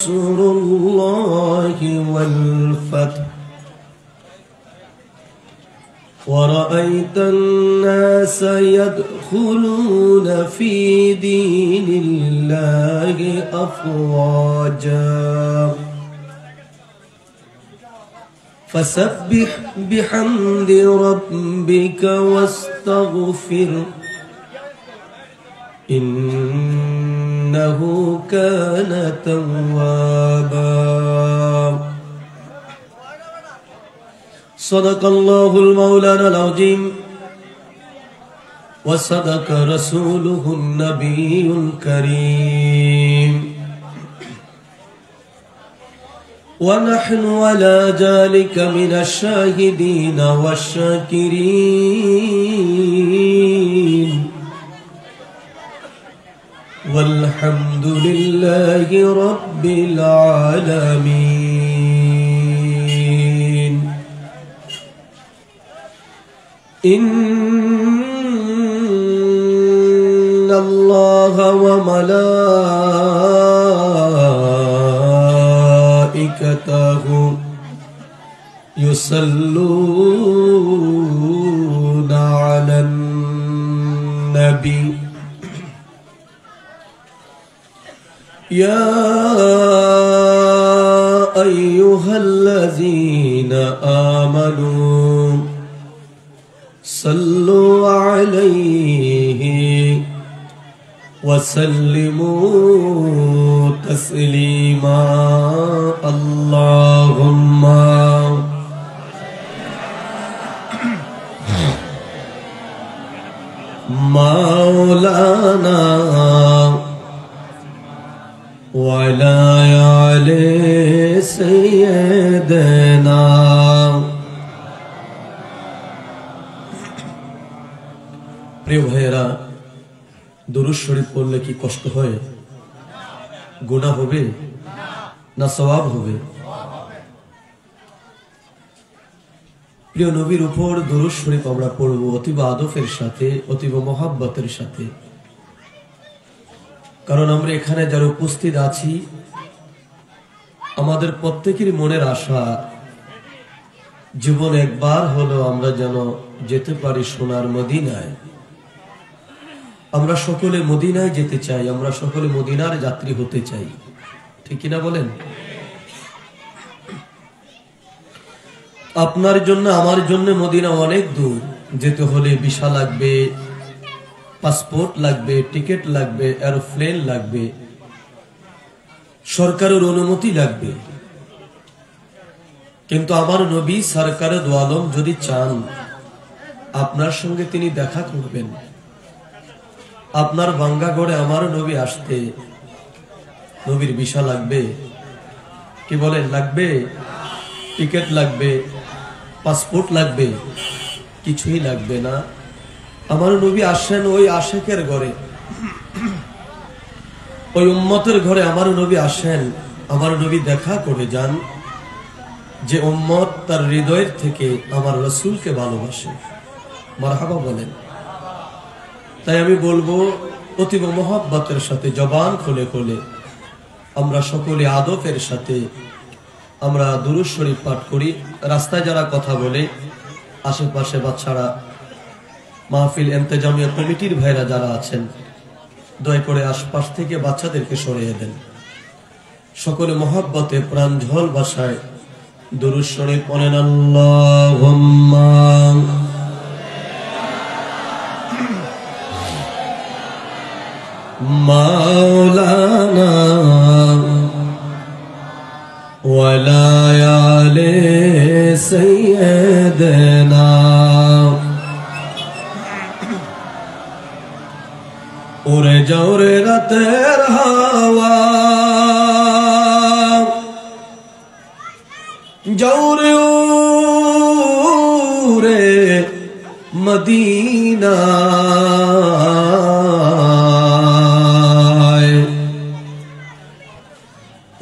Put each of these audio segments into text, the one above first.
نصر الله والفتح ورأيت الناس يدخلون في دين الله أفواجا فسبح بحمد ربك واستغفر إنه كان توابا صدق الله المولانا العظيم وصدق رسوله النبي الكريم ونحن على ذلك من الشاهدين والشاكرين والحمد لله رب العالمين إن الله وملائكته يصلون على النبي يا أيها الذين آمنوا صلوا عليه وسلموا تسليما اللهم مولانا وعلى آل سيدنا প্রিয় ভাইয়েরা দুরূদ শরীফ পড়লে কি কষ্ট হয়? গুনাহ হবে না সওয়াব হবে? প্রিয় নবীর উপর দুরূদ শরীফ আমরা পড়ব অতীব আদবের সাথে, অতীব মহব্বতের সাথে। কারণ আমরা এখানে যারা উপস্থিত আছি, আমাদের প্রত্যেকেরই মনের আশা জীবন একবার হলো আমরা যেন যেতে পারি সোনার মদিনায়। আমরা সকলে মদিনায় যেতে চাই, আমরা সকলে মদিনার যাত্রী হতে চাই, ঠিক কিনা বলেন? আপনার জন্য আমার জন্য মদিনা অনেক দূর, যেতে হলে ভিসা লাগবে, পাসপোর্ট লাগবে, টিকিট লাগবে, এরোপ্লেন লাগবে, সরকারের অনুমতি লাগবে। কিন্তু আমার নবী সরকারে দো আলম যদি চান আপনার সঙ্গে তিনি দেখা করবেন, আপনার ভাঙ্গা ঘরে আমার নবী আসতে নবীর ভিসা লাগবে? কি বলেন? লাগবে? টিকিট লাগবে, পাসপোর্ট লাগবে? কিছুই লাগবে না। আমার নবী আসেন ওই আশেকের ঘরে, ওই উম্মতের ঘরে আমার নবী আসেন। আমার নবী দেখা করে যান যে উম্মত তার হৃদয়ের থেকে আমার রাসূলকে ভালোবাসে। মারহাবা বলেন। তাই আমি বলবো অতীব মহব্বতের সাথে, জবান খুলে খুলে আমরা সকলে আদবের সাথে আমরা দুরূদ শরীফ পাঠ করি। রাস্তায় যারা কথা বলে, আশেপাশে বাচ্চারা, মাহফিল ইন্তেজামিয়া কমিটির ভাইরা যারা আছেন, দয়া করে আশপাশ থেকে বাচ্চাদেরকে সরিয়ে দেন। সকলে মহব্বতে প্রাঞ্জল ভাষায় দুরূদ শরীফ পড়েন। আল্লাহুম্মা মাওলানা ওয়ালা আলে সাইয়্যিদানা উড়ে যাও রে রাতের হাওয়া, যাও রে উড়ে মদিনা,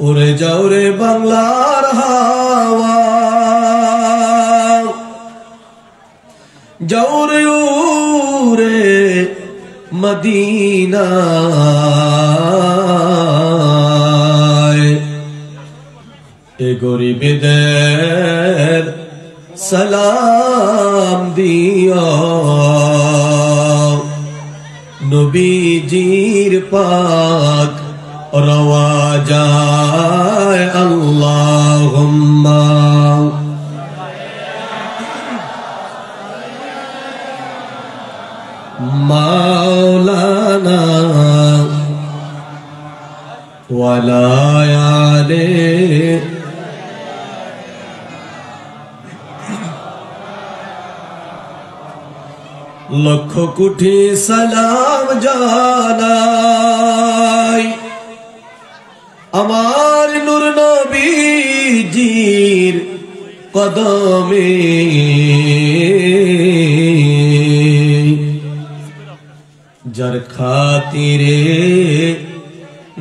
উড়ে যাও রে বাংলার হাওয়া, যাও রে উড়ে মদিনায় এ গরিবদের সালাম দিও নবীজির পাক রওয়াজায় আল্লাহুম্মা মাওলানা ওয়ালা আলে লক্ষ কোটি সালাম জানাই আমার নূর নবীজির কদমে যার খাতিরে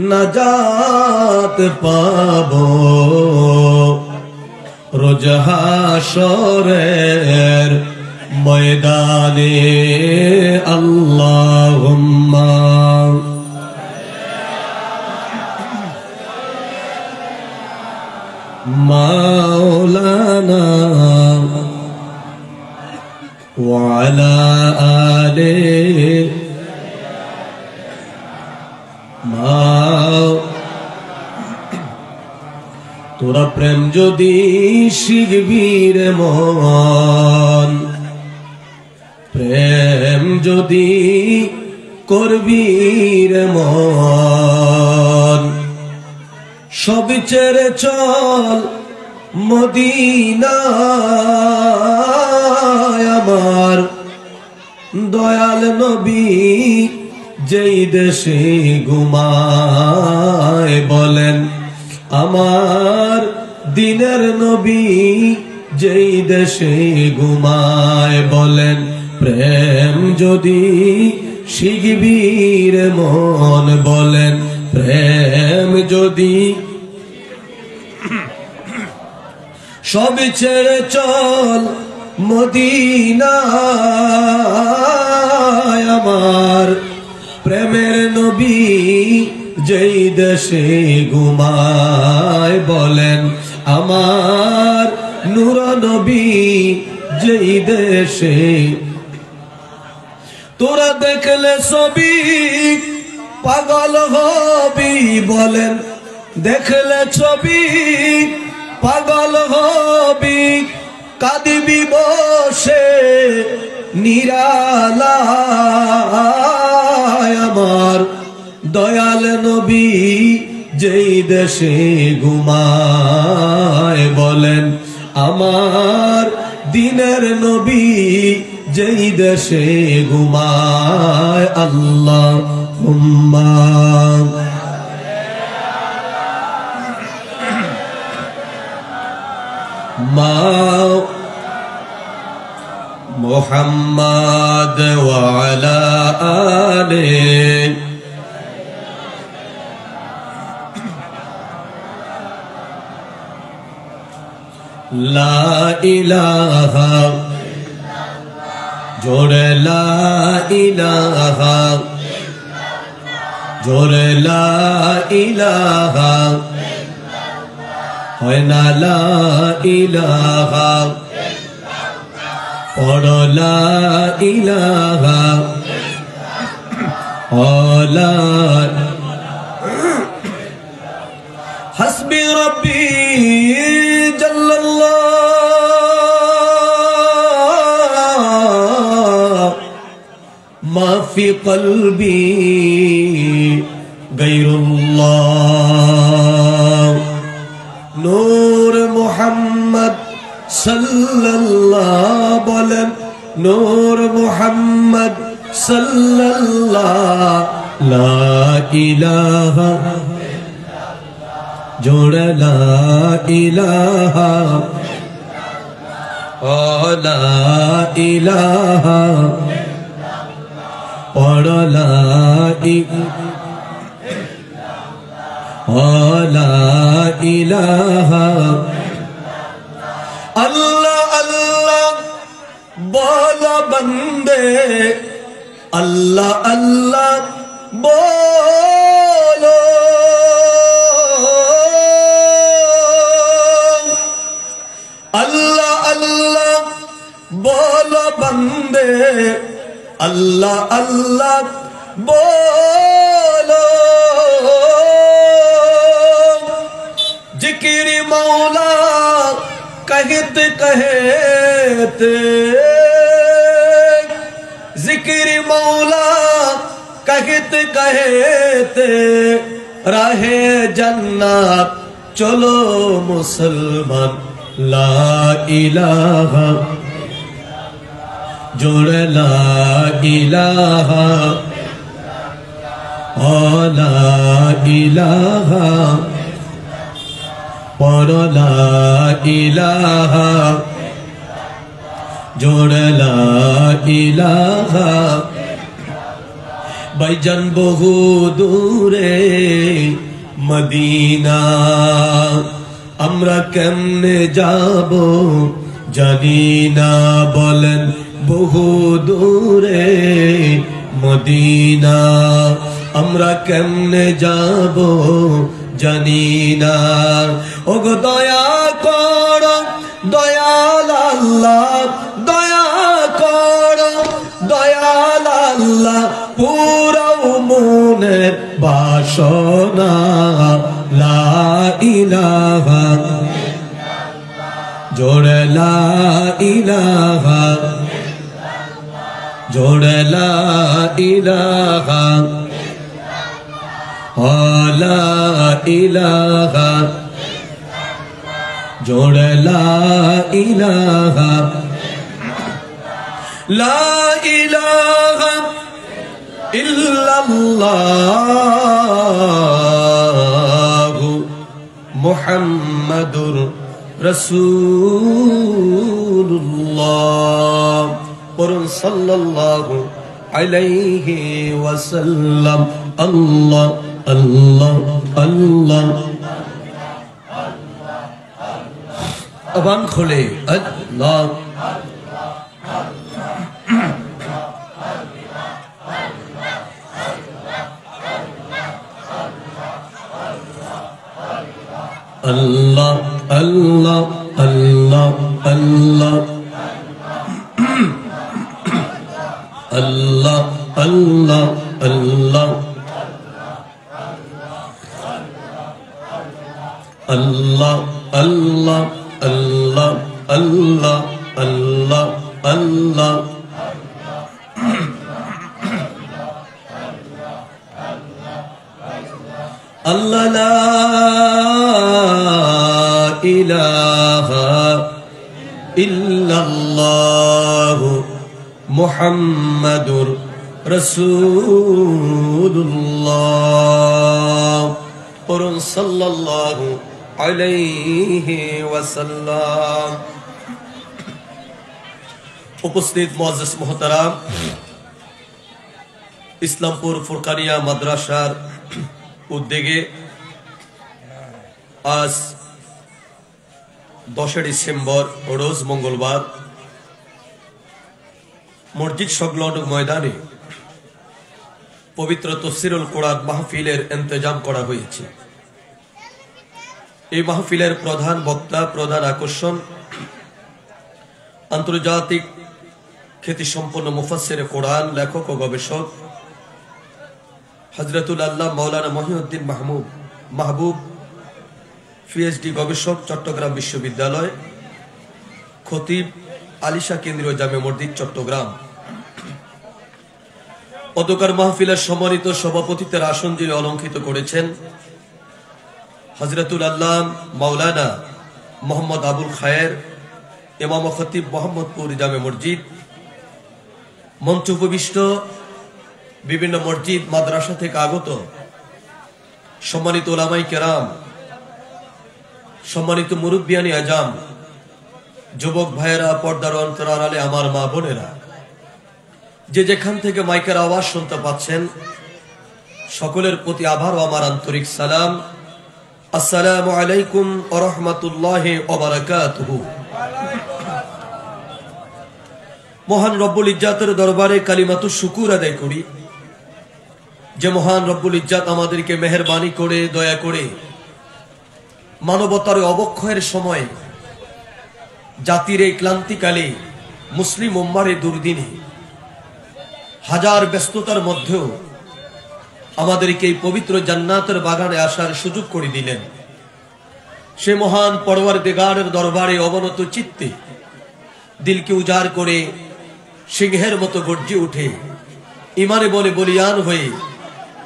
নাজাত পাবো রোজ হাশরের ময়দানে আল্লাহুম্মা মাওলানা ওয়া আলা আলে তোরা প্রেম যদি শিখবি রে মন প্রেম যদি করবি রে মন সব ছেড়ে চল মদিনায় আমার দয়াল নবী যেই দেশে ঘুমায় বলেন আমার দিনের নবী যেই দেশে ঘুমায় বলেন প্রেম যদি শিখবি রে মন বলেন প্রেম যদি সব ছেড়ে চল মদিনায় আমার প্রেমের নবী যেই দেশে ঘুমায় বলেন আমার নূর নবী যেই দেশে তোরা দেখলে ছবি পাগল হবি বলেন দেখলে ছবি পাগল হবি কাঁদিবি বসে নিরালায় আমার দয়াল নবী যেই দেশে ঘুমায় বলেন আমার দিনের নবী যেই দেশে ঘুমায় আল্লাহুম্মা মুহাম্মাদ ওয়া আলা আলিহি লা ইলাহা জোরে লা ইলাহা জোরে লা ইলাহা হয় না লা ইলাহা পড়ো লা ইলাহা ওলা হাসবি রব্বি জাল্লাল্লাহ মা ফি কলবি গায়রুল্লাহ নূর মুহাম্মদ সাল্লাল্লাহ বলেন নূর মুহাম্মদ সাল্লাল্লাহ লা ইলাহা জোড়া লা ইলাহা ও লা ইলাহা পড় লা ইলাহা अल्लाह अल्लाह बोलो बंदे अल्लाह अल्लाह बोलो अल्लाह अल्लाह बोलो बंदे, अल्लाह अल्लाह बोलो, जिक्र मौला कहते कहते, जिक्र मौला कहते कहते राहे जन्नत चलो मुसलमान, ला इलाहा जोड़े ला इलाहा ला इलाहा पढ़ो ला इलाहा जोड़े ला इलाहा। भाईजान बहु दूरे मदीना, আমরা কেমনে যাব জানি না, বলেন বহু দূরে মদিনা, আমরা কেমনে যাব জানি না। ওগো দয়া করো দয়াল আল্লাহ, দয়া করো দয়াল আল্লাহ, পুরাও মনের বাসনা, লা ইলাহা जोड़े ला इलाहा जोड़े ला इलाहा ला इलाहा जोड़े ला इलाहा ला इलाहा इल्लल्लाह मुहम्मदुर रसूलुल्लाह परुन सल्लल्लाहु अलैहि वसल्लम। अल्लाह अल्लाह अल्लाह अबान खोले अल्लाह अल्लाह अल्लाह अल्लाह अल्लाह अल्लाह अल्लाह अल्लाह अल्लाह अल्लाह अल्लाह अल्लाह अल्लाह अल्लाह अल्लाह ला इलाहा इल्लल्लाह मुहम्मदुर रसूलुल्लाह परुन सल्लल्लाहु अलैहि वसल्लम। उपस्थित मुअज्जिज मोहतरम, इस्लामपुर फुरकानिया माद्रासार उद्योगे आज 10 डिसेम्बर रोज मंगलवार मस्जिद संलग्न मैदाने पवित्र तफसिरुल कुरान महफिलेर इंतजाम करा हयेछे। এই মাহফিলের প্রধান বক্তা, প্রধান আকর্ষণ আন্তর্জাতিক খ্যাতিসম্পন্ন মুফাসসিরে কোরআন, লেখক ও গবেষক হযরতুল আল্লাহ মাওলানা মহিউদ্দিন মাহবুব পিএইচডি গবেষক, চট্টগ্রাম বিশ্ববিদ্যালয়, খতিব, আলিশা কেন্দ্রীয় জামে মসজিদ, চট্টগ্রাম। অতকার মাহফিলের সম্মানিত সভাপতিত্বের আসন যিনি অলঙ্কৃত করেছেন হযরতুল আল্লাহ মাওলানা মোহাম্মদ আবুল খায়ের, ইমাম ও খতিব, মোহাম্মদপুর জামে মসজিদ। মঞ্চ উপবিষ্ট বিভিন্ন মসজিদ মাদ্রাসা থেকে আগত সম্মানিত উলামায়ে কেরাম, সম্মানিত মুরব্বিয়ানি আজাম, যুবক ভাইয়েরা, পর্দার অন্তরালে আমার মা বোনেরা, যে যেখান থেকে মাইকের আওয়াজ শুনতে পাচ্ছেন সকলের প্রতি আভার ও আমার আন্তরিক সালাম। আসসালামু আলাইকুম ওয়া রাহমাতুল্লাহি ওয়া বারাকাতুহু। মহান রব্বুল ইজ্জাতের দরবারে কালিমাতু শুকুর আদায় করি যে মহান রব্বুল ইজ্জাত আমাদেরকে মেহেরবানি করে, দয়া করে মানবতার অবক্ষয়ের সময় জাতির এই ক্লান্তিকালে, মুসলিম উম্মার এই দুর্দিনে, হাজার ব্যস্ততার মধ্যেও আমাদেরকে এই পবিত্র জান্নাতের বাগানে আসার সুযোগ করে দিলেন। সে মহান পরওয়ারদিগারের দরবারে অবনত চিত্তে দিলকে উজাড় করে সিংহের মতো গর্জে উঠে ইমানে বলে বলিয়ান হয়ে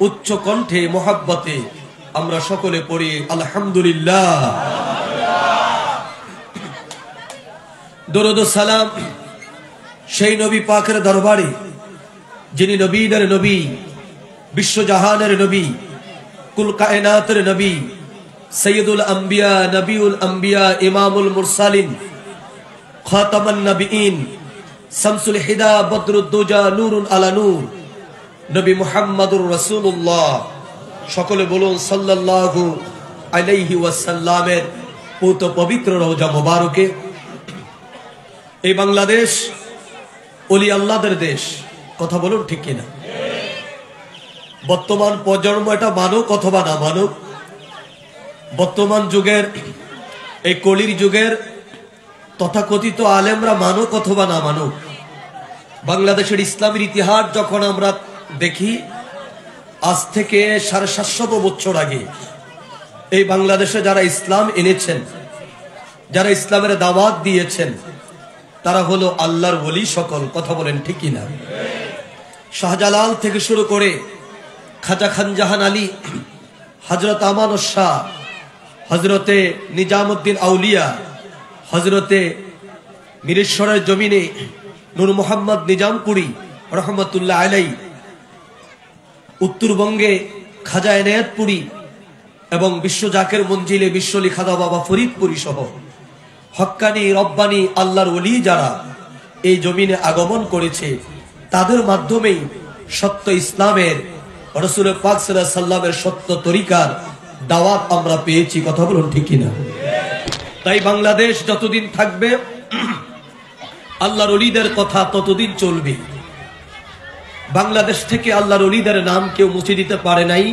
উচ্চ কণ্ঠে মোহাব্বতে আমরা সকলে পড়ি আলহামদুলিল্লাহ। দরুদ ও সালাম সেই নবী পাকের দরবারে যিনি নবীদের নবী, বিশ্বজাহানের নবী, কুল কায়নাতের নবী, সৈয়দুল আম্বিয়া, নবিউল আম্বিয়া, ইমামুল মুরসালিন, খাতামান নবিয়িন, শামসুল হিদা, বদরুদ্দুজা, নূরুন আলা নূর, নবী মুহাম্মদুর রাসূলুল্লাহ। সকলে বলুন সাল্লাল্লাহু আলাইহি ওয়াসাল্লামের পবিত্র রওজা মোবারকে। এই বাংলাদেশ ওলি আল্লাহদের দেশ, কথা বলুন ঠিক কিনা? বর্তমান প্রজন্ম এটা মানুক অথবা না মানুক, বর্তমান যুগের এই কলির যুগের তথাকথিত আলেমরা মানুক অথবা না মানুক, বাংলাদেশের ইসলামের ইতিহাস যখন আমরা দেখি, আজ থেকে 750 বছর আগে এই বাংলাদেশে যারা ইসলাম এনেছেন, যারা ইসলামের দাওয়াত দিয়েছেন, তারা হলো আল্লাহর ওলি সকল, কথা বলেন ঠিক কিনা? শাহজালাল থেকে শুরু করে খাজা খানজাহান আলী, হযরত আমানত শাহ, হযরতে নিজামুদ্দিন আউলিয়া, হযরতে মিরেশ্বরের জমিনে নূর মোহাম্মদ নিজামপুরী রহমতুল্লাহ আলাই, উত্তরবঙ্গে খাজা এনায়েতপুরী এবং বিশ্ব জাকের মঞ্জিলে বিশ্বলি খাদা বাবা ফরিদপুরী সহ হক্কানি রব্বানি আল্লাহর ওলি যারা এই জমিনে আগমন করেছে, তাদের মাধ্যমেই সত্য ইসলামের, রাসূল পাক সাল্লাল্লাহু আলাইহি ওয়াসাল্লামের সত্য তরিকার দাওয়াত আমরা পেয়েছি, কথা বলুন ঠিক কিনা? তাই বাংলাদেশ যতদিন থাকবে আল্লাহর ওলিদের কথা ততদিন চলবে। বাংলাদেশ থেকে আল্লাহর ওলিদের নাম কেউ মুছে দিতে পারে নাই,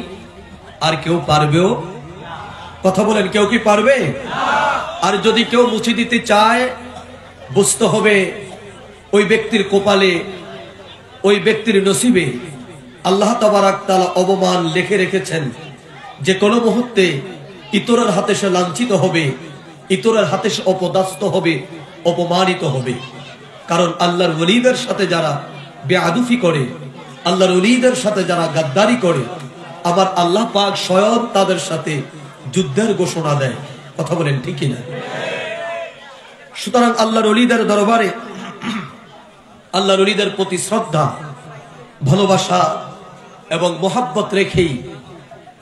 আর কেউ পারবেও, কথা বলেন কেউ কি পারবে? আর যদি কেউ মুছে দিতে চায়, বুঝতে হবে ওই ব্যক্তির কপালে, ওই ব্যক্তির নসিবে আল্লাহ তাবারাক তাআলা অবমান লিখে রেখেছেন, যে কোনো মুহূর্তে ইতরের হাতে সে লাঞ্ছিত হবে, ইতরের হাতে সে অপদস্থ হবে, অপমানিত হবে। কারণ আল্লাহর ওলিদের সাথে যারা বেয়াদুফি করে, আল্লাহর ওলিদের সাথে যারা গাদ্দারি করে, আবার আল্লাহ পাক স্বয়ং তাদের সাথে যুদ্ধের ঘোষণা দেয়, কথা বলেন ঠিক কিনা? সুতরাং আল্লাহর ওলিদের দরবারে আল্লাহর ওলিদের প্রতি শ্রদ্ধা, ভালোবাসা এবং মোহাব্বত রেখেই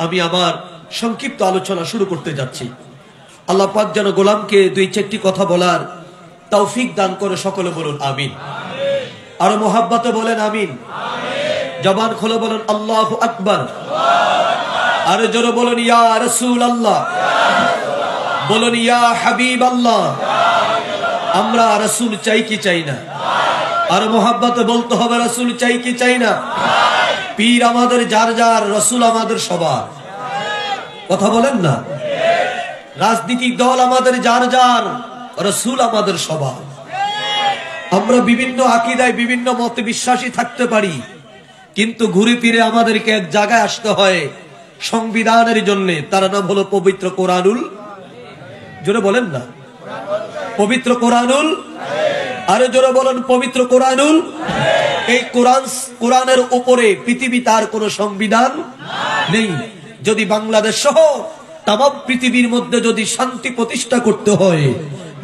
আমি আমার সংক্ষিপ্ত আলোচনা শুরু করতে যাচ্ছি। আল্লাহ পাক যেন গোলামকে 2-4টি কথা বলার তৌফিক দান করে, সকলে বলুন আমিন। আর মোহাব্বতে বলেন আমিন। জবান খুলে বলুন আল্লাহু আকবার। আর জোরে বলুন ইয়া রাসূলুল্লাহ, বলুন ইয়া হাবিবাল্লাহ। আমরা রাসূল চাই কি চাই না? আর মোহাব্বতে বলতে হবে রাসূল চাই কি চাই না? পীর আমাদের যার যার, রাসূল আমাদের সবার, কথা বলেন না? রাজনৈতিক দল আমাদের যার যার, রাসূল আমাদের সবার। আমরা বিভিন্ন আকীদায় বিভিন্ন মতে বিশ্বাসী থাকতে পারি, কিন্তু ঘুরে ফিরে আমাদেরকে এক জায়গায় আসতে হয় সংবিধানের জন্য, তার নাম হলো পবিত্র কোরআনুল, জোরে বলেন না, পবিত্র কোরআনুল, আরে জোরে বলেন পবিত্র কোরআনুল। এই কোরআনের উপরে পৃথিবীতে আর কোন সংবিধান নেই। যদি বাংলাদেশ সহ তাম পৃথিবীর মধ্যে যদি শান্তি প্রতিষ্ঠা করতে হয়,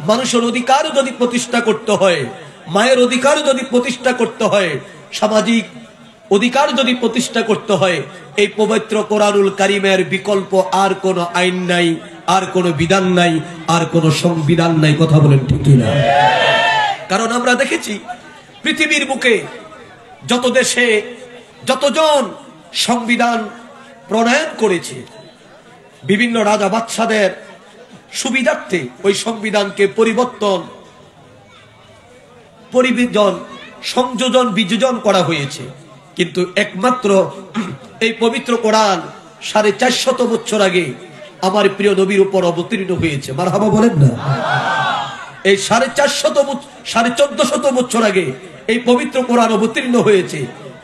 মানুষের অধিকার যদি প্রতিষ্ঠা করতে হয়, মায়ের অধিকার যদি প্রতিষ্ঠা করতে হয়, সামাজিক অধিকার যদি প্রতিষ্ঠা করতে হয়, এই পবিত্র কোরআনুল কারীমের বিকল্প আর কোন আইন নাই, আর কোন বিধান নাই, আর কোন সংবিধান নাই, কথা বলেন ঠিক কিনা? কারণ আমরা দেখেছি পৃথিবীর বুকে যত দেশে যতজন সংবিধান প্রণয়ন করেছে, বিভিন্ন রাজা বাদশাদের সুবিধার্থে ওই সংবিধানকে পরিবর্তন, সংযোজন, বিযোজন করা হয়েছে। কিন্তু একমাত্র এই পবিত্র কোরআন 450 বছর আগে আমার প্রিয় নবীর উপর অবতীর্ণ হয়েছে। মারহাবা বলেন না? এই 1450 বছর আগে এই পবিত্র কোরআন অবতীর্ণ হয়েছে।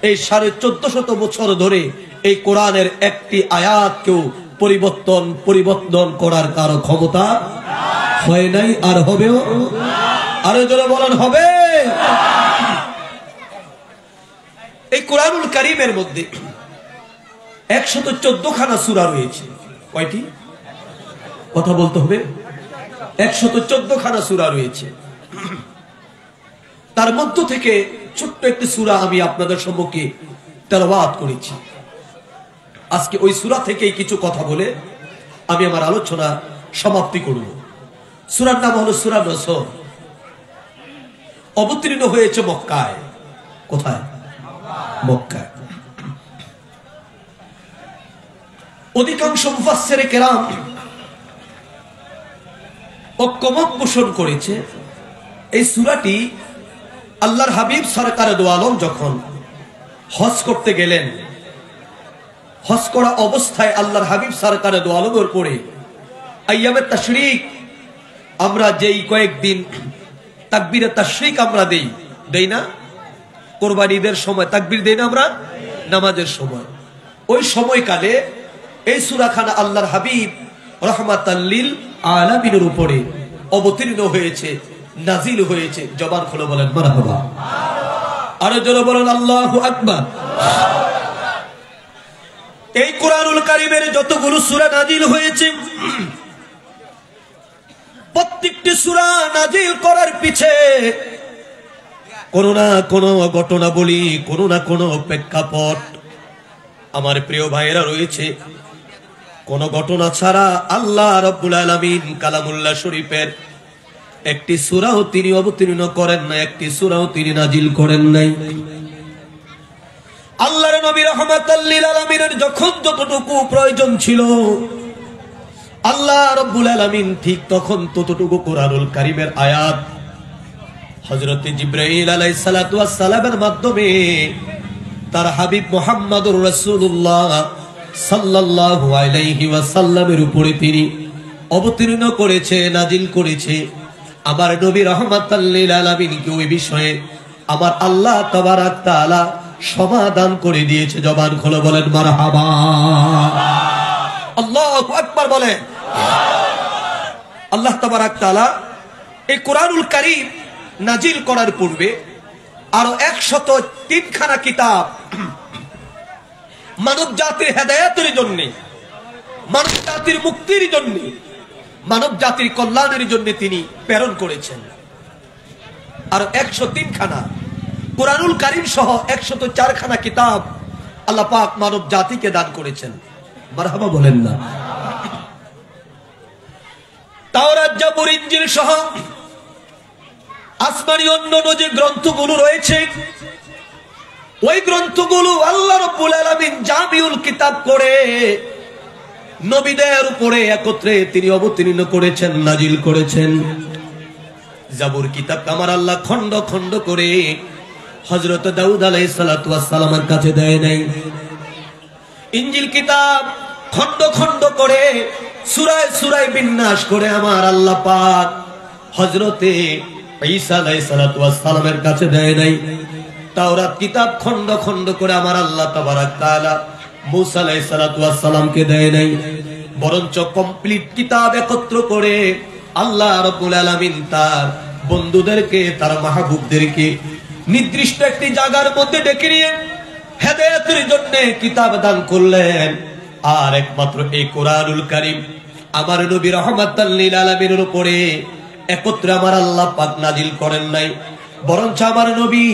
এই 1450 বছর ধরে এই কোরআনের একটি আয়াত কেউ পরিবর্তন করার কারো ক্ষমতা হয় নাই, আর হবেও। আরো জোরে বলেন হবে। এই কোরআনুল কারীমের মধ্যে 114 খানা সূরা রয়েছে। কয়টি? কথা বলতে হবে। 114 খানা সূরা রয়েছে। তার মধ্য থেকে ছোট্ট একটি সূরা আমি আপনাদের সম্মুখে তেলাওয়াত করেছি। আজকে ওই সূরা থেকেই কিছু কথা বলে আমি আমার আলোচনা সমাপ্তি করব। সূরার নাম হলো সূরা নসর। অবতীর্ণ হয়েছে মক্কায়। কোথায়? মক্কায়। অধিকাংশ মুফাসসিরে কেরাম ঐকমত পোষণ করেছে এই সূরাটি আল্লাহর হাবিব সরকারে দো আলম যখন হজ করতে গেলেন, হজ করা অবস্থায় আল্লাহর হাবিব সরকারে দো আলমের পরে আইয়ামে তাশরিক, আমরা যেই কয়েকদিন তাকবীরে তাশরিক আমরা দেই না? কোরবানি ঈদের সময় তাকবীর দেই না আমরা নামাজের সময়? ওই সময়কালে এই সূরাখানা আল্লাহর হাবিব রাহমাতাল লিল আলামিনের উপরে অবতীর্ণ হয়েছে, নাজিল হয়েছে। জবান খুলে বলেন মারহাবা। আরো জোরে বলেন আল্লাহু আকবার। এই কোরআনুল কারীমের যতগুলো সূরা নাজিল হয়েছে, প্রত্যেকটি সূরা নাজিল করার পিছে কোনো না কোনো ঘটনা বলি, কোনো না কোনো প্রেক্ষাপট আমার প্রিয় ভাইয়েরা রয়েছে। কোন ঘটনা ছাড়া আল্লাহ রাব্বুল আলামিন কালামুল্লাহ শরীফের একটি সূরাও তিনি অবতীর্ণ করেন না, একটি সূরাও তিনি নাজিল করেন নাই। আল্লাহর নবী রাহমাতাল লিল আলামিনের যখন যতটুকু প্রয়োজন ছিল, আল্লাহ রাব্বুল আলামিন ঠিক তখন ততটুকু কোরআনুল কারীমের আয়াত হযরত জিবরাইল আলাইহিস সালাতু ওয়াস সালামের মাধ্যমে তার হাবিব মুহাম্মদুর রাসূলুল্লাহ সাল্লাল্লাহু আলাইহি ওয়াসাল্লামের উপরে তিনি অবতীর্ণ করেছে, নাজিল করেছে। আমার নবী রাহমাতাল লিল আলামিনকে ওই বিষয়ে আমার আল্লাহ তাবারাক তাআলা সমাধান করে দিয়েছে। জবান খুলে বলেন মারহাবা। আল্লাহু আকবার বলেন। আল্লাহ তাবারাক তাআলা এই কোরআনুল কারীম নাজিল করার পূর্বে আরো 103 খানা কিতাব মানব জাতির হেদায়েতের জন্য, মানব জাতির মুক্তির জন্য, মানব জাতির কল্যাণের জন্য তিনি প্রেরণ করেছেন। আর 103 খানা কোরআনুল কারীম সহ 104 খানা কিতাব আল্লাহ পাক মানব জাতিকে দান করেছেন। মারহাবা বলেন না। তাওরাত, জাবুর, ইনজিল সহ আসমানি অন্যান্য যে গ্রন্থগুলো রয়েছে, ওই গ্রন্থগুলো আল্লাহ রাব্বুল আলামিন জামিউল কিতাব করে নবীদের উপরে একত্রে তিনি অবতীর্ণ করেছেন, নাজিল করেছেন। জাবুর কিতাব আমার আল্লাহ খন্ড খন্ড করে হযরত দাউদ আলাইহিস সালাতু ওয়াস সালামের কাছে দেয় নাই। ইনজিল কিতাব খন্ড খন্ড করে সূরায় সূরায় বিন্যাস করে আমার আল্লাহ পাক হযরতে ঈসা আলাইহিস সালাতু ওয়াস সালামের কাছে দেয় নাই। তাওরাত কিতাব খন্ড খন্ড করে আমার আল্লাহ তাবারাক তাআলা মূসা আলাইহিস সালাতু ওয়াস সালামকে দেয় নাই, বরঞ্চ কমপ্লিট কিতাব একত্র করে আল্লাহ রাব্বুল আলামিন তার বন্ধুদেরকে, তার মাহবুবদেরকে নির্দিষ্ট একটি জায়গার মধ্যে ডেকে নিয়ে হেদায়েতের জন্য কিতাব দান করলেন। আর একমাত্র এই কোরআনুল কারীম আমার নবী রাহমাতাল লিল আলামিনের উপরে একত্রে আমার আল্লাহ পাক নাজিল করেন নাই, বরঞ্চ আমার নবী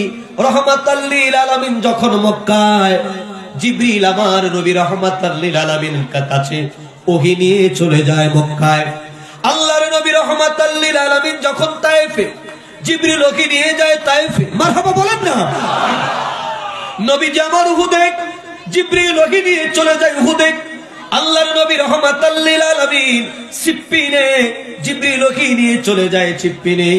রাহমাতাল লিল আলামিন যখন মক্কায়, জিবরিল আমার নবী রাহমাতাল লিল আলামিনের কাছে ওহী নিয়ে চলে যায় মক্কায়। আল্লাহর নবী রাহমাতাল লিল আলামিন যখন তায়েফে, জিবরিল ওহী নিয়ে যায় তায়েফে। মারহাবা বলেন না। নবীজি আমার উহুদে, জিবরিল ওহী নিয়ে চলে যায় উহুদে। আল্লাহর নবী রাহমাতাল লিল আলামিন সিফফিনে, জিবরিল ওহী নিয়ে চলে যায় সিফফিনে।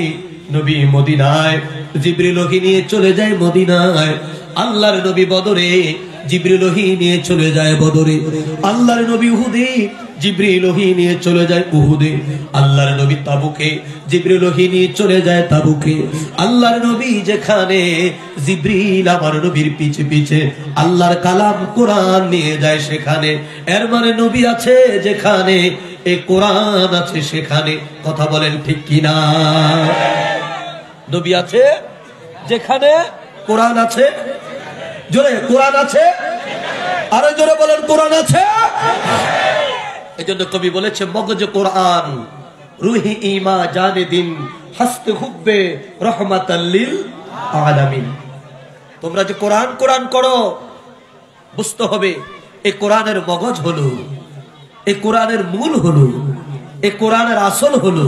নবী মদিনায়, জিবরিল ওহী নিয়ে চলে যায় মদিনায়। আল্লাহর নবী বদরে, জিবরিল ওহী নিয়ে চলে যায় বদরে। আল্লাহর নবী উহুদে, জিবরিল ওহী নিয়ে চলে যায় উহুদে, আল্লাহর নবী তাবুকে, জিবরিল ওহী নিয়ে চলে যায় তাবুকে। আল্লাহর নবী যেখানে, জিবরিল আমার নবীর পিছে পিছে আল্লাহর কালাম কোরআন নিয়ে যায় সেখানে। এর মানে নবী আছে যেখানে, এই কোরআন আছে সেখানে। কথা বলেন ঠিক কিনা? নবী আছে যেখানে, কোরআন আছে। জোরে কোরআন আছে, আরো জোরে বলেন কোরআন আছে। এই জন্য কবি বলেছে মগজ কোরআন, রুহি ইমা জানে দিন, হাসতে হুব্বে রহমাতাল লিল আলামিন। তোমরা যে কোরআন কোরআন করো, বুঝতে হবে এই কোরআনের মগজ হলো, এই কোরআনের মূল হলো, এই কোরআনের আসল হলো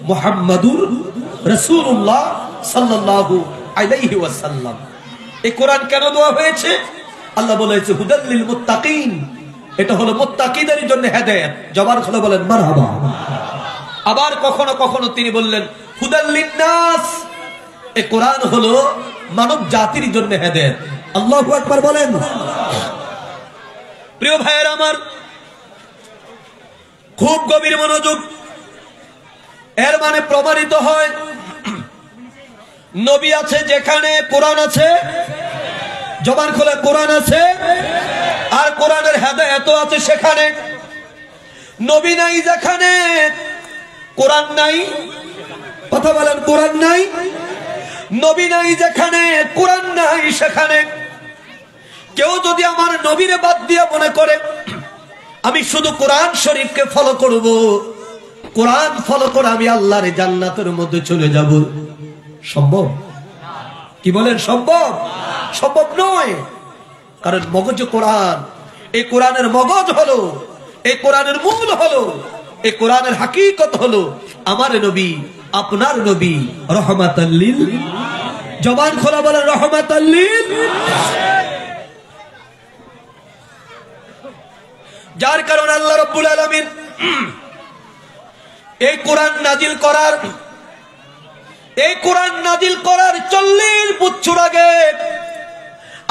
মুহাম্মাদুর রাসূলুল্লাহ সাল্লাল্লাহু আলাইহি ওয়াসাল্লাম। এই কোরআন কেন দেওয়া হয়েছে? আল্লাহ বলেছে হুদাল লিল মুত্তাকিন, এটা হলো মুত্তাকিদের জন্য হেদায়েত। জবান খুলে বলেন মারহাবা। আবার কখনো কখনো তিনি বললেন হুদাল লিন নাস, এই কোরআন হলো মানব জাতির জন্য হেদায়েত। আল্লাহু আকবার বলেন। প্রিয় ভাইয়েরা আমার, খুব গভীর মনোযোগ। এর মানে প্রমাণিত হয় নবী আছে যেখানে, কোরআন আছে। জবান খুলে কোরআন আছে, আর কোরআনের হেদায়েত আছে সেখানে। নবী নাই যেখানে, কোরআন নাই। কথা বলেন কোরআন নাই। নবী নাই যেখানে, কোরআন নাই সেখানে। কেউ যদি আমার নবীরে বাদ দিয়ে মনে করে আমি শুধু কোরআন শরীফকে ফলো করব, কোরআন ফলো করে আমি আল্লাহর জান্নাতের মধ্যে চলে যাব, সম্ভব? কি বলেন সম্ভব? সম্ভব নয়। কারণ মগজ কোরআন, এই কোরআনের মগজ হলো, এই কোরআনের মূল হলো, এই কোরআনের হাকিকত হলো আমার নবী, আপনার নবী রহমাতাল লিল। জবান খোলা বলেন রহমাতাল লিল। যার কারণে আল্লাহ রাব্বুল আলামিন এই কোরআন নাজিল করার, এই কোরআন নাজিল করার 40 বছর আগে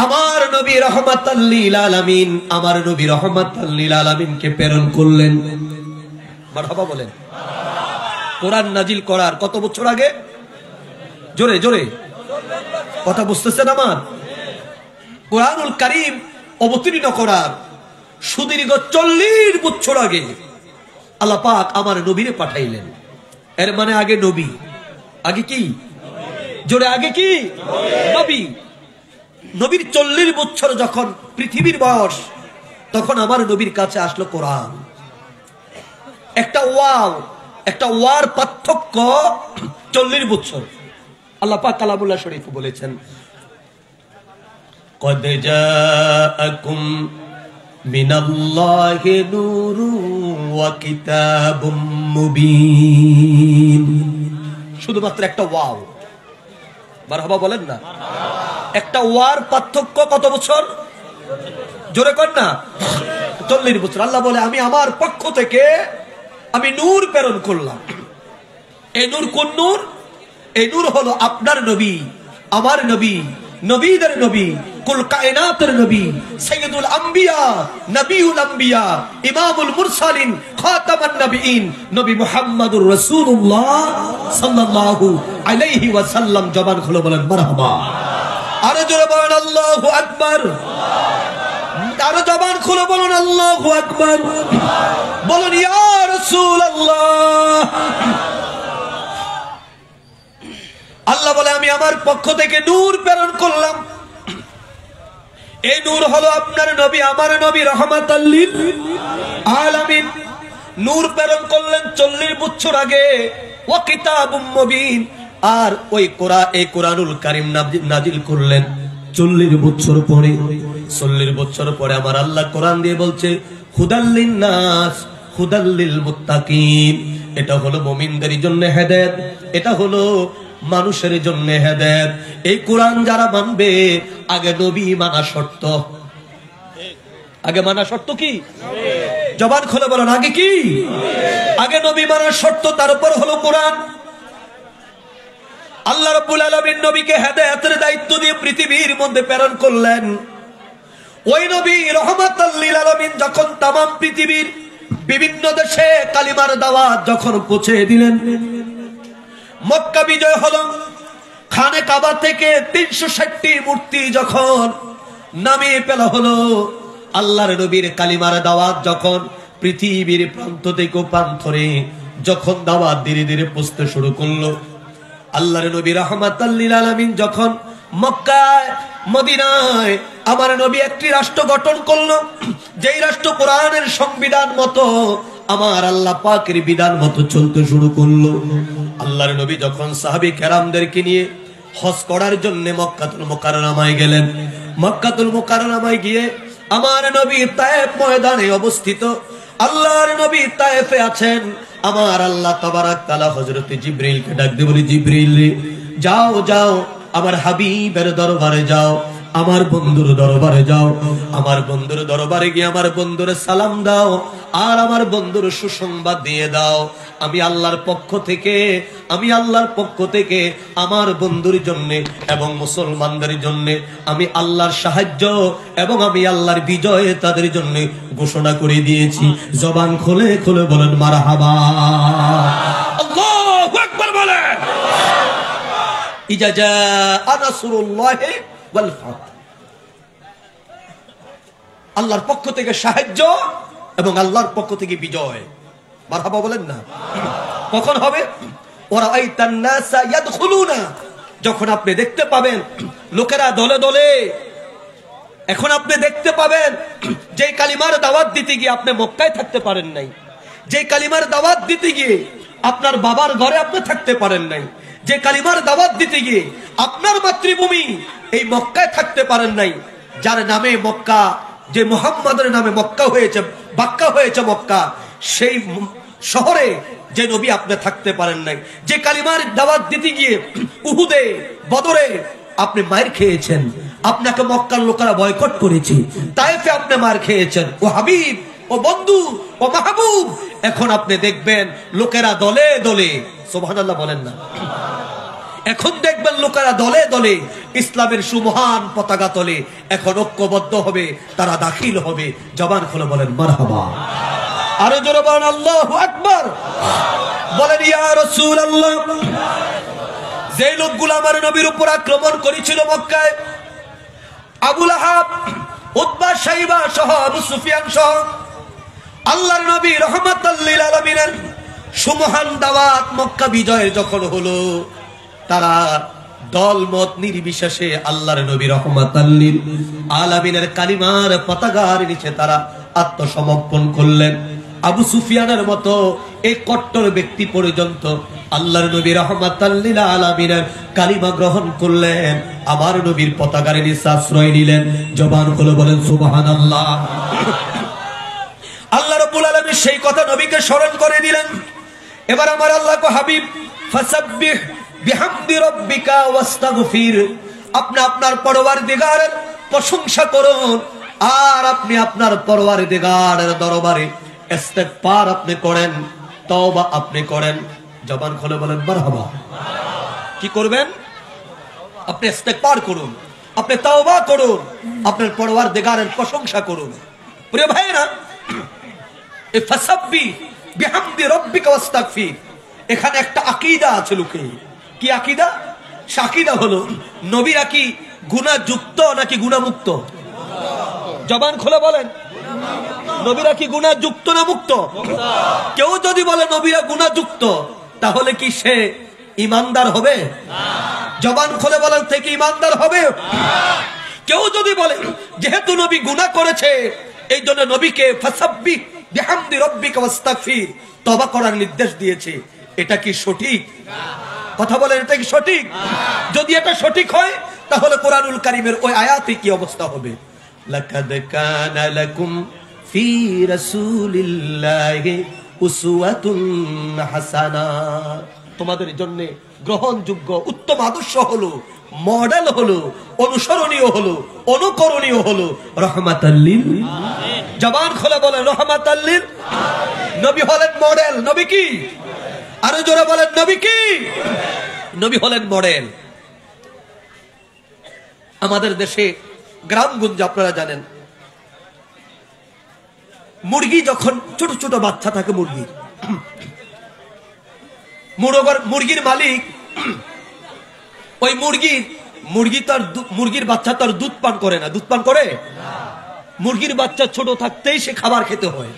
আমার নবী রহমাতাল লিল আলামিন, আমার নবী রহমাতাল লিল আলামিনকে প্রেরণ করলেন। মারহাবা বলেন। কোরআন নাজিল করার কত বছর আগে? জোরে জোরে কথা বুঝতেছেন আমার? কোরআনুল কারীম অবতীর্ণ করার সুদীর্ঘ 40 বছর আগে আল্লাহ পাক আমার নবীরে পাঠাইলেন। এর মানে আগে নবী, আগে কি? জোরে আগে কি? নবী। নবীর 40 বছর যখন পৃথিবীর বয়স, তখন আমার নবীর কাছে আসলো কোরআন। একটা ওয়াও, একটা ওয়ার পার্থক্য 40 বছর। আল্লাহ পাক কালামুল্লাহ শরীফ বলেছেন কদ জাআকুম মিনাল্লাহি নূরুন ওয়া কিতাবুম মুবিন। শুধুমাত্র একটা ওয়াও। মারহাবা বলেন না। একটা ওয়ার পার্থক্য কত বছর? জোরে কর না। 40 বছর। আল্লাহ বলে আমি আমার পক্ষ থেকে আমি নূর প্রেরণ করলাম। এই নূর কোন নূর? এই নূর হলো আপনার নবী, আমার নবী, নবীদের নবী, কুল কায়নাতের নবী, সাইয়্যিদুল আম্বিয়া, নবিউল আম্বিয়া, ইমামুল মুরসালিন, খাতামান নবিয়িন, নবী মুহাম্মদুর রাসূলুল্লাহ সাল্লাল্লাহু আলাইহি ওয়াসাল্লাম। জবান খুলে বলেন মারহাবা। আরো জোরে বলেন আল্লাহু আকবার। আরো জবান খুলে বলেন আল্লাহু আকবার। বলেন ইয়া রাসূলুল্লাহ। আল্লাহ বলে আমি আমার পক্ষ থেকে নূর প্রেরণ করলাম। এই নূর হলো আপনার নবী, আমার নবী রহমাতাল লিল আলামিন। নূর প্রেরণ করলেন 40 বছর আগে। ওয়া কিতাবুম মুবিন। আর ওই এই কোরআনুল কারীম নাজিল করলেন 40 বছর পরে। 40 বছর পরে আমার আল্লাহ কোরআন দিয়ে বলছে হুদাল লিন নাস, হুদাল লিল মুত্তাকিন। এটা হলো মুমিনদের জন্য হেদায়েত, এটা হলো মানুষের জন্য হেদায়েত। এই কোরআন যারা মানবে, আগে নবী মানা শর্ত। আগে মানা শর্ত কি? জবান খুলে বলেন আগে কি? আগে নবী মানা শর্ত, তারপর হলো কোরআন। আল্লাহ রাব্বুল আলামিন নবীকে হেদায়েতের দায়িত্ব দিয়ে পৃথিবীর মধ্যে প্রেরণ করলেন। ওই নবী রহমাতাল লিল আলামিন যখন তামাম পৃথিবীর বিভিন্ন দেশে কালিমার দাওয়াত যখন পৌঁছে দিলেন, মক্কা বিজয় হলো, খানে কাবা থেকে 360টি মূর্তি যখন নামিয়ে ফেলা হলো, আল্লাহর নবীর কালিমার দাওয়াত যখন পৃথিবীর প্রান্ত থেকে প্রান্তরে যখন দাওয়াত ধীরে ধীরে পৌঁছতে শুরু করলো, আল্লাহর নবী রাহমাতাল লিল আলামিন যখন মক্কায় মদিনায় আমার নবী একটি রাষ্ট্র গঠন করলো, যেই রাষ্ট্র কোরআনের সংবিধান মতো আমার আল্লাহ পাকের বিধান মতো চলতে শুরু করলো। আল্লাহর নবী যখন সাহাবী কেরামদেরকে নিয়ে হজ করার জন্য মক্কাতুল মুকাররমায় গেলেন, মক্কাতুল মুকাররমায় গিয়ে আমার নবী তায়েফ ময়দানে অবস্থিত, আল্লাহর নবী তায়েফে আছেন। আমার আল্লাহ তাবারাক তাআলা হযরত জিবরিলকে ডাক দিয়ে বলি, জিবরিল যাও যাও আমার হাবিবের দরবারে যাও, আমার বন্ধুর দরবারে যাও, আমার বন্ধুর দরবারে গিয়ে আমার বন্ধুরে সালাম দাও, আর আমার বন্ধুর সুসংবাদ দিয়ে দাও, আমি আল্লাহর পক্ষ থেকে, আমি আল্লাহর পক্ষ থেকে আমার বন্ধুর জন্য এবং মুসলমানদের জন্য আমি আল্লাহর সাহায্য এবং আমি আল্লাহর বিজয় তাদের জন্য ঘোষণা করে দিয়েছি। জবান খুলে খুলে বলেন মারহাবা, আল্লাহু আকবার বলেন। ইজা জাআ নাসরুল্লাহি ওয়াল ফাত, আল্লাহর পক্ষ থেকে সাহায্য এবং আল্লাহর পক্ষ থেকে বিজয়। মারহাবা বলেন না। কখন হবে? ওয়ারাআইতান নাসা ইয়াদখুলুনা, যখন আপনি দেখতে পাবেন লোকেরা দলে দলে, এখন আপনি দেখতে পাবেন যে কালিমার দাওয়াত দিতে গিয়ে আপনি মক্কায় থাকতে পারেন নাই, যে কালিমার দাওয়াত দিতে গিয়ে আপনার বাবার ঘরে আপনি থাকতে পারেন নাই, যে কালিমার দাওয়াত দিতে গিয়ে আপনার মাতৃভূমি এই মক্কায় থাকতে পারেন নাই, যার নামে মক্কা, যে মুহাম্মাদের নামে মক্কা হয়েছে, বাক্কা হয়েছে মক্কা, সেই শহরে যে নবী আপনি থাকতে পারেন নাই, যে কালিমার দাওয়াত দিতে গিয়ে উহুদে বদরে আপনি মার খেয়েছেন, আপনাকে মক্কার লোকেরা বয়কট করেছে, তায়েফে আপনি মার খেয়েছেন, ও হাবিব, ও বন্ধু, ও মাহবুব, এখন আপনি দেখবেন লোকেরা দলে দলে, সুবহানাল্লাহ বলেন না, এখন দেখবেন লোকেরা দলে দলে ইসলামের সুমহান পতাকা তলে এখন ঐক্যবদ্ধ হবে, তারা দাখিল হবে। জবান খুলে বলেন মারহাবা, আরো জোরে বলেন আল্লাহু আকবার, বলেন ইয়া রাসূলুল্লাহ। যে লোকগুলো আমার নবীর উপর আক্রমণ করেছিল মক্কায়, আবু লাহাব, উতবা, শাইবা সহ, আবু সুফিয়ান সহ, আল্লাহর নবী রাহমাতাল লিল আলামিনের সুমহান দাওয়াত মক্কা বিজয়ের যখন হলো, তারা দল মত নির্বিশেষে আল্লাহর নবী রাহমাতাল লিল আলামিনের কালিমার পতাকার নিচে তারা আত্মসমর্পণ করলেন। আবু সুফিয়ানের মতো এই কট্টর ব্যক্তি পর্যন্ত আল্লাহর নবী রাহমাতাল লিল আলামিনের কালিমা গ্রহণ করলেন, আমার নবীর পতাকার নিচে আশ্রয় নিলেন। জবান খুলে বলেন সুবহানাল্লাহ। আল্লাহ রাব্বুল আলামিন সেই কথা নবীকে স্মরণ করে দিলেন। এবার আমার আল্লাহ কো হাবিব, ফাসাব্বিহ বিহামদি রাব্বিকা ওয়াস্তাগফির, আপনি আপনার পরওয়ারদিগারের প্রশংসা করুন, আর আপনি আপনার পরওয়ারদিগারের দরবারে ইস্তিগফার আপনি করেন, তওবা আপনি করেন। জবান খুলে বলেন মারহাবা। কি করবেন? আপনি ইস্তিগফার করুন, আপনি তওবা করুন, আপনার পরওয়ারদিগারের প্রশংসা করুন। প্রিয় ভাইরা, এই ফাসাব্বিহ বিহামদি রাব্বিকা ওয়াস্তাগফির, এখানে একটা আকীদা আছে লোকে। কি আকীদা? সে আকীদা হলো নবীরা কি গুনাহযুক্ত নাকি গুনাহমুক্ত? জবান খুলে বলেন, নবীরা কি গুনাহযুক্ত না মুক্ত? কেউ যদি বলে নবীরা গুনাহযুক্ত, তাহলে কি সে ঈমানদার হবে? জবান খুলে বলেন, থেকে ঈমানদার হবে? কেউ যদি বলে যেহেতু নবী গুনাহ করেছে এই জন্য নবীকে ফাসাব্বিহ বিহামদি রাব্বিকা ওয়াস্তাগফির, তওবা করার নির্দেশ দিয়েছে, এটা কি সঠিক? কথা বলেন, এটা কি সঠিক? যদি এটা সঠিক হয় তাহলে কোরআনুল কারীমের ওই আয়াতে কি অবস্থা হবে? লাকাদ কানা লাকুম ফি রাসূলিল্লাহি উসওয়াতুন হাসানা, তোমাদের জন্য গ্রহণযোগ্য উত্তম আদর্শ হলো, মডেল হলো, অনুসরণীয় হলো, অনুকরণীয় হলো রাহমাতাল লিল আলামিন। জবান খুলে বলেন রাহমাতাল লিল আলামিন। নবী হলেন মডেল। নবী কি? আরো জোরে বলেন, নবী কি? নবী হলেন মডেল। আমাদের দেশে গ্রামগঞ্জে আপনারা জানেন মুরগি যখন ছোট ছোট বাচ্চা থাকে মুরগির মালিক ওই মুরগির বাচ্চা তার দুধ পান করে না। দুধ পান করে? মুরগির বাচ্চা ছোট থাকতেই সে খাবার খেতে হয়,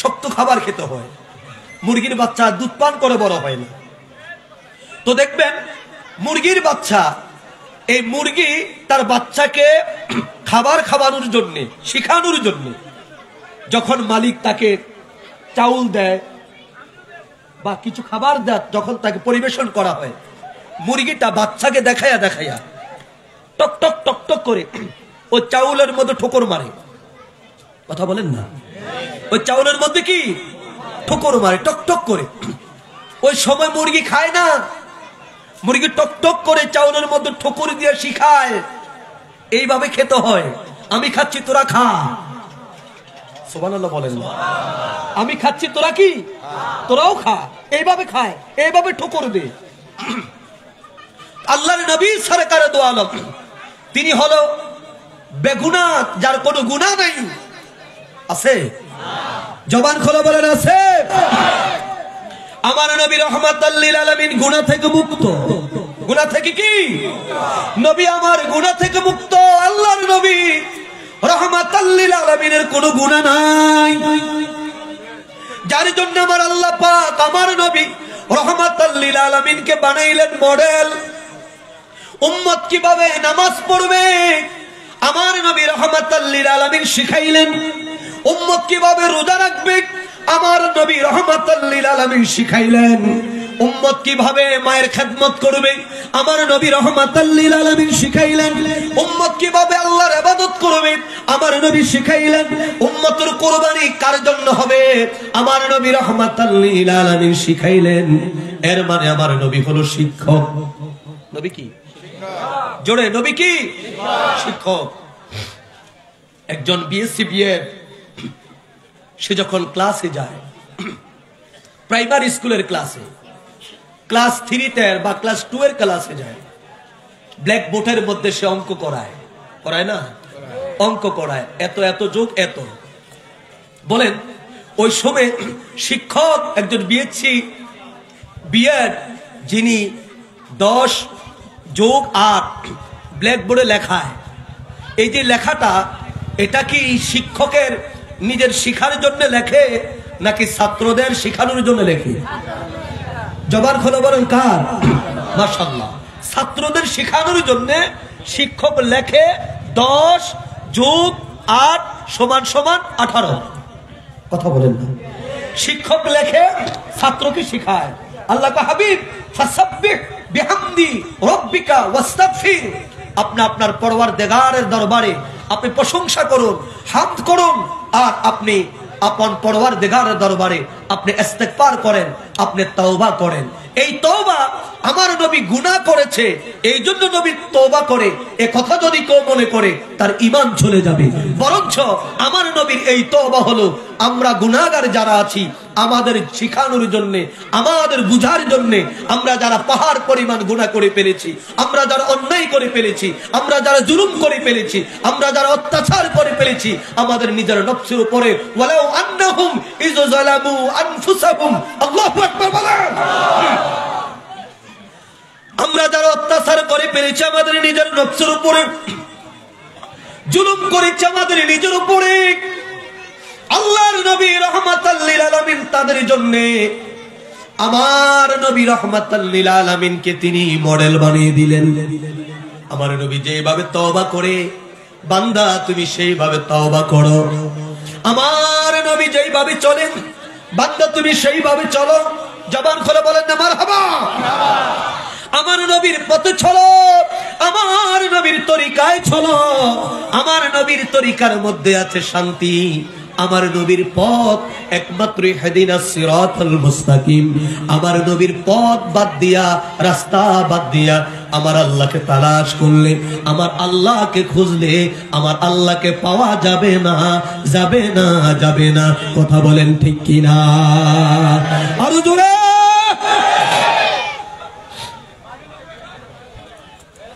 শক্ত খাবার খেতে হয়। মুরগির বাচ্চা দুধ পান করে বড় হয় না। তো দেখবেন মুরগির বাচ্চা, এই মুরগি তার বাচ্চাকে খাবার খাওয়ানোর জন্য, শিখানোর জন্য যখন মালিক তাকে চাউল দেয় বা কিছু খাবার দেয়, যখন তাকে পরিবেশন করা হয়, মুরগিটা বাচ্চাকে দেখাইয়া দেখাইয়া টক টক টক টক করে ওই চাউলের মধ্যে ঠোকর মারে। কথা বলেন না? ওই চাউলের মধ্যে কি ঠোকর মারে, টক টক করে। ওই সময় মুরগি খায় না, মুরগি টক টক করে চাউলের মধ্যে ঠোকর দিয়ে শিখায় এইভাবে খেতে হয়। আমি খাচ্ছি তোরা খা। সুবহানাল্লাহ বলেন না? আমি খাচ্ছি তোরা কি, তোরাও খা। এইভাবে খায়, এইভাবে ঠোকর দে। আল্লাহর নবী সরকারে দো আলম, তিনি হলো বেগুনাহ, যার কোনো গুনাহ নাই। আছে? জবান খোলা বলেন আছে? আমার নবী রাহমাতাল লিল আলামিন গুনাহ থেকে মুক্ত। গুনাহ থেকে কি? নবী আমার গুনাহ থেকে মুক্ত। আল্লাহর নবী রাহমাতাল লিল আলামিনের কোনো গুনাহ নাই, যার জন্য আমার আল্লাহ পাক আমার নবী রাহমাতাল লিল আলামিনকে বানাইলেন মডেল। উম্মত কিভাবে নামাজ পড়বে আমার নবী রাহমাতাল লিল আলামিন শিখাইলেন। উম্মত কিভাবে রোজা রাখবে আমার নবী রাহমাতাল লিল আলামিন শিখাইলেন। উম্মত কিভাবে মায়ের খেদমত করবে আমার নবী রাহমাতাল লিল আলামিন শিখাইলেন। উম্মত কিভাবে আল্লাহর ইবাদত করবে আমার নবী শিখাইলেন। উম্মতের কুরবানি কার জন্য হবে আমার নবী রাহমাতাল লিল আলামিন শিখাইলেন। এর মানে আমার নবী হলো শিক্ষক। নবী কি? জোরে, নবী কি? শিক্ষক। একজন বিএসসি বিএড সে যখন ক্লাসে যায়, প্রাইমারি স্কুলের ক্লাসে, ক্লাস 3 বা ক্লাস 2 এর ক্লাসে যায়, ব্ল্যাক বোর্ডের মধ্যে সে অঙ্ক করায় না? অঙ্ক করায়, এত এত যোগ এত। বলেন ওই সময় শিক্ষক একজন বিএসসি বিএড যিনি 10 যোগ 8 ব্ল্যাক বোর্ডে লেখায়, এই যে লেখাটা, এটা কি শিক্ষকের নিজের শিখার জন্য লেখে নাকি ছাত্রদের শিখানোর জন্য লেখে? জবান খুলে বলেন কার? মাশাআল্লাহ, ছাত্রদের শিখানোর জন্য শিক্ষক লেখে 10 যোগ 8 সমান সমান 18। কথা বলেন না? শিক্ষক লেখে, ছাত্রকে শিখায়। আল্লাহ কা হাবিব ফাসাব্বিহ বিহামদি রাব্বিকা ওয়াস্তাগফির, আপনি আপনার পরওয়ারদিগারের দরবারে আপনি প্রশংসা করুন, হামদ করুন, আর আপনি আপন পরওয়ারদিগারের দরবারে আপনি ইস্তিগফার করেন, আপনি তওবা করেন। এই তওবা আমার নবী গুনাহ করেছে, এই জন্য নবী তওবা করে, এই কথা যদি কেউ মনে করে তার ঈমান চলে যাবে। বরঞ্চ আমার নবীর এই তওবা হলো আমরা গুনাহগার যারা আছি আমাদের শিখানোর জন্য, আমাদের বুঝার জন্য, আমরা যারা পাহাড় পরিমাণ গুনাহ করে ফেলেছি, আমরা যারা অন্যায় করে ফেলেছি, আমরা যারা জুলুম করে ফেলেছি, আমরা যারা অত্যাচার করে ফেলেছি আমাদের নিজের নফসের উপরে, ওয়ালাউ আন্নাহুম ইয যালামু আনফুসাহুম, আল্লাহু আকবার বলেন। আমরা যারা অত্যাচার করে ফেলেছি আমাদের নিজের নফসের উপরে, জুলুম করেছি আমাদের নিজের উপরে, আল্লাহর নবী রাহমাতাল লিল আলামিন তাদের জন্য, আমার নবী রাহমাতাল লিল আলামিনকে তিনি মডেল বানিয়ে দিলেন। আমার নবী যেভাবে তওবা করে, বান্দা তুমি সেইভাবে তওবা করো। আমার নবী যেভাবে চলেন, বান্দা তুমি সেইভাবে চলো। জবান খুলে বলেন না মারহাবা। আমার নবীর পথে চলো, আমার নবীর তরিকায় চলো। আমার নবীর তরিকার মধ্যে আছে শান্তি। আমার নবীর পথ একমাত্র ইহদিনাস সিরাতাল মুস্তাকিম। আমার নবীর পথ বাদ দিয়া, রাস্তা বাদ দিয়া আমার আল্লাহকে তালাশ করলে, আমার আল্লাহকে খুঁজলে আমার আল্লাহকে পাওয়া যাবে না, যাবে না, যাবে না। কথা বলেন ঠিক কিনা? আরো জোরে।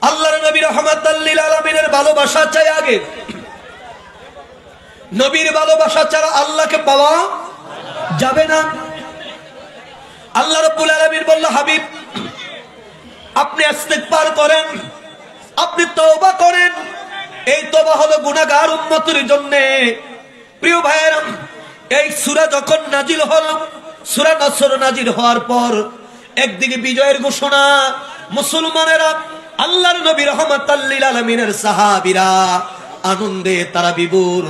আল্লাহর নবী রাহমাতাল লিল আলামিনের ভালোবাসা চাই আগে, নবীর ভালোবাসা ছাড়া আল্লাহকে পাওয়া যাবে না। আল্লাহ রাব্বুল আলামিন বলল, হাবিব আপনি ইস্তিগফার করেন, আপনি তওবা করেন। এই তওবা হলো গুনাহগার উম্মতের জন্য। প্রিয় ভাইরা, এই সূরা যখন নাজিল হলো, সূরা নসর নাজিল হওয়ার পর একদিকে বিজয়ের ঘোষণা, মুসলমানেরা আল্লাহর নবী রাহমাতাল লিল আলামিনের সাহাবীরা আনন্দে তারা বিভোর,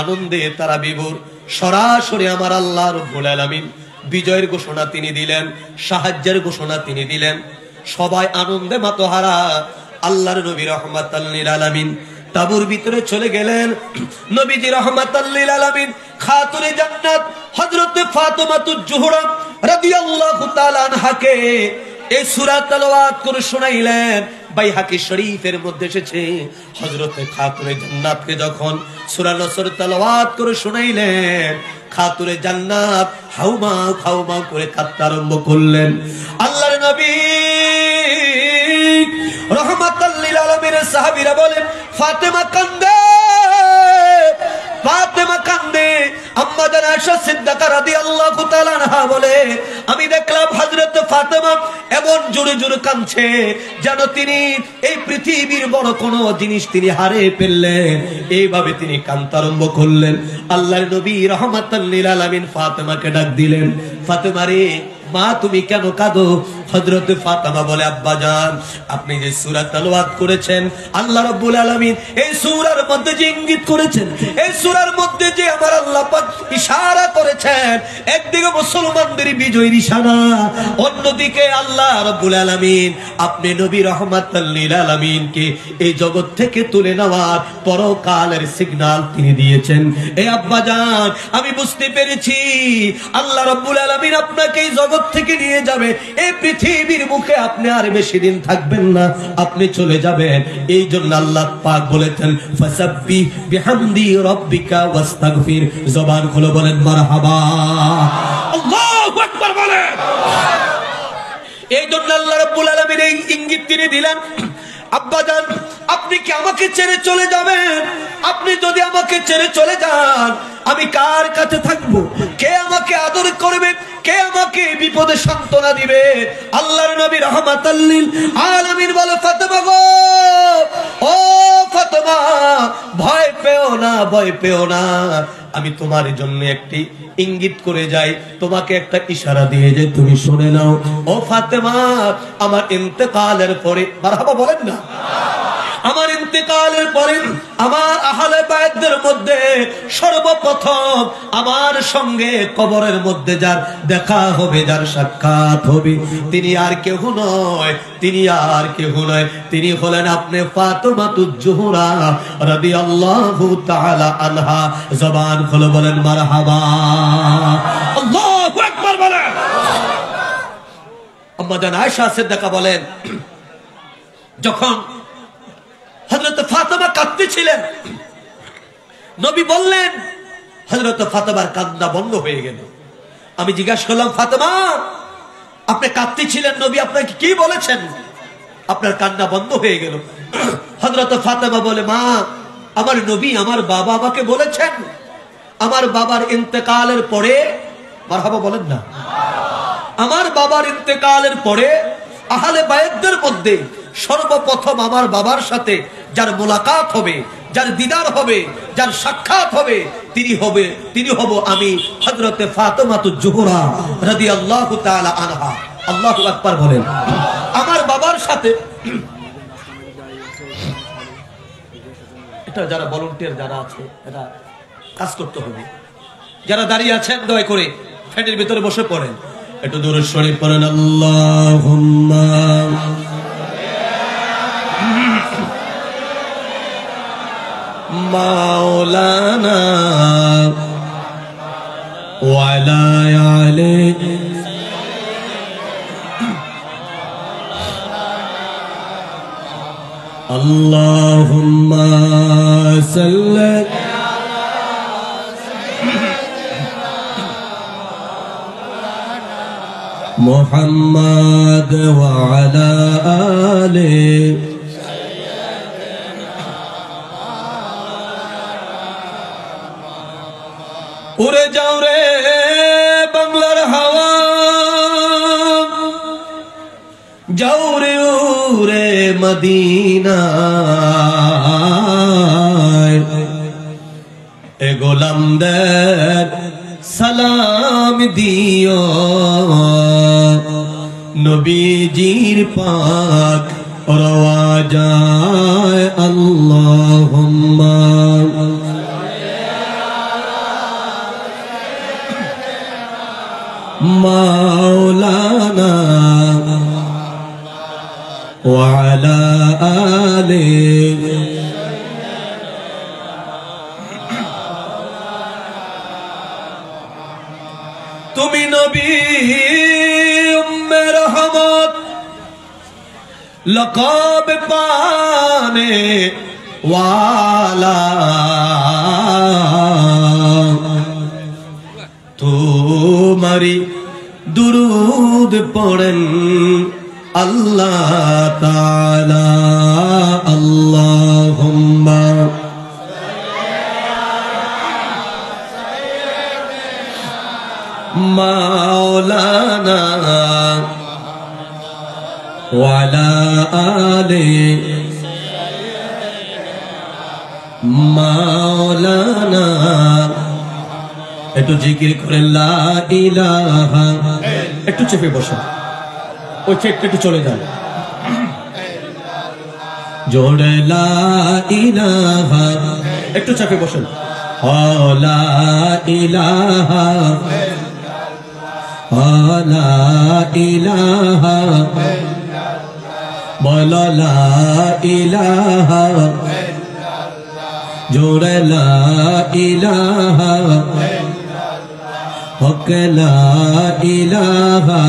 আনন্দে তারা বিভোর। সরাসরি আমার আল্লাহ রাব্বুল আলামিন বিজয়ের ঘোষণা তিনি দিলেন, সাহায্যের ঘোষণা তিনি দিলেন। সবাই আনন্দে মাতোহারা। আল্লাহর নবী রাহমাতাল লিল আলামিন তাবুর ভিতরে চলে গেলেন। নবীজি রাহমাতাল লিল আলামিন খাতুনে জান্নাত হযরত ফাতেমাতুজ জোহরা রাদিয়াল্লাহু তাআলা আনহাকে এই সূরা তেলাওয়াত করে শোনাইলেন। বাইহাকি শরীফের মধ্যে এসেছে, হযরত খাতুনে জান্নাতকে যখন সূরা নসর তেলাওয়াত করে শোনাইলেন, খাতুনে জান্নাত হাউমা হাউমা করে কাঁদতে আরম্ভ করলেন। আল্লাহর নবী রাহমাতাল লিল আলামিনের সাহাবীরা বলেন, ফাতেমা কান্দে, ফাতেমা কান্দে। আম্মা জান আয়েশা সিদ্দিকা রাদিয়াল্লাহু তাআলা আনহা বলে, আমি দেখলাম হযরত ফাতেমা এমন জোরে জোরে কাঁদছে যেন তিনি এই পৃথিবীর বড় কোনো জিনিস তিনি হারিয়ে ফেললেন। এইভাবে তিনি কাঁদতে আরম্ভ করলেন। আল্লাহর নবী রাহমাতাল লিল আলামিন ফাতেমাকে ডাক দিলেন, ফাতেমা রে, মা তুমি কেন কাঁদো? হযরত ফাতেমা বলে, আব্বা জান আপনি যে সূরা তেলাওয়াত করেছেন, আল্লাহ রাব্বুল আলামিন এই সূরার মধ্যে যে ইঙ্গিত করেছেন, এই সূরার মধ্যে যে আমার আল্লাহ পাক ইশারা করেছেন, একদিকে মুসলমানদের বিজয়ের ইশারা, অন্যদিকে আল্লাহ রাব্বুল আলামিন আপনি নবী রাহমাতাল লিল আলামিনকে এই জগৎ থেকে তুলে নেওয়ার পরকালের সিগন্যাল তিনি দিয়েছেন। এই আব্বা জান আমি বুঝতে পেরেছি আল্লাহ রাব্বুল আলামিন আপনাকে এই জগৎ থেকে নিয়ে যাবে। এই পৃথিবীর মুখে আপনি আর বেশি দিন থাকবেন না, আপনি চলে যাবেন। এই জন্য আল্লাহ পাক বলেছেন, ফাসাব্বিহ বিহামদি রাব্বিকা ওয়াস্তাগফির। জবান খুলে বলেন মারহাবা, আল্লাহু আকবার বলেন। এই জন্য আল্লাহ রাব্বুল আলামিন এই ইঙ্গিত তিনি দিলেন, আব্বা জান আপনি কি আমাকে ছেড়ে চলে যাবেন? আপনি যদি আমাকে ছেড়ে চলে যান, আমি কার কাছে থাকবো? কে আমাকে আদর করবে? কে আমাকে বিপদে সান্ত্বনা দিবে? আল্লাহর নবী রাহমাতাল লিল আলামিন বলে, ফাতেমা গো, ও ফাতেমা ভয় পেও না, ভয় পেও না। আমি তোমার জন্য একটি ইঙ্গিত করে যাই, তোমাকে একটা ইশারা দিয়ে যাই, তুমি শুনে নাও। ও ফাতেমা, আমার ইন্তেকালের পরে, মারহাবা বলেন না, আমার ইন্তেকালের পরে আমার আহলে বায়তদের মধ্যে সর্বপ্রথম আমার সঙ্গে কবরের মধ্যে যার দেখা হবে, যার সাক্ষাৎ হবে, তিনি আর কেউ নয়, তিনি আর কেউ নয়, তিনি হলেন আপনি ফাতেমাতুজ জোহরা রাদিয়াল্লাহু তাআলা আনহা। জবান খুলে বলেন মারহাবা, আল্লাহু আকবার বলেন। আম্মা জান আয়েশা সিদ্দিকা বলেন, যখন হযরত ফাতেমা কাঁদতেছিলেন, নবী বললেন, হযরত ফাতেমার কান্না বন্ধ হয়ে গেল। আমি জিজ্ঞাসা করলাম, ফাতেমা আপনি কাঁদতেছিলেন, নবী আপনাকে কি বলেছেন? আপনার কান্না বন্ধ হয়ে গেল। হযরত ফাতেমা বলে, মা আমার নবী আমার বাবা আমাকে বলেছেন, আমার বাবার ইন্তেকালের পরে, মারহাবা বলেন না, আমার বাবার ইন্তেকালের পরে আহলে বায়তদের মধ্যে সর্বপ্রথম আমার বাবার সাথে যার মোলাকাত হবে, যার দিদার হবে, যার সাক্ষাৎ হবে, তিনি হব আমি হযরত ফাতেমাতুজ জোহরা রাদিয়াল্লাহু তাআলা আনহা। আল্লাহু আকবার বলেন। আমার বাবার সাথে, এটা যারা ভলান্টিয়ার যারা আছে, এটা কাজ করতে হবে। যারা দাঁড়িয়ে আছেন দয়া করে ফ্যানের ভিতরে বসে পড়েন, একটু দরুদ শরীফ পড়েন। আল্লাহুম্মা মাওলানা ওয়া লা আলাইহি আল্লাহুম্মা সাল্লি মুহাম্মাদ ওয়া আলা আলিহি উড়ে যাও রে বাংলার হাওয়া, যাও রে উড়ে মদিনায়, এ গোলামদের সালাম দিও, নবীজির পাক রওয়া যায়। আল্লাহুম্মা মাওলানা ওয়া আলা আলিহি। তুমি নবী উম্মে রহমত, লকব পানে ওয়ালা, তোমারি দুরুদ পড়েন আল্লাহ তাআলা। আল্লাহুম্মা মাওলানা ওয়া আলা আলিহি মাওলানা। একটু জিকির করেন লা ইলাহা, একটু চেপে বসেন, ওই চেপটা একটু চলে যান, জোরে লা ইলাহা, একটু চেপে বসেন, লা ইলাহা লা ইলাহা, বলো লা ইলাহা, জোরে লা ইলাহা, হক লা ইলাহা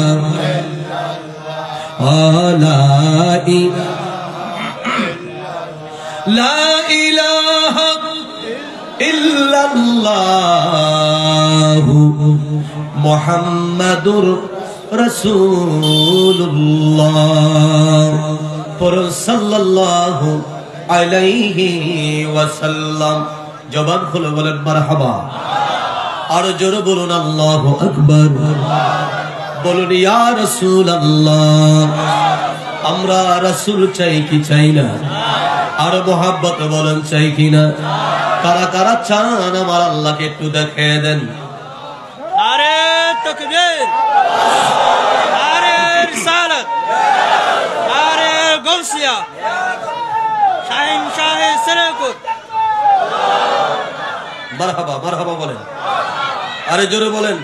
লা ইলাহা ইল্লাল্লাহু মুহাম্মাদুর রাসূলুল্লাহ। পড়ুন সাল্লাল্লাহু আলাইহি ওয়াসাল্লাম। জবান খুলে বলেন মারহাবা, আর জোরে বলুন আল্লাহু আকবার। বলুন ইয়া রাসূলুল্লাহ। আমরা রাসূল চাই কি চাই না? আর মোহাব্বত বলেন চাই কিনা? কারা কারা চান আমার আল্লাহকে একটু দেখিয়ে দেন। নারে তাকবীর, নারে রিসালাত, নারে গৌসিয়া, শাহিন শাহে সরেকুত। মারহাবা মারহাবা বলেন, আরে জোরে বলেন।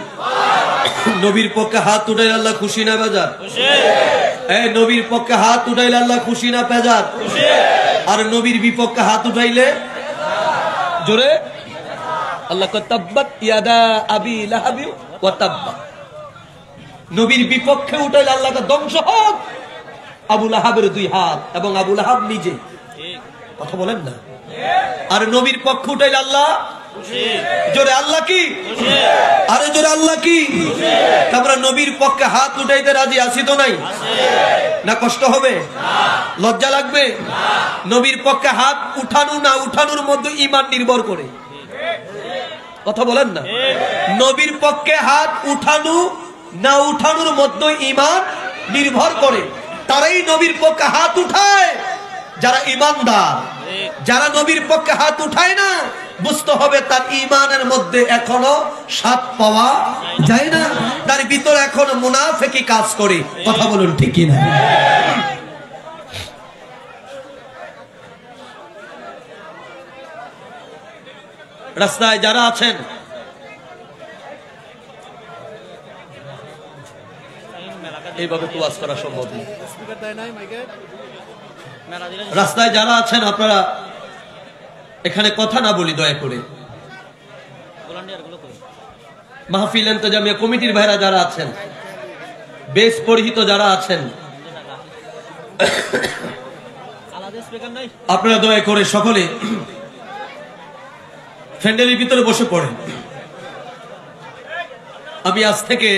নবীর পক্ষে হাত উঠাইলে আল্লাহ খুশি না বেজার? খুশি। এই নবীর পক্ষে হাত উঠাইলে আল্লাহ খুশি না বেজার? খুশি। আর নবীর বিপক্ষে হাত উঠাইলে জোরে আল্লাহ কয় তাব্বাত ইয়াদা আবি লাহাবি ওয়া তাব্বা। নবীর বিপক্ষে উঠাইলে আল্লাহ কয় ধ্বংস হোক আবু লাহাবের দুই হাত এবং আবু লাহাব নিজে। কথা বলেন না? আর নবীর পক্ষে উঠাইলে আল্লাহ খুশি। জোরে আল্লাহ কি খুশি? আরে জোরে আল্লাহ কি খুশি? আমরা নবীর পক্ষে হাত উঠাইতে রাজি আছি তো নাই? না কষ্ট হবে? লজ্জা লাগবে? নবীর পক্ষে হাত উঠানো না উঠানোর মধ্যে ঈমান নির্ভর করে। কথা বলেন না? নবীর পক্ষে হাত উঠানো না উঠানোর মধ্যে ঈমান নির্ভর করে। তারাই নবীর পক্ষে হাত উঠায় যারা ঈমানদার। যারা নবীর পক্ষে হাত উঠায় না, বুঝতে হবে তার ঈমানের মধ্যে এখনো স্বাদ পাওয়া যায় না, তার ভিতরে এখনো মুনাফিকি কাজ করে। কথা বলুন ঠিক কি না? রাস্তায় যারা আছেন, এইভাবে তো ওয়াজ করা সম্ভব না। রাস্তায় যারা আছেন আপনারা এখানে কথা না বলি দয়া করে। মাহফিল ইন্তজামিয়া কমিটির ভাইরা যারা আছেন, বেশ পরিহিত যারা আছেন, আপনারা দয়া করে সকলে ফ্যান্ডেলের ভিতরে বসে পড়েন। আমি আজ থেকে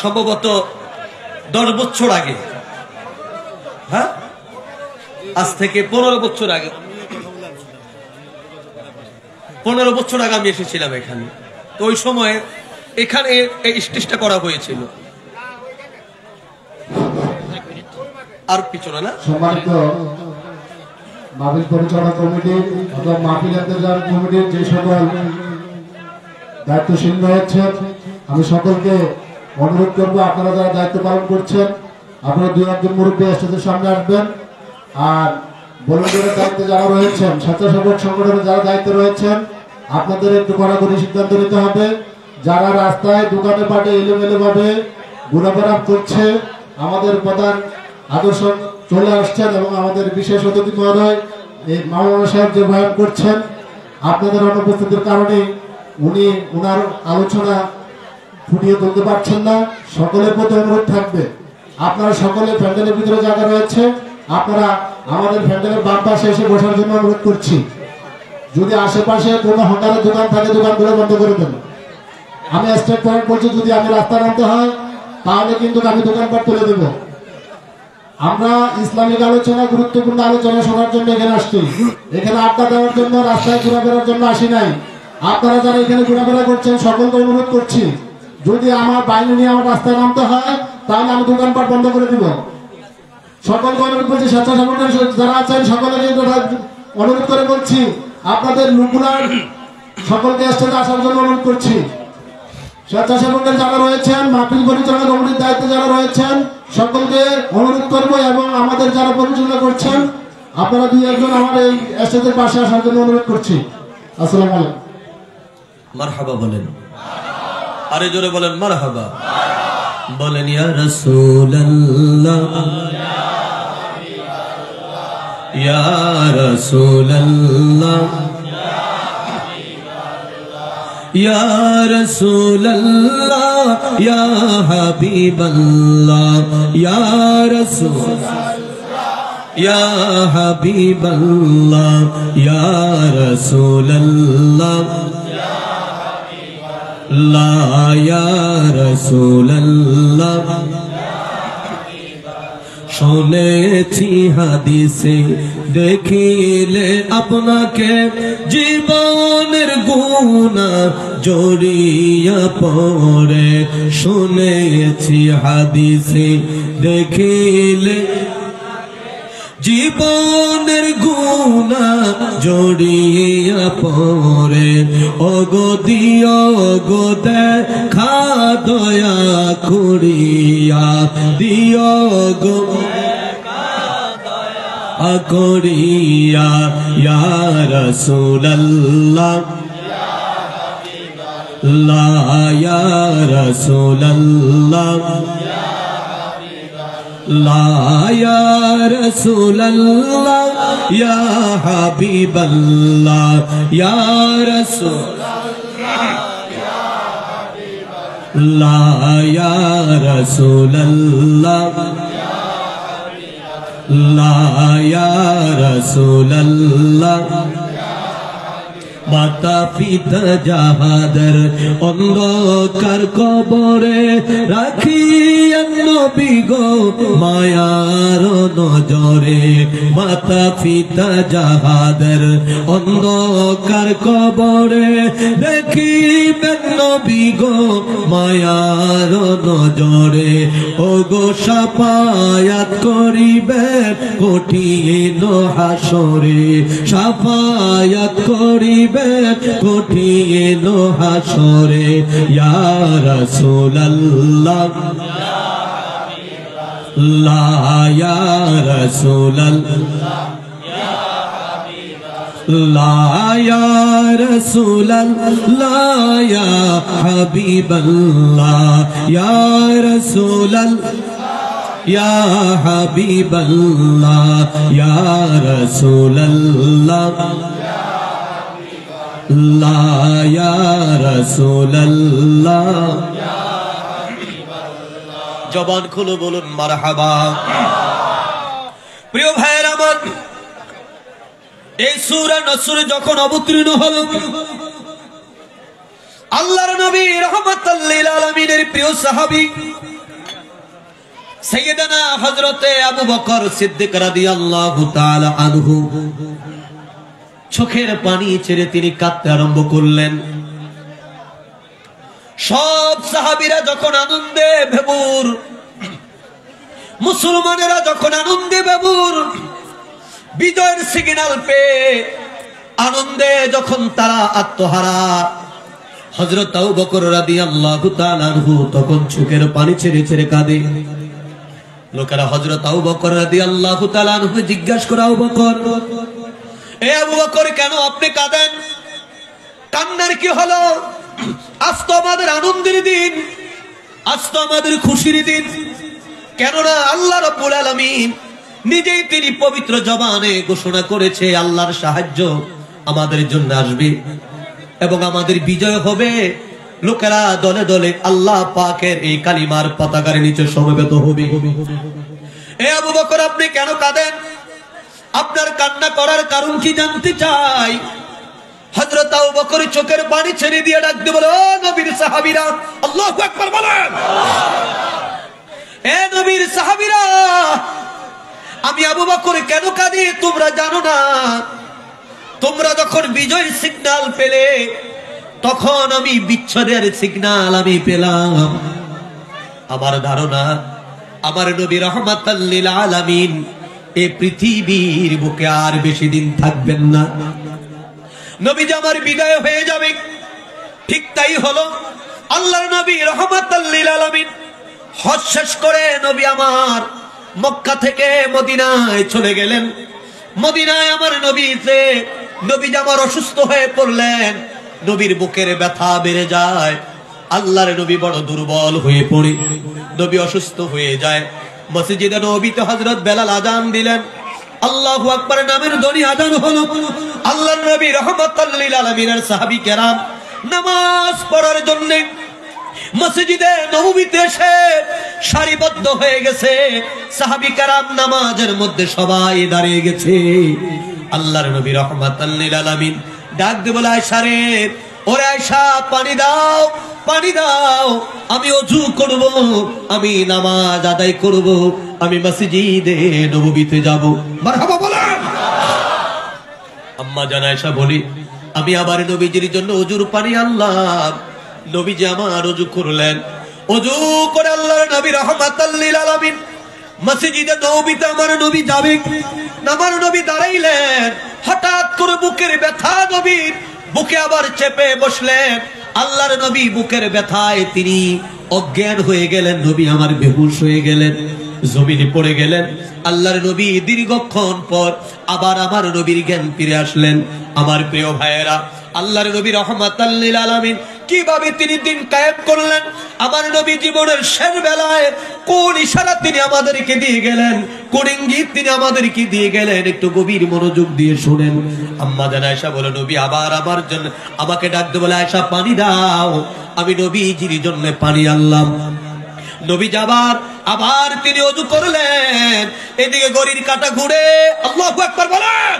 সম্ভবত 10 বছর আগে, হ্যাঁ আজ থেকে 15 বছর আগে 15 বছর আগে আমি এসেছিলাম এখানে। তো ওই সময় এখানে এই স্টেজটা করা হয়েছিল। আর পিছনে না সম্মানিত মাহফিল পরিচালনা কমিটি অথবা মাহফিল ইন্তজাম কমিটির যে সকল দায়িত্বশীল রয়েছেন, আমি সকলকে অনুরোধ করবো আপনারা যারা দায়িত্ব পালন করছেন আপনারা 2-1 মুরব্বী স্টেজের সামনে আসবেন। আর ভলান্টিয়ারের দায়িত্বে যারা রয়েছেন, স্বেচ্ছাসেবক সংগঠনের যারা দায়িত্বে রয়েছেন, আপনাদের একটু কড়াকড়ি সিদ্ধান্ত নিতে হবে। যারা রাস্তায় দোকানে পাটে এলোমেলো ভাবে ঘোরাফেরা করছে, আমাদের প্রধান আদর্শ চলে আসছেন এবং আমাদের বিশেষ অতিথি মহোদয় এই মাওলানা সাহেব যে বয়ান করছেন, আপনাদের অনুপস্থিতির কারণে উনি ওনার আলোচনা ফুটিয়ে তুলতে পারছেন না। সকলের প্রতি অনুরোধ থাকবে, আপনারা সকলে প্যান্ডেলের ভিতরে জায়গা রয়েছে, আপনারা আমাদের প্যান্ডেলের বাম পাশে এসে বসার জন্য অনুরোধ করছি। যদি আশেপাশে কোনো হোটেলের দোকান থাকে দোকানগুলো বন্ধ করে দেন। আমি স্টেট পয়েন্ট বলছি, যদি আমি রাস্তা নামতে হয় তাহলে কিন্তু আমি দোকানপাট তুলে দেব। আমরা ইসলামিক আলোচনা, গুরুত্বপূর্ণ আলোচনা শোনার জন্য এখানে আসছি। এখানে আড্ডা দেওয়ার জন্য, রাস্তায় ঘোরাফেরার জন্য আসি নাই। আপনারা যারা এখানে ঘোরাফেরা করছেন সকলকে অনুরোধ করছি, যদি আমার বাইরে নিয়ে আমার রাস্তায় নামতে হয় তাহলে আমি দোকানপাট বন্ধ করে দিব। সকলকে অনুরোধ করছি, স্বেচ্ছাসেবক যারা আছেন সকলকে অনুরোধ করে বলছি, আপনাদের লোকগুলার সকলকে স্টেজে আসার জন্য অনুরোধ করছি। স্বেচ্ছাসেবকের যারা রয়েছেন, মাহফিল পরিচালনা কমিটির দায়িত্বে যারা রয়েছেন সকলকে অনুরোধ করবো, এবং আমাদের যারা পরিচালনা করছেন আপনারা 2-1 আমার এই স্টেজের পাশে আসার জন্য অনুরোধ করছি। আসসালামু আলাইকুম। মারহাবা বলেন, আরে জোরে বলেন মারহাবা বলেন। ইয়া রাসূলুল্লাহ ইয়া রাসূলুল্লাহ ইয়া রাসূলুল্লাহ ইয়া হাবিবাল্লাহ ইয়া রাসূলুল্লাহ ইয়া হাবিবাল্লাহ ইয়া রাসূলুল্লাহ লা ইয়া রাসূলুল্লাহ। শুনেছি হাদিসে দেখিলে আপনাকে জীবনের গুনাহ জড়িয়া পড়ে। শুনেছি হাদিসে দেখিলে জীবনের গুনাহ জড়িয়া পড়ে। ওগো দিও গো দেখা দয়া করিয়া, দিও গো করিয়া। ইয়া রাসূলুল্লাহ লা ইয়া রাসূলুল্লাহ লা ইয়া রাসূলুল্লাহ ইয়া হাবিবাল্লাহ ইয়া রাসূলুল্লাহ লা ইয়া রাসূলুল্লাহ লা ইয়া রাসূলুল্লাহ। মাতা পিতা যাহাদের অন্ধকার কবরে রাখিয়েন নবী গো মায়ার নজরে। মাতা পিতা যাহাদের অন্ধকার কবরে দেখিবেন নবী গো মায়ার নজরে। ও গো শাফায়াত করিবেন কঠিন হাসরে, শাফায়াত করিবেন কঠিন হাসরে। ইয়া রাসূলুল্লাহ লা ইয়া রাসূলুল্লাহ লা ইয়া রাসূলুল্লাহ ইয়া হাবিবাল্লাহ ইয়া রাসূলুল্লাহ ইয়া হাবিবাল্লাহ ইয়া রাসূলুল্লাহ লা ইয়া রাসূলুল্লাহ। জবান খুলে বলুন মারহাবা। প্রিয় ভাইয়ের আমার, এই সূরা নসর যখন অবতীর্ণ হলো, আল্লাহর নবী রাহমাতাল লিল আলামিনের প্রিয় সাহাবী সাইয়েদনা হযরতে আবু বকর সিদ্দিক রাদিয়াল্লাহু তাআলা আনহু চোখের পানি ছেড়ে তিনি কাঁদতে আরম্ভ করলেন। সব সাহাবীরা যখন আনন্দে ভেবুর, মুসলমানেরা যখন আনন্দে ভেবুর, বিজয়ের সিগন্যাল পেয়ে আনন্দে যখন তারা আত্মহারা, হযরত আবু বকর রাদিয়াল্লাহু তাআলা আনহু তখন চোখের পানি ছেড়ে ছেড়ে কাঁদে। লোকেরা হযরত আবু বকর রাদিয়াল্লাহু তাআলা আনহু জিজ্ঞাসা করে, আবু বকর, এ আবু বকর কেন আপনি কাঁদেন? কান্নার কি হলো? আজ তো আমাদের আনন্দের দিন, আজ তো আমাদের খুশির দিন। কেননা আল্লাহ রাব্বুল আলামিন নিজেই তিনি পবিত্র জবানে ঘোষণা করেছে আল্লাহর সাহায্য আমাদের জন্য আসবে এবং আমাদের বিজয় হবে। লোকেরা দলে দলে আল্লাহ পাকের এই কালিমার পতাকার নিচে সমবেত হবে। এ আবু বকর আপনি কেন কাঁদেন? আপনার কান্না করার কারণ কি জানতে চাই। হযরত আবু বকর চোখের পানি ছেড়ে দিয়ে ডাকতে বলে, ও নবীর সাহাবীরা, আল্লাহু আকবার বলেন। এ নবীর সাহাবীরা, আমি আবু বকর কেন কাঁদি তোমরা জানো না? তোমরা যখন বিজয়ের সিগন্যাল পেলে তখন আমি বিচ্ছেদের সিগন্যাল আমি পেলাম। আমার ধারণা আমার নবী রাহমাতাল লিল আলামিন এই পৃথিবীর বুকে আর বেশি দিন থাকবেন না। নবীজি আমার বিদায় হয়ে যাবে। ঠিক তাই হলো। আল্লাহর নবী রাহমাতাল লিল আলামিন হজ শেষ করে নবী আমার মক্কা থেকে মদিনায় চলে গেলেন। মদিনায় আমার নবীজি আমার অসুস্থ হয়ে পড়লেন। নবীর বুকের ব্যথা বেড়ে যায়। আল্লাহর নবী বড় দুর্বল হয়ে পড়ে নবী অসুস্থ হয়ে যায়। মসজিদে নববীতে হযরত বেলাল আযান দিলেন। আল্লাহু আকবার নামের ধ্বনি আযান হলো। আল্লাহর নবী রাহমাতাল লিল আলামিনের সাহাবী কেরাম নামাজ পড়ার জন্য মসজিদে নববীতে এসে সারিবদ্ধ হয়ে গেছে। সাহাবী কেরাম নামাজের মধ্যে সবাই দাঁড়িয়ে গেছে। আল্লাহর নবী রাহমাতাল লিল আলামিন ডাক দিয়ে বলে, আয়েশা রে, ওরে আয়েশা, পানি দাও, পানি দাও, আমি ওযু করব, আমি নামাজ আদায় করব, আমি মসজিদে নববীতে যাব। মারহাবা বলেন। আম্মা জান আয়েশা বলি, আমি আবার নবীজির জন্য ওযুর পানি আনলাম। নবীজি আমার ওযু করলেন। ওযু করে আল্লাহর নবী রাহমাতাল লিল আলামিন মসজিদে নববীতে আমার নবী যাবে। আমার নবী দাঁড়াইলেন। হঠাৎ করে বুকের ব্যথা নবীর বুকে আবার চেপে বসলেন। আল্লাহর নবী বুকের ব্যথায় তিনি অজ্ঞান হয়ে গেলেন। নবী আমার বেহুশ হয়ে গেলেন, জমিনে পড়ে গেলেন। আল্লাহর নবী দীর্ঘক্ষণ পর আবার আমার নবীর জ্ঞান ফিরে আসলেন। আমার প্রিয় ভাইয়েরা, আল্লাহর নবী রাহমাতাল লিল আলামিন কিভাবে তিনি দিন কায়েম করলেন, আমার নবী জীবনের শেষ বেলায় কোন ইশারা তিনি আমাদেরকে দিয়ে গেলেন, কোন ইঙ্গিত তিনি আমাদেরকে দিয়ে গেলেন, একটু গভীর মনোযোগ দিয়ে শুনেন। আম্মা জান আয়েশা বলে, নবী আবার আমার জন্য আমাকে ডাকতে বলে, আয়েশা পানি দাও। আমি নবীজির জন্য পানি আনলাম। নবী যাবার আবার তিনি ওযু করলেন। এদিকে ঘড়ির কাঁটা ঘুরে, আল্লাহু আকবার বলেন,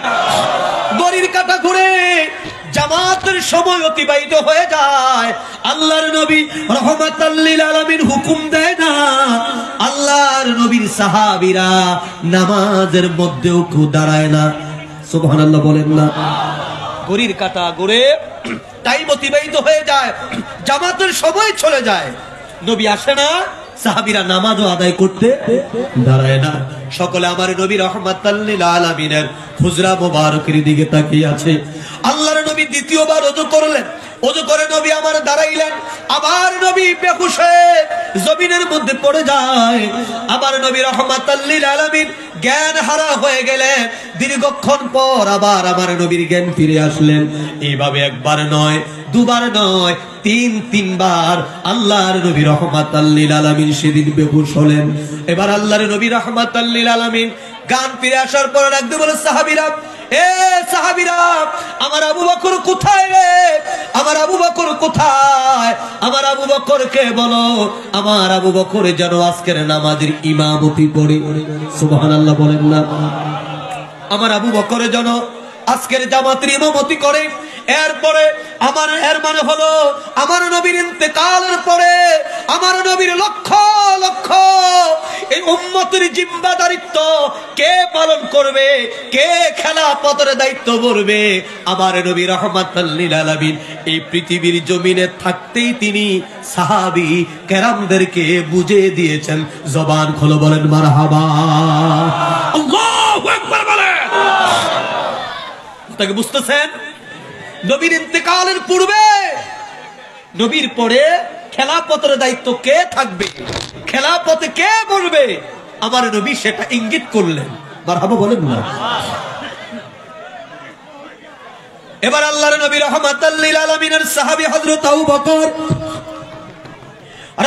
ঘড়ির কাঁটা ঘুরে জামাতের সময় অতিবাহিত হয়ে যায়। আল্লাহর নবী রাহমাতাল লিল আলামিন হুকুম দেয় না। আল্লাহর নবীর সাহাবীরা নামাজের মধ্যেও কেউ দাঁড়ায় না। সুবহানাল্লাহ বলেন না। ঘড়ির কাঁটা ঘুরে, টাইম অতিবাহিত হয়ে যায়, জামাতের সময় চলে যায়, নবী আসে না, সাহাবীরা নামাজও আদায় করতে দাঁড়ায় না। সকলে আমার নবী রাহমাতাল লিল আলামিনের হুজরা মোবারকের দিকে তাকিয়ে আছে। আল্লাহর নবী দ্বিতীয়বার ওযু করলেন। ওযু করে নবী আমার দাঁড়াইলেন। আবার নবী বেহুশ হয়ে জমিনের মধ্যে পড়ে যায়। আবার নবী রাহমাতাল লিল আলামিন জ্ঞান হারা হয়ে গেলেন। দীর্ঘক্ষণ পর আবার আমার নবীর জ্ঞান ফিরে আসলেন। এইভাবে একবার নয়, দুবার নয়, তিনবার আল্লাহর নবী রাহমাতাল লিল আলামিন সেদিন বেহুশ হলেন। এবার আল্লাহর নবী রাহমাতাল লিল আলামিন জ্ঞান ফিরে আসার পর ডাকতে বলে, সাহাবীরা, এ সাহাবীরা, আমার আবু বকর কোথায় রে? আমার আবু বকর কোথায়? আমার আবু বকরকে বলো, আমার আবু বকর যেন আজকের নামাজের ইমামতি পড়ে। সুবহানাল্লাহ বলেন না। আমার আবু বকর যেন আজকের জামাতের ইমামতি করে। এরপরে এর মানে হলো আমার নবীর ইন্তেকালের পরে আমার নবীর লক্ষ লক্ষ এই উম্মতের জিম্মাদারিত্ব কে পালন করবে, কে খেলাফতের দায়িত্ব করবে? আমার নবী রাহমাতাল লিল আলামিন এই পৃথিবীর জমিনে থাকতেই তিনি সাহাবী কেরামদেরকে বুঝিয়ে দিয়েছেন। জবান খোলো বলেন মারহাবা, আল্লাহু আকবার বলেন। তাকে বুঝতেছেন? নবীর ইন্তেকালের পূর্বে নবীর পরে খেলাফতের দায়িত্ব কে থাকবে, খেলাফতে কে বলবে, আমার নবী সেটা ইঙ্গিত করলেন। মারহাবা বলেন না। এবার আল্লাহর নবী রাহমাতাল লিল আলামিনের সাহাবী হযরত আবু বকর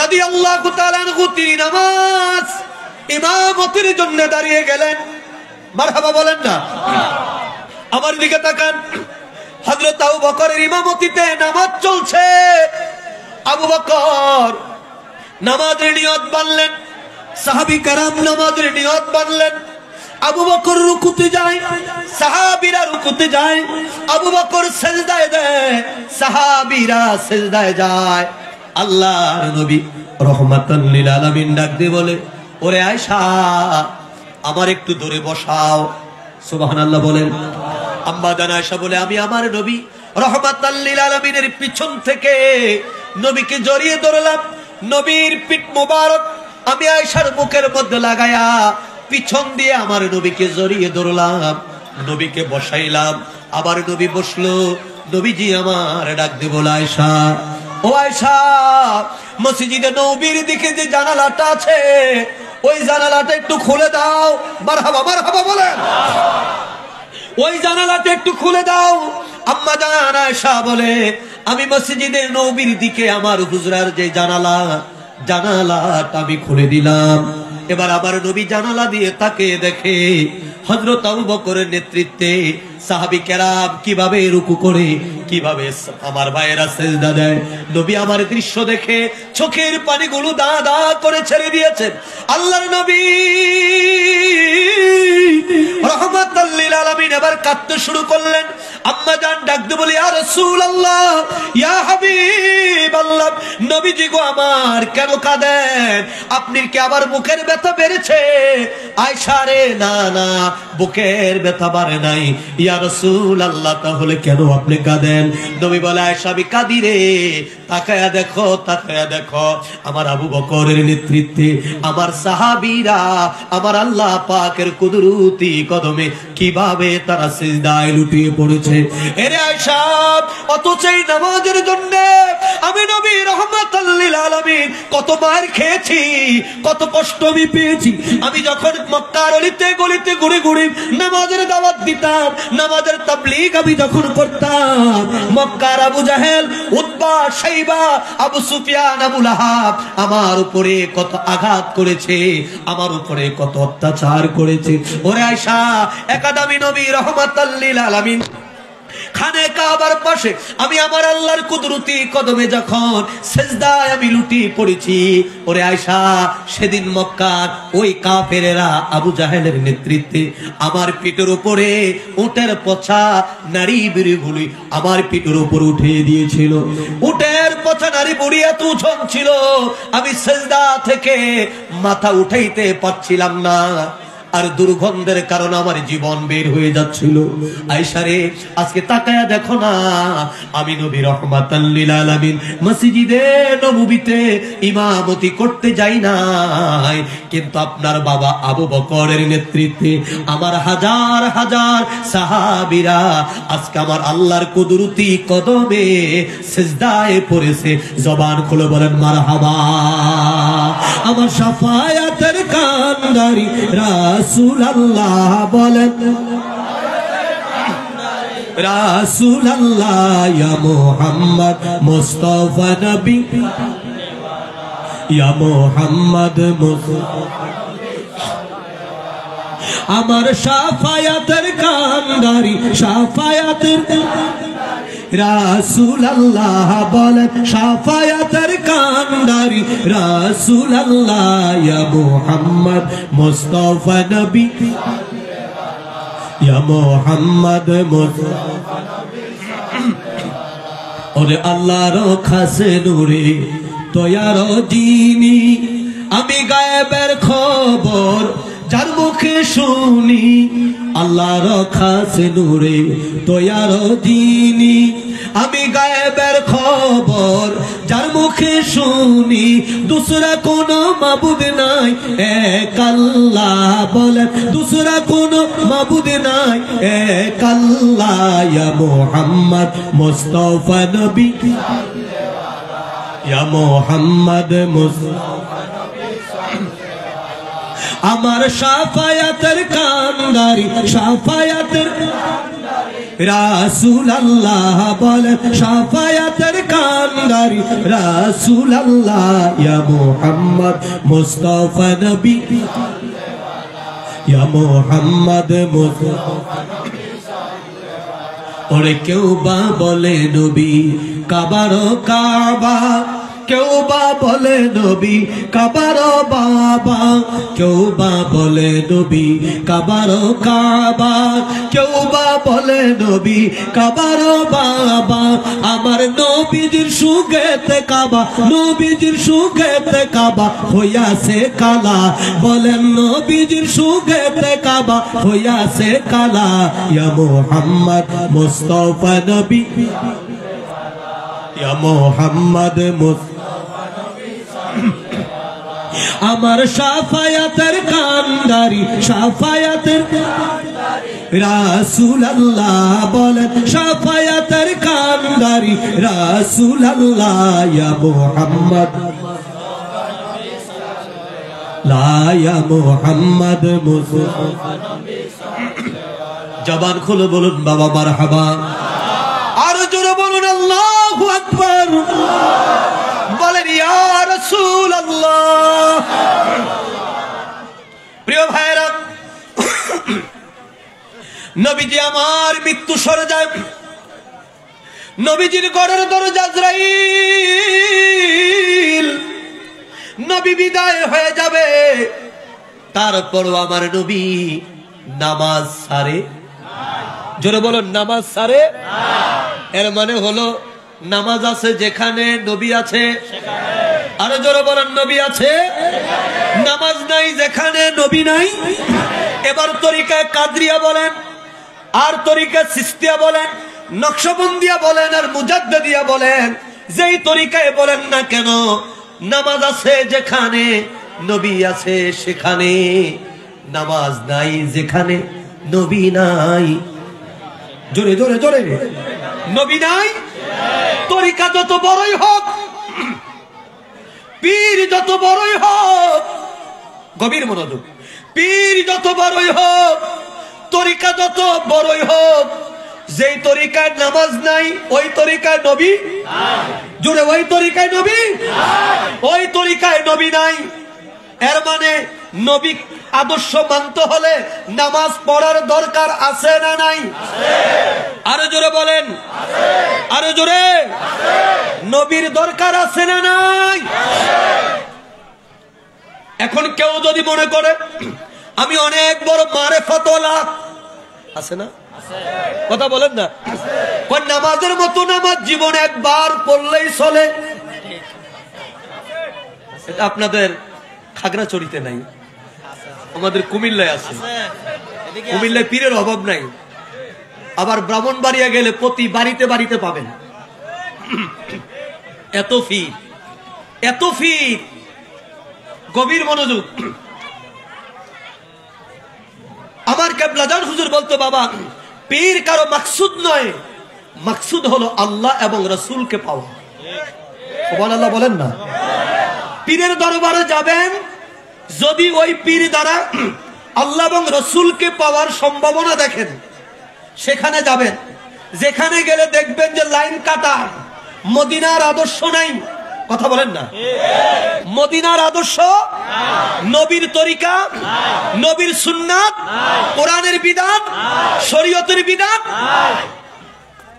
রাদিয়াল্লাহু তাআলা আনহু তিনি নামাজ ইমামতির জন্য দাঁড়িয়ে গেলেন। মারহাবা বলেন না। আমার দিকে তাকান, হযরত আবু বকরের ইমামতিতে নামাজ চলছে। আবু বকর নামাজের নিয়ত বাঁধলেন, সাহাবী کرام নামাজের নিয়ত বাঁধলেন। আবু বকর রুকুতে যায়, সাহাবীরা রুকুতে যায়। আবু বকর সিজদায় দেয়, সাহাবীরা সিজদায় যায়। আল্লাহর নবী রাহমাতাল লিল আলামিন ডাক দিয়ে বলে, ওরে আয়েশা আমার একটু দূরে বসাও। সুবহানাল্লাহ বলেন। আম্মা জান আয়েশা বলে, আমি আমার নবী রাহমাতাল লিল আলামিনের পিছন থেকে নবীকে জড়িয়ে ধরলাম। নবীর পিঠ মোবারক আমি আয়েশার বুকের মধ্যে লাগায়া পিছন দিয়ে আমার নবীকে জড়িয়ে ধরলাম, নবীকে বসাইলাম। আবার নবী বসলো। নবীজি আমার ডাক দিয়ে বলে, আয়েশা ও আয়েশা, মসজিদে নবীর দিকে যে জানালাটা আছে ওই জানালাটা একটু খুলে দাও। মারহাবা মারহাবা বলেন। ওই জানালাটা একটু খুলে দাও। আম্মা জান আয়েশা বলে, আমি মসজিদে নবীর দিকে আমার হুজরার যে জানালাটা আমি খুলে দিলাম। এবার আবার নবী জানালা দিয়ে তাকে দেখে হযরত আবু বকরের নেতৃত্বে সাহাবী কেরাম কিভাবে রুকু করে, কিভাবে আমার ভাইয়েরা সিজদা দেয়। নবী আমার দৃশ্য দেখে চোখের পানিগুলো দা দা করে ছেড়ে দিয়েছেন। আল্লাহর নবী রাহমাতাল লিল আলামিন এবার কাঁদতে শুরু করলেন। আম্মা জান ডাক দিয়ে বলে, ইয়া রাসূলুল্লাহ, ইয়া হাবিবাল্লাহ, নবীজি গো আমার কেন কাঁদেন? আপনি কি আবার বুকের ব্যথা বেড়েছে? আয়েশা রে, না না বুকের ব্যথা বাড়ে নাই। ইয়া রাসূলুল্লাহ, তাহলে কেন আপনি কাঁদেন? নবী বলে, আয়েশা আমি কাঁদি রে, তাকায়া দেখো তাকায়া দেখো আমার আবু বকরের নেতৃত্বে আমার সাহাবীরা আমার আল্লাহ পাকের কুদরতি কদমে কিভাবে তারা সিজদায় লুটিয়ে পড়েছে। এরে আয়েশা, অথচ এই নামাজের জন্য আমি নবী রাহমাতাল লিল আলামিন কত মার খেয়েছি, কত কষ্ট আমি পেয়েছি। আমি যখন মক্কার অলিতে গলিতে ঘুরে ঘুরে নামাজের দাওয়াত দিতাম, নামাজের তাবলীগ আমি যখন করতাম, মক্কার আবু জাহেল, উতবা, শাইবা, আবু সুফিয়ান, আবু লাহাব আমার উপরে কত আঘাত করেছে, আমার উপরে কত অত্যাচার করেছে। ওরে আয়েশা, একাদামি নবী রাহমাতাল লিল আলামিন খানে কাবার পাশে আমি আমার আল্লাহর কুদরতি কদমে যখন সিজদায় আমি লুটিয়ে পড়েছি, ওরে আয়েশা সেদিন মক্কার ওই কাফেরেরা আবু জাহেলের নেতৃত্বে আমার পিঠের উপরে উটের পছা নারী বিড়িগুলি আমার পিঠের উপর উঠিয়ে দিয়েছিল। উটের পছা নারী বুড়ি এত ওজন ছিল আমি সিজদা থেকে মাথা উঠাইতে পারছিলাম না, আর দুর্গন্ধের কারণে আমার জীবন বের হয়ে যাচ্ছিল। আয়েশা রে, আজকে তাকায়া দেখো না, আমি নবী রাহমাতাল লিল আলামিন মসজিদে নববীতে ইমামতি করতে যাই নাই, কিন্তু আপনার বাবা আবু বকরের নেতৃত্বে আমার হাজার হাজার সাহাবীরা আজকে আমার আল্লাহর কুদরতি কদমে সিজদায় পড়েছে। জবান খুলে বলেন মারহাবা। আমার শাফায়াতের কান্ডারি রাসূলুল্লাহ বলেন, রাসূলুল্লাহ ইয়া মুহাম্মদ মুস্তাফা নবী, ইয়া মুহাম্মদ মুস্তাফা, আমার শাফায়াতের কান্ডারি, শাফায়াতের রাসূলুল্লাহ বলেন, শাফায়াতের কান্ডারি রাসূলুল্লাহ ইয়া মুহাম্মদ মুস্তাফা নবী, ইয়া মুহাম্মদ মুস্তাফা নবী। ওরে আল্লাহর খাসে নূরে তৈয়ার যিনি আমি গায়েবের খবর যার মুখে শুনি আল্লাহর খাসে নূরে তৈয়ার যিনি আমি গায়েবের খবর যার মুখে শুনি দুসরা কোনো মাবুদ নাই এক আল্লাহ বলেন দুসরা কোনো মাবুদ নাই এক আল্লাহ ইয়া মুহাম্মদ মুস্তাফা নবী ইয়া মুহাম্মদ মুস্তাফা আমার শাফায়াতের কান্দারি শাফায়াতের রাসূল আল্লাহ বলেন শাফায়াতের কান্দারি রাসূল আল্লাহ ইয়া মুহাম্মদ মুস্তাফা নবী ইয়া মুহাম্মদ মুস্তাফা ওরে কেউ বা বলে নবী কাবার কাবা কেউ বা বলে নবী কাবার বাবা কেউ বা বলে নবী কাবার কাবা কেউ বা বলে নবী কাবার বাবা আমার নবীজির সুগেতে কাবা নবীজির সুগেতে কাবা হইয়াছে কালা বলেন নবীজির সুগেতে কাবা হইয়াছে কালা ইয়া মুহাম্মদ মুস্তাফা নবী ইয়া মুহাম্মদ মুস্তাফা আমার শাফায়াতের কান্দারি শাফায়াতের রাসূল আল্লাহ বলেন শাফায়াতের কান্দারি রাসূল আল্লাহ ইয়া মুহাম্মদ লা ইয়া মুহাম্মদ মুস্তাফা জবান খুলে বলুন বাবা মারহাবা আর জোরে বলুন আল্লাহু আকবার বলেন ইয়া রাসূলুল্লাহ প্রিয় ভাইরা নবীজি আমার মৃত্যু সরে যায় নবীজির ঘরের দরজা আজরাইল নবী বিদায় হয়ে যাবে তারপরও আমার নবী নামাজ সারে জোরে বলুন নামাজ সারে এর মানে হলো নামাজ আছে যেখানে নবী আছে আরো জোরে বলেন নবী আছে নামাজ নাই যেখানে নবী নাই এবার তরিকায় কাদরিয়া বলেন আর তরিকায় সিস্তিয়া বলেন নকশবন্দিয়া বলেন আর মুজাদ্দিদিয়া বলেন যেই তরিকায় বলেন না কেন নামাজ আছে যেখানে নবী আছে সেখানে নামাজ নাই যেখানে নবী নাই জোরে জোরে জোরে নবী নাই তরিকা যত বড়ই হোক পীর যত বড়ই হোক গভীর মনোযোগ পীর যত বড়ই হোক তরিকা যত বড়ই হোক যেই তরিকায় নামাজ নাই ওই তরিকায় নবী জুড়ে ওই তরিকায় নবী ওই তরিকায় নবী নাই এর মানে নবী আদর্শ মানতে হলে নামাজ পড়ার দরকার আছে না নাই আরো জোরে বলেন আরো জোরে নবীর দরকার আছে না নাই এখন কেউ যদি মনে করে আমি অনেক বড় মারেফতওয়ালা আছে না কথা বলেন না কোন নামাজের মতো নামাজ জীবনে একবার পড়লেই চলে এটা আপনাদের খাগড়াছড়িতে নাই আমাদের কুমিল্লায় আছে কুমিল্লায় পীরের অভাব নাই আবার ব্রাহ্মণবাড়িয়া গেলে প্রতি বাড়িতে বাড়িতে পাবেন এত ফির গভীর মনোযোগ আমার কেবলাজান হুজুর বলতো বাবা পীর কারো মাকসুদ নয় মাকসুদ হলো আল্লাহ এবং রাসূলকে পাওয়া সুবহানাল্লাহ বলেন না পীরের দরবারে যাবেন যদি ওই পীর দ্বারা আল্লাহ এবং রাসূলকে পাওয়ার সম্ভাবনা দেখেন সেখানে যাবেন যেখানে গেলে দেখবেন যে লাইন কাটা মদিনার আদর্শ নাই কথা বলেন না মদিনার আদর্শ নবীর তরিকা নবীর সুন্নাত কোরআনের বিধান শরীয়তের বিধান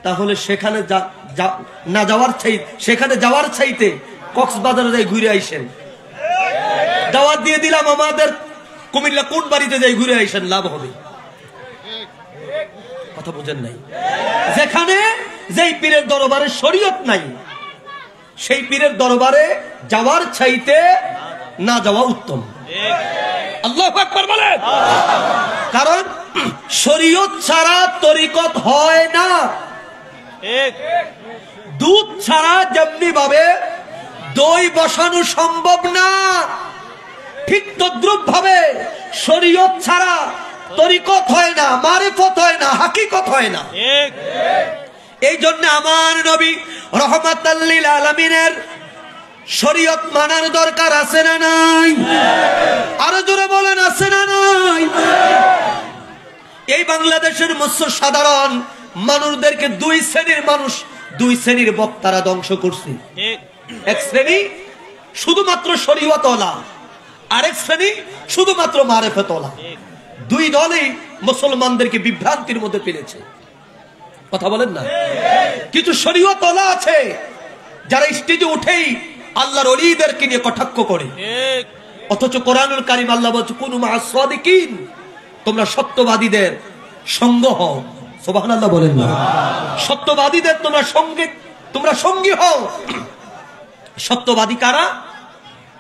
তাহলে সেখানে না যাওয়ার চাইতে সেখানে যাওয়ার চাইতে কক্সবাজারে যাই ঘুরে আইসেন দাওয়াত দিয়ে দিলাম আমাদের কুমিল্লা কোন বাড়িতে যাই ঘুরে আইসেন লাভ হবে কথা বুঝেন নাই যেখানে যেই পীরের দরবারে শরীয়ত নাই, সেই পীরের দরবারে যাওয়ার চাইতে না যাওয়া উত্তম। আল্লাহু আকবার বলেন। কারণ শরীয়ত ছাড়া তরিকত হয় না। দুধ ছাড়া যেমনি ভাবে দই বসানো সম্ভব না, ঠিক তদ্রুপ ভাবে শরীয়ত ছাড়া তরিকত হয় না, মারিফত হয় না, হাকিকত হয় না। এই জন্য আমার নবী রহমাতাল লিল আলামিনের শরীয়ত মানার দরকার আছে না নাই? আরো জোরে বলেন, আছে না নাই? এই বাংলাদেশের মৎস্য সাধারণ মানুষদেরকে দুই শ্রেণীর বক্তারা ধ্বংস করছে। এক শ্রেণী শুধুমাত্র শরীয়তওয়ালা, আরেক শ্রেণী শুধুমাত্র মারিফতওয়ালা। দুই দলই মুসলমানদেরকে বিভ্রান্তির মধ্যে ফেলেছে। কথা বলেন না? কিছু শরীয়তওয়ালা আছে যারা স্টেজে উঠেই আল্লাহর ওলিদেরকে নিয়ে কটাক্ষ করে, অথচ কোরআনুল কারীম আল্লাহ বলছে কুনু মা'আস সাদিকিন, তোমরা সত্যবাদীদের সঙ্গ হও। সুবহানাল্লাহ বলেন না? সত্যবাদীদের তোমরা সঙ্গী হও। সত্যবাদী কারা?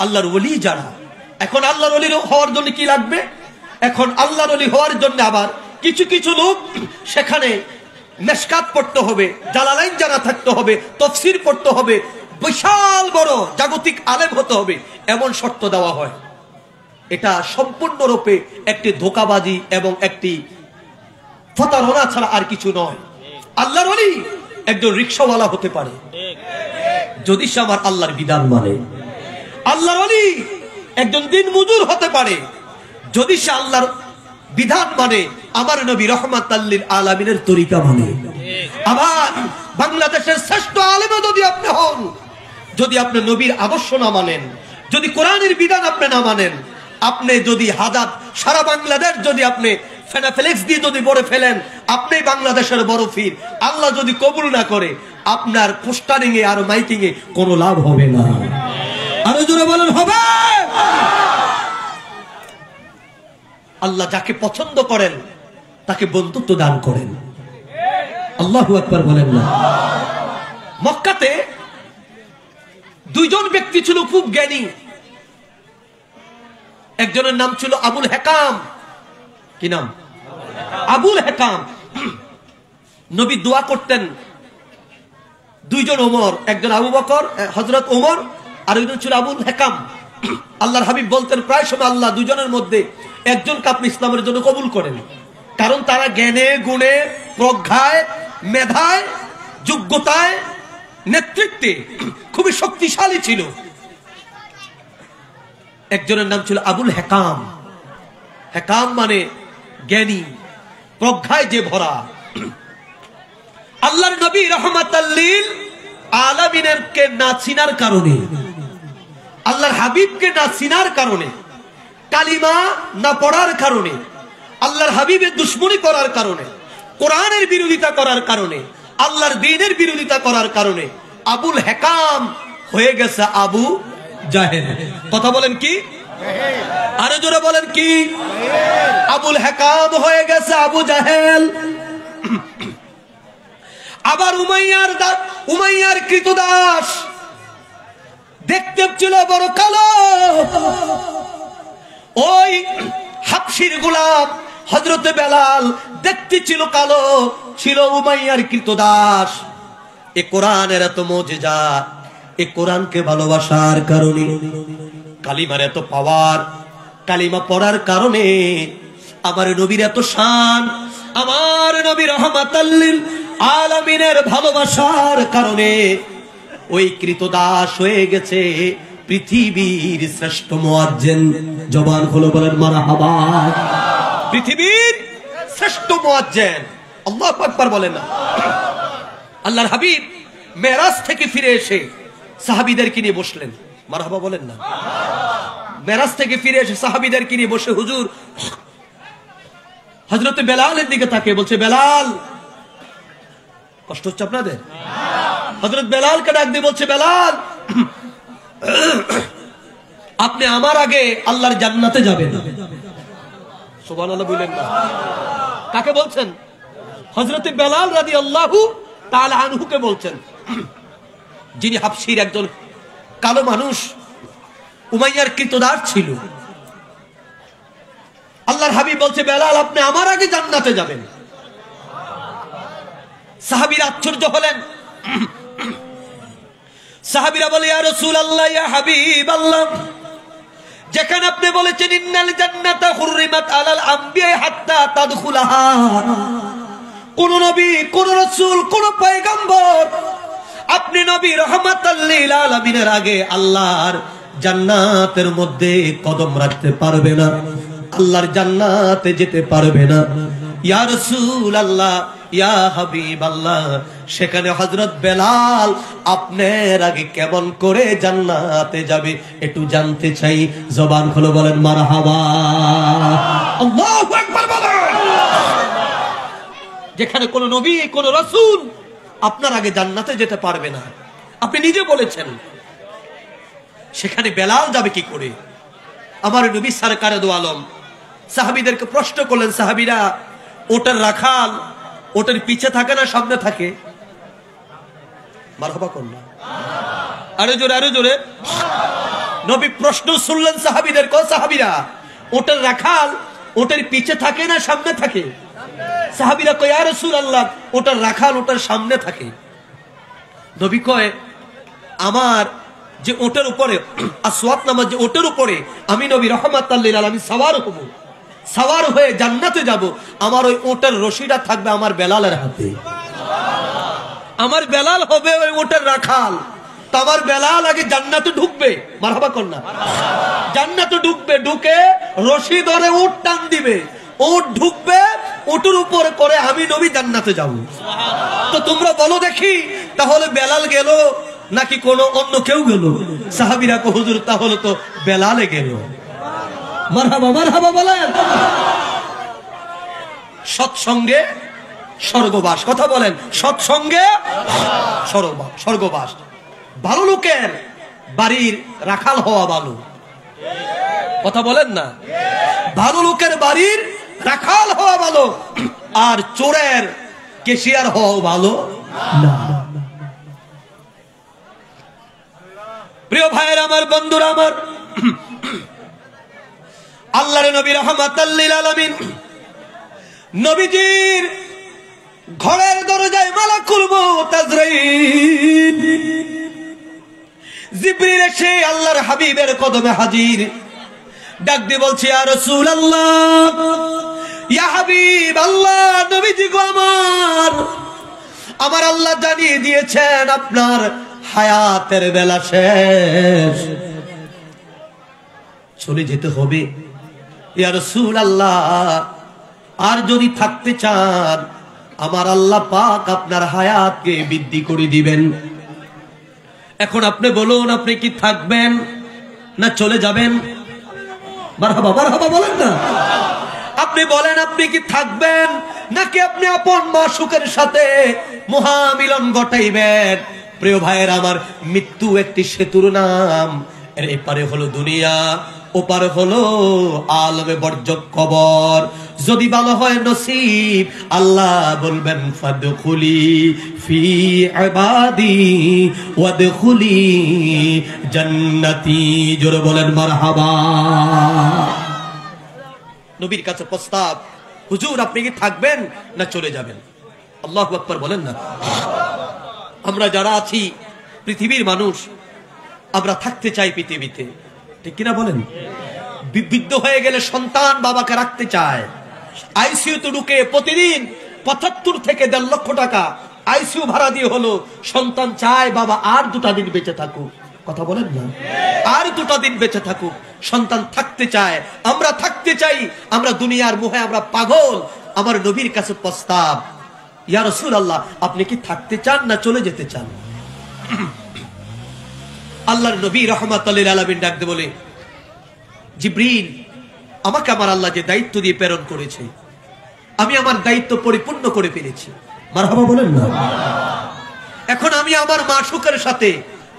আল্লাহর ওলি যারা। এখন আল্লাহর ওলি হওয়ার জন্য কি লাগবে? এখন আল্লাহর ওলি হওয়ার জন্য আবার কিছু কিছু লোক সেখানে মেশকাত পড়তে হবে, জালালাইন জানা থাকতে হবে, তাফসীর পড়তে হবে, বিশাল বড় জাগতিক আলেম হতে হবে, এমন শর্ত দেওয়া হয়। এটা সম্পূর্ণরূপে একটি ধোঁকাবাজি এবং একটি প্রতারণা ছাড়া আর কিছু নয়। আল্লাহর ওলি একজন রিকশাওয়ালা হতে পারে যদি সে আমার আল্লাহর বিধান মানে। আল্লাহর ওলি একজন দিনমজুর হতে পারে যদি সে আল্লাহর বিধান মানে, আমার নবী রহমাতাল লিল আলামিনের তরিকা মানে। আবার বাংলাদেশের শ্রেষ্ঠ আলেম যদি আপনি হন, যদি আপনি নবীর আদর্শ না মানেন, যদি কোরআনের বিধান আপনি না মানেন, আপনি যদি সারা বাংলাদেশ যদি আপনি ফেনাফ্লেক্স দিয়ে যদি বড় ফেলেন, আপনি বাংলাদেশের বড় ফির, আল্লাহ যদি কবুল না করে, আপনার পোস্টারিং এ আর মাইকিং এ কোনো লাভ হবে না। আরো জোরে বলেন, হবে? আল্লাহ যাকে পছন্দ করেন তাকে বন্ধুত্ব দান করেন। আল্লাহু আকবার বলেন না? মক্কাতে দুইজন ব্যক্তি ছিল খুব জ্ঞানী। একজনের নাম ছিল আবুল হেকাম। কি নাম? আবুল হেকাম। নবী দোয়া করতেন দুইজন ওমর, একজন আবু বকর হযরত ওমর, আর একজন ছিল আবুল হেকাম। আল্লাহর হাবিব বলতেন প্রায় সময় আল্লাহ দুজনের মধ্যে একজনকে আপনি ইসলামের জন্য কবুল করেন, কারণ তারা জ্ঞানে, গুণে, প্রজ্ঞায়, মেধায়, যোগ্যতায়, নেতৃত্বে খুবই শক্তিশালী ছিল। একজনের নাম ছিল আবুল হেকাম। হেকাম মানে জ্ঞানী, প্রজ্ঞায় যে ভরা। আল্লাহর নবী রহমাতাল লিল আলামিনকে না চিনার কারণে, আল্লাহর হাবিবকে না চিনার কারণে, কালিমা না পড়ার কারণে, আল্লাহর হাবিবের দুশমনি করার কারণে, কোরআনের বিরোধিতা করার কারণে, আল্লাহর দ্বীনের বিরোধিতা করার কারণে আবুল হেকাম হয়ে গেছে আবু জাহেল। কথা বলেন কি? আরো জোরে বলেন কি? আবুল হেকাম হয়ে গেছে আবু জাহেল। আবার উমাইয়ার কৃতদাস দেখতে ছিল বড় কালো। ওই হাবশির গোলাম হযরতে বেলাল দেখতে ছিল কালো, ছিল উমাইয়ার কৃতদাস। এ কোরআনের এত মুজিজা, এ কোরআনকে ভালোবাসার কারণে, কালিমার এত পাওয়ার, কালিমা পড়ার কারণে আমার নবীর এত শান, আমার নবী রহমাতাল লিল আলামিনের ভালোবাসার কারণে ওই কৃতদাস হয়ে গেছে পৃথিবীর শ্রেষ্ঠ মুয়াজ্জিন। জবান খুলে বলেন মারহাবা। পৃথিবীর শ্রেষ্ঠ মুয়াজ্জিন। আল্লাহু আকবার বলেন না? আল্লাহর হাবিব মেরাজ থেকে ফিরে এসে সাহাবীদেরকে নিয়ে বসলেন। মারহাবা বলেন না? মেরাজ থেকে ফিরে এসে সাহাবীদেরকে নিয়ে বসে হুজুর হযরতে বেলালের দিকে তাকিয়ে বলছে, বেলাল, কষ্ট হচ্ছে আপনাদের? হযরত বেলালকে ডাক দিয়ে বলছে, বেলাল, আপনি আমার আগে আল্লাহর জান্নাতে যাবেন। সুবহানাল্লাহ বলেন না? কাকে বলছেন? হযরতে বেলাল রাদিয়াল্লাহু তাআলা আনহুকে বলছেন, যিনি হাবশীর একজন কালো মানুষ, উমাইয়ার কৃতদাস ছিল। আল্লাহর হাবিব বলছে, বেলাল আপনি আমার আগে জান্নাতে যাবেন। সাহাবীরা আশ্চর্য হলেন। সাহাবীরা বলে, ইয়া রাসূলুল্লাহ, ইয়া হাবিবাল্লাহ, যেখানে আপনি বলেছেন ইন্নাল জান্নাতা হুররিমাত আলাল আমবিয়া হাত্তা তাদখুলাহা, কোন নবী, কোন রাসূল, কোন পয়গম্বর, আপনি নবী রাহমাতাল লিল আলামিনের আগে আল্লাহর জান্নাতের মধ্যে কদম রাখতে পারবে না, আল্লাহর জান্নাতে যেতে পারবে না। ইয়া রাসূলুল্লাহ, ইয়া হাবিবাল্লাহ, সেখানে হযরত বেলাল আপনার আগে কেমন করে জান্নাতে যাবে একটু জানতে চাই। জবান খুলে বলেন মারহাবা, আল্লাহু আকবার বলেন। যেখানে কোন নবী, কোন রাসূল আপনার আগে জান্নাতে যেতে পারবে না, আপনি নিজে বলেছেন, সেখানে বেলাল যাবে কি করে? আমার নবী সরকারে দো আলম সাহাবীদেরকে প্রশ্ন করলেন, সাহাবীরা, ওটার রাখাল ওটার পিছে থাকে না সামনে থাকে? মারহাবা করুন, আরো জোরে, আরো জোরে। নবী প্রশ্ন শুনলেন সাহাবীদের, সাহাবীরা, ওটার রাখাল ওটার পিছে থাকে না সামনে থাকে? সাহাবীরা কয়, ইয়া রাসূলুল্লাহ, ওটার রাখাল ওটার সামনে থাকে। নবী কয়, আমার যে ওটার উপরে আসওয়াত নামা যে ওটার উপরে আমি নবী রাহমাতাল লিল আলামিন সওয়ার হব, সওয়ার হয়ে জান্নাতে যাব, আমার ওই ওটার রশিটা থাকবে আমার বেলালের হাতে। আমার বেলাল হবে ওই ওটার রাখাল, তো আমার বেলাল আগে জান্নাতে ঢুকবে। মারহাবা কর না, জান্নাতে ঢুকবে, ঢুকে রশি ধরে উট টান দিবে, উট ঢুকবে, উটের উপরে করে আমি নবী জান্নাতে যাব। তো তোমরা বলো দেখি, তাহলে বেলাল গেল নাকি কোন অন্য কেউ গেল? সাহাবীরা কো, হুজুর তাহলে তো বেলালে গেল। মারহাবা, মারহাবা বলেন। সৎসঙ্গে স্বর্গবাস, কথা বলেন, সৎসঙ্গে স্বর্গবাস। ভালো লোকের বাড়ির রাখাল হওয়া ভালো, কথা বলেন না। ভালো লোকের বাড়ির রাখাল হওয়া ভালো, আর চোরের কেশিয়ার হওয়া ভালো না। প্রিয় ভাইয়ের আমার, বন্ধুরা আমার, আল্লাহর নবী রাহমাতাল লিল আলামিন নবীজির ঘরের দরজায় মালাকুল মউত আজরাইল জিবরিল এসে আল্লাহর হাবিবের কদমে হাজির। ডাক দিয়ে বলছে, ইয়া রাসূলুল্লাহ, ইয়া হাবিবাল্লাহ, নবীজি গো আমার আল্লাহ জানিয়ে দিয়েছেন আপনার হায়াতের বেলা শেষ, চলে যেতে হবে। ইয়া রাসূলুল্লাহ, আর যদি থাকতে চান আমার আল্লাহ পাক আপনার হায়াতকে বৃদ্ধি করে দিবেন। এখন আপনি বলুন, আপনি কি থাকবেন না চলে যাবেন? মারহাবা, মারহাবা বলেন না। আপনি বলেন, আপনি কি থাকবেন নাকি আপনি আপন মাশূকের সাথে মহামিলন ঘটাইবেন? প্রিয় ভাইয়ের আমার, মৃত্যু একটি সেতুর নাম। এর এপারে হলো দুনিয়া, ওপারে হলো আলমে বরজক কবর। যদি ভালো হয় নসিব, আল্লাহ বলবেন ফাদখুলি ফি ইবাদি ওয়াদখুলি জান্নাতি। জোরে বলেন মারহাবা। নবীর কাছে প্রস্তাব, হুজুর আপনি কি থাকবেন না চলে যাবেন? আল্লাহু আকবার বলেন না। আমরা যারা আছি পৃথিবীর মানুষ, আমরা থাকতে চাই পৃথিবীতে, ঠিক কিনা বলেন? বৃদ্ধ হয়ে গেলে সন্তান বাবাকে রাখতে চায়। আইসিইউতে ঢুকে প্রতিদিন ৭৫ থেকে ১.৫ লক্ষ টাকা আইসিইউ ভাড়া দিয়ে হলো সন্তান চায় বাবা আর 2টা দিন বেঁচে থাকুক। কথা বলেন না, আর 2টা দিন বেঁচে থাকুক। সন্তান থাকতে চায়, আমরা থাকতে চাই, আমরা দুনিয়ার মোহে আমরা পাগল। আমার নবীর কাছে প্রস্তাব, ইয়া রাসূলুল্লাহ, আপনি কি থাকতে চান না চলে যেতে চান? আল্লাহর নবী রাহমাতুল লিল আলামিন ডাকতে বলে, জিবরিল, আমাকে আমার আল্লাহ যে দায়িত্ব দিয়ে প্রেরণ করেছে, আমি আমার দায়িত্ব পরিপূর্ণ করে ফেলেছি। মারহাবা বলেন না। এখন আমি আমার মাশূকের সাথে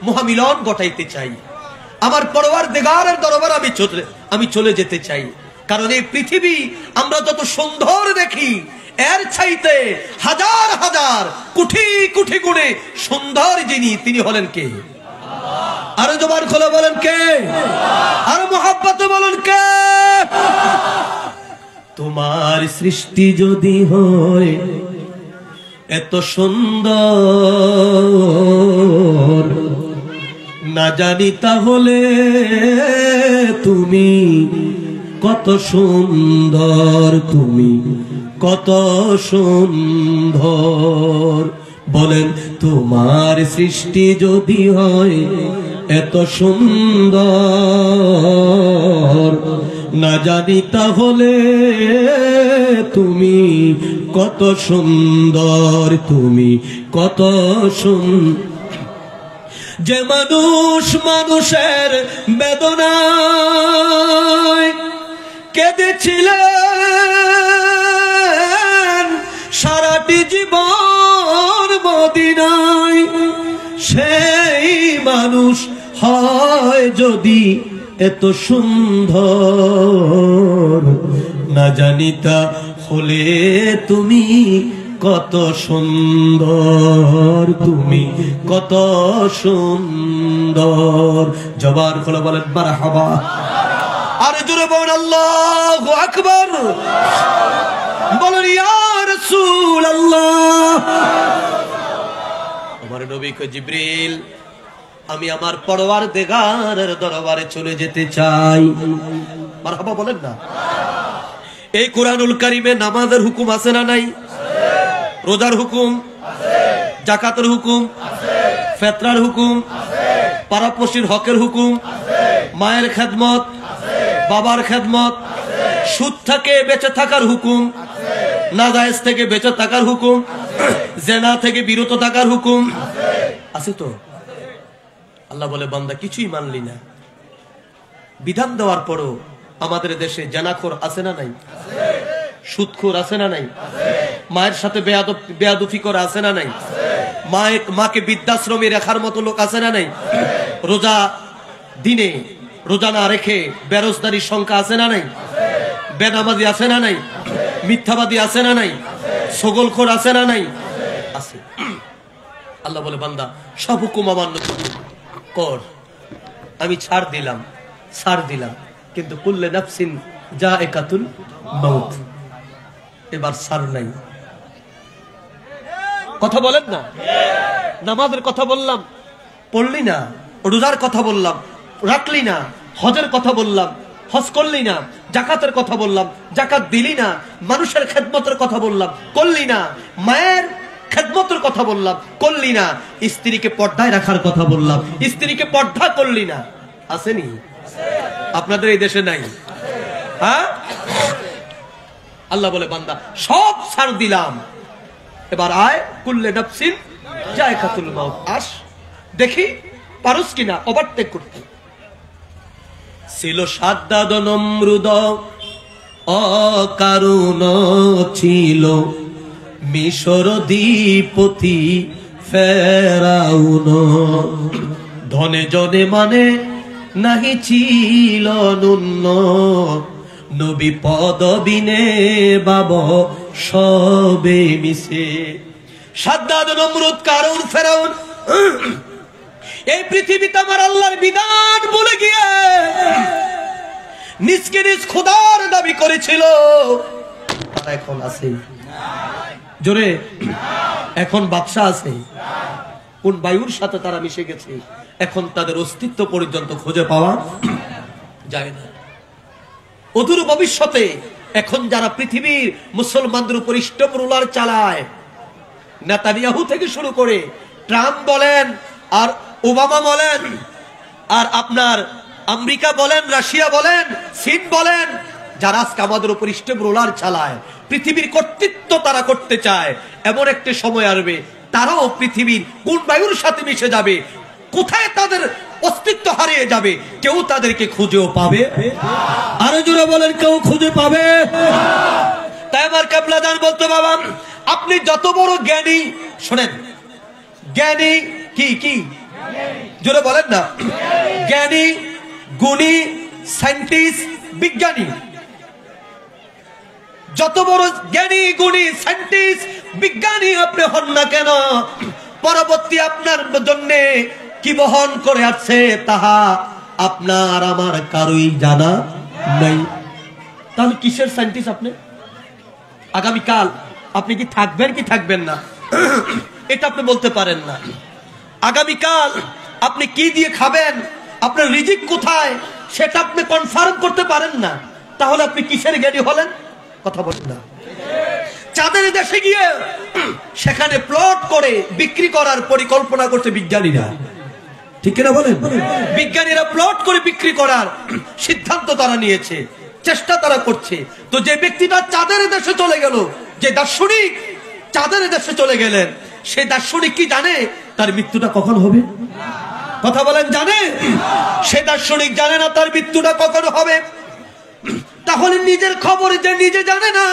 মহামিলন ঘটাইতে চাই, আমার পরওয়ারদিগারের দরবারে আমি চলে যেতে চাই। কারণ এই পৃথিবী আমরা যত সুন্দর দেখি, এর চাইতে হাজার হাজার কোটি কোটি গুণে সুন্দর যিনি, তিনি হলেন কে? আরো জবান খুলে বলেন কে? আরো মোহাব্বতে বলেন কে? তোমার সৃষ্টি যদি হয় এত সুন্দর, না জানি তাহলে তুমি কত সুন্দর, তুমি কত সুন্দর। বলেন তোমার সৃষ্টি যদি হয় এত সুন্দর, না জানি তাহলে তুমি কত সুন্দর, তুমি কত সুন্দর। যে মানুষ মানুষের বেদনায় কেঁদেছিলেন সারাটি জীবন মদিনায়, সেই মানুষ হয় যদি এত সুন্দর, না জানি তা হলে তুমি কত সুন্দর, তুমি কত সুন্দর। জবান খুলে বলেন মারহাবা। আরে জোরে বলেন আল্লাহু আকবার। বলেন ইয়া রাসূলুল্লাহ। আমার নবী কয়, জিবরিল আমি আমার পরওয়ারদিগারের দরবারে চলে যেতে চাই। মারহাবা বলেন না। এই কুরআনুল কারীমে নামাজের হুকুম আছে না নাই? রোজার হুকুম, জাকাতের হুকুম, ফিতরার হুকুম, পাড়াপড়শির হকের হুকুম, মায়ের খেদমত, বাবার খেদমত, সুদ থেকে বেঁচে থাকার হুকুম, নাজায়েজ থেকে বেঁচে থাকার হুকুম, জেনা থেকে বিরত থাকার হুকুম আছে তো? আল্লাহ বলে, বান্দা কিছুই মানলি না। বিধান দেওয়ার পরও আমাদের দেশে জেনাখোর আছে না নাই? সুদখোর আছে না নাই? মায়ের সাথে বেয়াদফি করা আছে না নাই? মাকে বৃদ্ধাশ্রমে রাখার মতো লোক আছে না নাই? রোজা দিনে রোজা না রেখে বেরোজগারির সংখ্যা আছে না নাই? বেনামাজি আছে না নাই? মিথ্যাবাদী আছে না নাই? ছগলখোর আছে না নাই? আছে। আল্লাহ বলে, বান্দা সব হুকুম অমান্য কর, আমি ছাড় দিলাম, কিন্তু কুল্লে নাফসিন যায়কাতুল মাউত, এবার ছাড় নাই। কথা বলেন না। নামাজের কথা বললাম, পড়লি না। রোজার কথা বললাম, রাখলি না। হজের কথা বললাম, হজ করলি না। জাকাতের কথা বললাম, জাকাত দিলি না। মানুষের খেদমতের কথা বললাম, করলি না। মায়ের খেদমতের কথা বললাম, করলি না। স্ত্রীকে পর্দায় রাখার কথা বললাম, স্ত্রীকে পর্দা করলি না। আসেনি? আপনাদের এই দেশে নাই? হ্যাঁ? আল্লাহ বলে, বান্দা সব ছাড় দিলাম, এবার আয় কুল্লে নাফসিন যায়কাতুল মাউত, আস দেখি পারুস কিনা ওভারটেক করতে। ছিল সাদ্দাদ নমরুদ, অকারুণ ছিল মিশরধিপতি ফেরাউন। ধনে জনে মানে নাহি ছিল নুন্ন, নবী পদবিনে বাব সবে মিশে। সাদ্দাদ নমরুদ কারুন ফেরাউন এই পৃথিবীতে আমার আল্লাহর বিধান বলে গিয়ে নিজকে নিজ খোদার দাবি করেছিল। তারা এখন আছে? জোরে এখন বাদশা আছে? কোন বায়ুর সাথে তারা মিশে গেছে, এখন তাদের অস্তিত্ব পর্যন্ত খুঁজে পাওয়া যায় না। অদূর ভবিষ্যতে এখন যারা পৃথিবীর মুসলমানদের উপর স্টপ রুলার চালায়, নেতানিয়াহু থেকে শুরু করে ট্রাম্প বলেন আর ওবামা বলেন আর আপনার আমেরিকা বলেন, রাশিয়া বলেন, চীন বলেন, যারা আজকে আমাদের উপর স্টপ রুলার চালায়, পৃথিবীর কর্তৃত্ব তারা করতে চায়, এমন একটা সময় আসবে তারাও পৃথিবীর কোন বায়ুর সাথে মিশে যাবে, কোথায় তাদের অস্তিত্ব হারিয়ে যাবে, কেউ তাদেরকে খুঁজেও পাবে। আরো জোরে বলেন, কেউ খুঁজে পাবে। তাই আমার কাবলাদান বলতো, বাবা আপনি যত বড় জ্ঞানী, শোনেন, জ্ঞানী কি কি জোরে বলেন না, জ্ঞানী, গুণী, সায়েন্টিস্ট, বিজ্ঞানী, যত বড় জ্ঞানী গুণী সায়েন্টিস্ট বিজ্ঞানী আপনি হন না কেন, পরবর্তী আপনার জন্য কি বহন করে আসছে তাহা আপনার আমার কারোই জানা নাই। তাহলে কিসের সায়েন্টিস্ট আপনি? আগামীকাল আপনি কি থাকবেন কি থাকবেন না এটা আপনি বলতে পারেন না। আগামীকাল আপনি কি দিয়ে খাবেন, আপনার রিজিক কোথায় সেটা আপনি কনফার্ম করতে পারেন না। তাহলে আপনি কিসের জ্ঞানী হলেন? কথা বলেন না। চাঁদের দেশে গিয়ে সেখানে প্লট করে বিক্রি করার পরিকল্পনা করতে বিজ্ঞানীরা, ঠিক না বলেন? বিজ্ঞানীরা প্লট করে বিক্রি করার সিদ্ধান্ত তারা নিয়েছে, চেষ্টা তারা করছে। তো যে ব্যক্তিটা চাঁদের দেশে চলে গেল, যে দার্শনিক চাঁদের দেশে চলে গেলেন, সে দার্শনিক কি জানে তার মৃত্যুটা কখন হবে? কথা বলেন, জানে? সে দার্শনিক জানে না তার মৃত্যুটা কখন হবে। তাহলে নিজের খবর যে নিজে জানে না,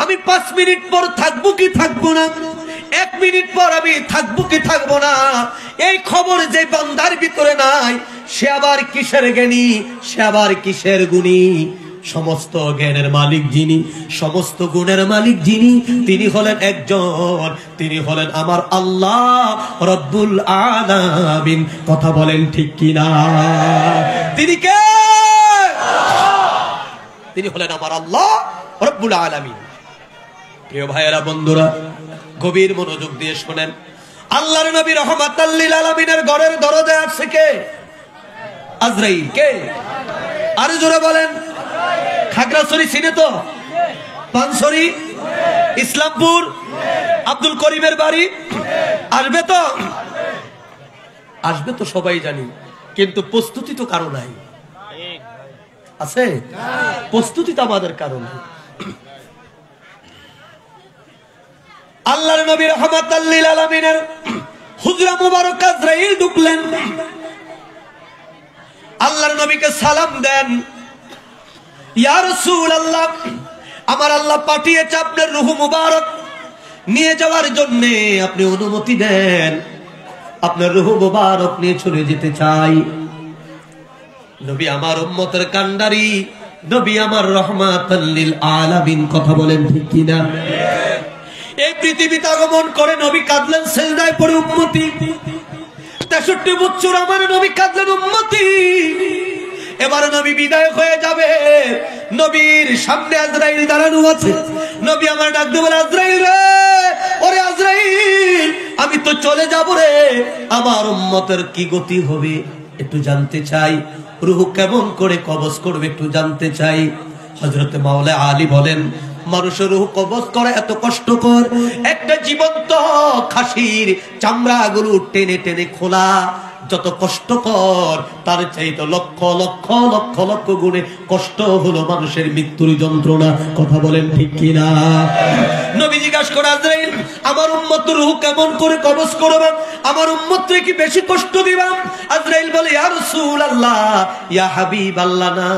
আমি 5 মিনিট পর থাকবো কি থাকবো না, 1 মিনিট পর আমি থাকবো কি থাকবো না, এই খবর যে বান্দার ভিতরে নাই, সে আবার কিসের জ্ঞানী, সে আবার কিসের গুণী? সমস্ত জ্ঞানের মালিক যিনি, সমস্ত গুণের মালিক যিনি, তিনি হলেন একজন, তিনি হলেন আমার আল্লাহ রব্বুল আলামিন। কথা বলেন ঠিক কিনা? তিনি কে? তিনি হলেন আমার আল্লাহ রব্বুল আলামিন। প্রিয় ভাইয়েরা, বন্ধুরা, গভীর মনোযোগ দিয়ে শোনেন। আল্লাহর নবী রাহমাতাল লিল আলামিনের ঘরের দরজায় আসছে কে? আজরাইল। কে? আরে জোরে বলেন। খাগড়াছড়ি চিনে তো? পানছড়ি, ইসলামপুর, আব্দুল করিমের বাড়ি। আসবে তো? আসবে তো সবাই জানি, কিন্তু প্রস্তুতি তো কারো নাই। আছে? প্রস্তুতি তো আমাদের কারণ। আল্লাহর নবী রাহমাতাল লিল আলামিনের হুজরা মুবারক আজরাইল ঢুকলেন। আল্লাহর নবীকে সালাম দেন, ইয়া রাসূলুল্লাহ, আমার আল্লাহ পাঠিয়েছে আপনার রূহ মুবারক নিয়ে যাওয়ার জন্য, আপনি অনুমতি দেন, আপনার রূহ মুবারক নিয়ে চলে যেতে চাই। নবী আমার উম্মতের কান্ডারি, নবী আমার রাহমাতাল লিল আলামিন। কথা বলেন ঠিক কিনা? এই পৃথিবীতে আগমন করে নবী কাঁদলেন সিজদায় পড়ে, উম্মতি। 63 বছর আমার নবী কাঁদলেন, উম্মতি। এবার নবী বিদায় হয়ে যাবে, নবীর সামনে আজরাইল দাঁড়ানো আছে। নবী আমার ডাক দিয়ে বলে, আজরাইল রে, ওরে আজরাইল, আমি তো চলে যাব রে, আমার উম্মতের কি গতি হবে একটু জানতে চাই, রূহ কেমন করে কবজ করবে একটু জানতে চাই। হযরত মাওলা আলী বলেন, মানুষের রূহ কবজ করা এত কষ্টকর, একটা জীবন্ত খাসির চামড়াগুলো টেনে টেনে খোলা যত কষ্টকর, তার চাইতে লক্ষ লক্ষ লক্ষ লক্ষ গুণে কষ্ট হলো মানুষের মৃত্যুর যন্ত্রণা। কথা বলেন ঠিক কিনা? নবী জিজ্ঞাসা করে, আজরাইল, আমার উম্মতের রূহ কেমন করে কবজ করবেন, আমার উম্মতকে কি বেশি কষ্ট দিবেন? আজরাইল বলে, ইয়া রাসূলুল্লাহ, ইয়া হাবিবাল্লাহ, না,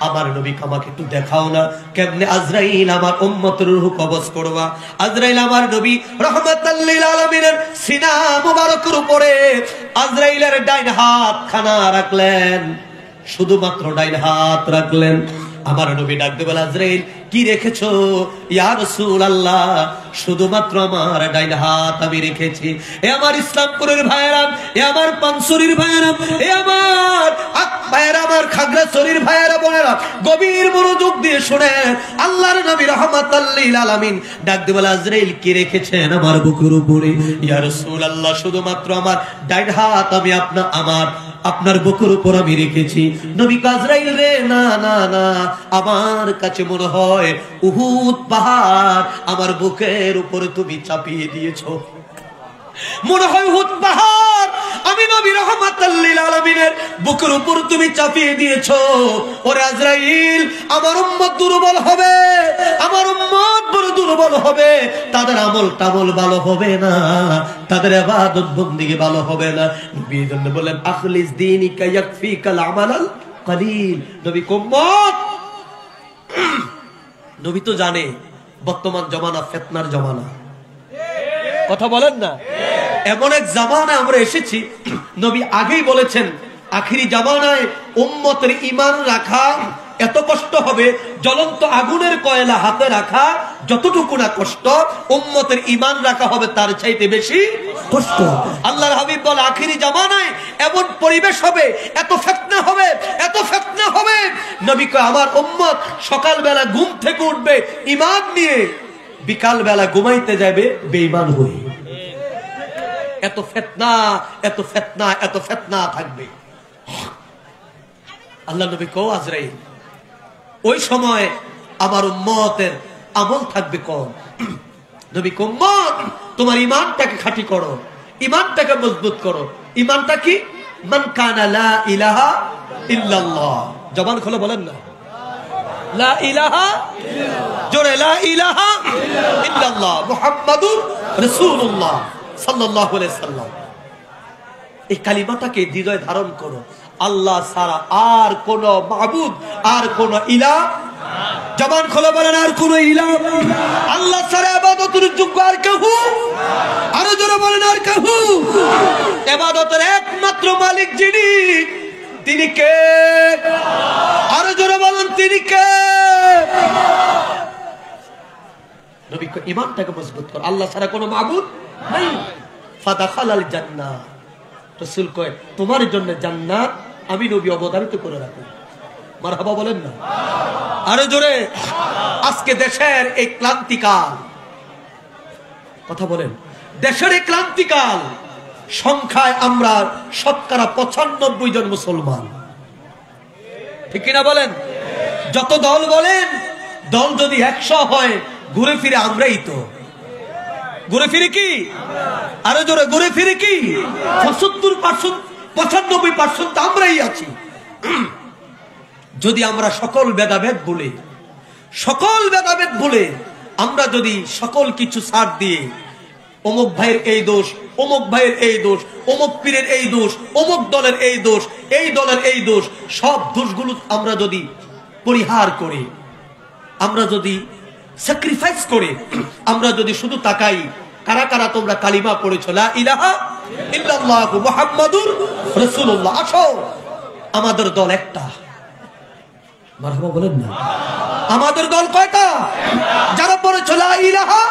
আমার নবী আমাকে একটু দেখাও না, কেমনে আজরাইল আমার উম্মতের রূহ কবজ করবা। আজরাইল আমার নবী রাহমাতাল লিল আলামিনের সিনা মুবারকের উপরে আজরাইলের ডাইন হাত খানা রাখলেন, শুধুমাত্র ডাইন হাত রাখলেন। আমার নবী ডাক দিয়ে বলে, আজরাইল কি রেখেছো? ইয়া রাসূলুল্লাহ, শুধুমাত্র আমার ডাইন হাত আমি রেখেছি। এ আমার ইসলামপুরের ভাইয়েরা, এ আমার পানছড়ির ভাইয়েরা, এ আমার ভাইয়েরা, আমার খাগড়াছড়ির ভাইয়েরা, বোনেরা, গভীর মনোযোগ দিয়ে শুনেন। আল্লাহর নবী রাহমাতাল লিল আলামিন ডাক দিয়ে বলে, আজরাইল কি রেখেছেন আমার বুকের উপরে? ইয়া রাসূলুল্লাহ, শুধুমাত্র আমার ডাইন হাত আমি আপনার বুকের উপর আমি রেখেছি। নবী আজরাইল রে, না না না, আমার কাছে মনে হয় উহুদ পাহাড় আমার বুকের উপরে তুমি চাপিয়ে দিয়েছো, মনে হয় উহুদ পাহাড় আমি নবী রাহমাতাল লিল আলামিনের বুকের উপর তুমি চাপিয়ে দিয়েছো। ওরে আজরাইল, আমার উম্মত দুর্বল হবে, আমার উম্মত বড় দুর্বল হবে, তাদের আমল টামল ভালো হবে না, তাদের ইবাদত বন্দেগী ভালো হবে না। নবী জন্য বলেন, আখলিস দীনিকা ইয়াকফিকাল আমালাল কলিল। নবী উম্মত, নবী তো জানে বর্তমান জমানা ফিতনার জমানা। কথা বলেন না? এমন এক জামানায় আমরা এসেছি, নবী আগেই বলেছেন আখিরি জামানায় উম্মতের ঈমান রাখা এত কষ্ট হবে, জ্বলন্ত আগুনের কয়লা হাতে রাখা যতটুকু না কষ্ট, উম্মতের ঈমান রাখা হবে তার চাইতে বেশি কষ্ট। আল্লাহর হাবিব বলে আখিরি জামানায় এমন পরিবেশ হবে, এত ফিতনা হবে, এত ফিতনা হবে, নবী কয় আমার উম্মত সকালবেলা ঘুম থেকে উঠবে ঈমান নিয়ে, বিকাল বেলা ঘুমাইতে যাবে বেঈমান হয়ে। এত ফিতনা, এত ফিতনা, এত ফিতনা থাকবে। আল্লাহ নবী কো আজরাইল, ওই সময় আমার উম্মতের আমল থাকবে কম। নবী কো উম্মত তোমার ঈমানটাকে খাঁটি করো, ঈমানটাকে মজবুত করো। ঈমানটা কি? মান কানা লা ইলাহা ইল্লাল্লাহ। জবান খুলে বলেন না লা ইলাহা ইল্লাল্লাহ, জোরে লা ইলাহা ইল্লাল্লাহ মুহাম্মাদুর রাসূলুল্লাহ সাল্লাল্লাহু আলাইহি সাল্লাম। এই কালিমাটাকে হৃদয়ে ধারণ করো। আল্লাহ ছাড়া আর কোন মাবুদ, আর কোন ইলাহ, জবান খুলে বলেন আর কোন ইলাহ, আল্লাহ ছাড়া ইবাদতের যোগ্য আর কেউ, আরো জোরে বলেন আর কেউ। ইবাদতের একমাত্র মালিক যিনি, তিনি কে? আরো জোরে বলেন তিনি কে? নবী কো ঈমানটাকে মজবুত কর, আল্লাহ ছাড়া কোনো মাবুদ নাই। ফাদাখালাল জান্নাহ, রাসূল কয় তোমার জন্য জান্নাত আমি নবী অবধারিত করে রাখি। মারহাবা বলেন না আরো জোরে। আজকে দেশের এই ক্লান্তিকাল, কথা বলেন, দেশের এই ক্লান্তিকাল, সংখ্যায় আমরা শতকরা 95 জন মুসলমান, ঠিক কিনা বলেন? যত দল বলেন, দল যদি 100 হয়, ঘুরে ফিরে আমরাই তো। ঘুরে ফিরে কি? আরো জোরে, ঘুরে ফিরে কি? 75%, 95% আমরাই আছি। যদি আমরা সকল ভেদাভেদ ভুলে, সকল ভেদাভেদ ভুলে আমরা যদি সকল কিছু ছাড় দিয়ে অমুক ভাইয়ের এই দোষ, অমুক ভাইয়ের এই দোষ, অমুক পীরের এই দোষ, অমুক দলের এই দোষ, এই দলের এই দোষ, সব দোষগুলো আমরা যদি পরিহার করি, আমরা যদি স্যাক্রিফাইস করে, আমরা যদি শুধু তাকাই কারা কারা তোমরা কালিমা পড়েছো লা ইলাহা ইল্লাল্লাহ মুহাম্মাদুর রাসূলুল্লাহ, আসো আমাদের দল একটা। মারহাবা বলেন না আমাদের দল কয়টা? যারা পড়েছো লা ইলাহা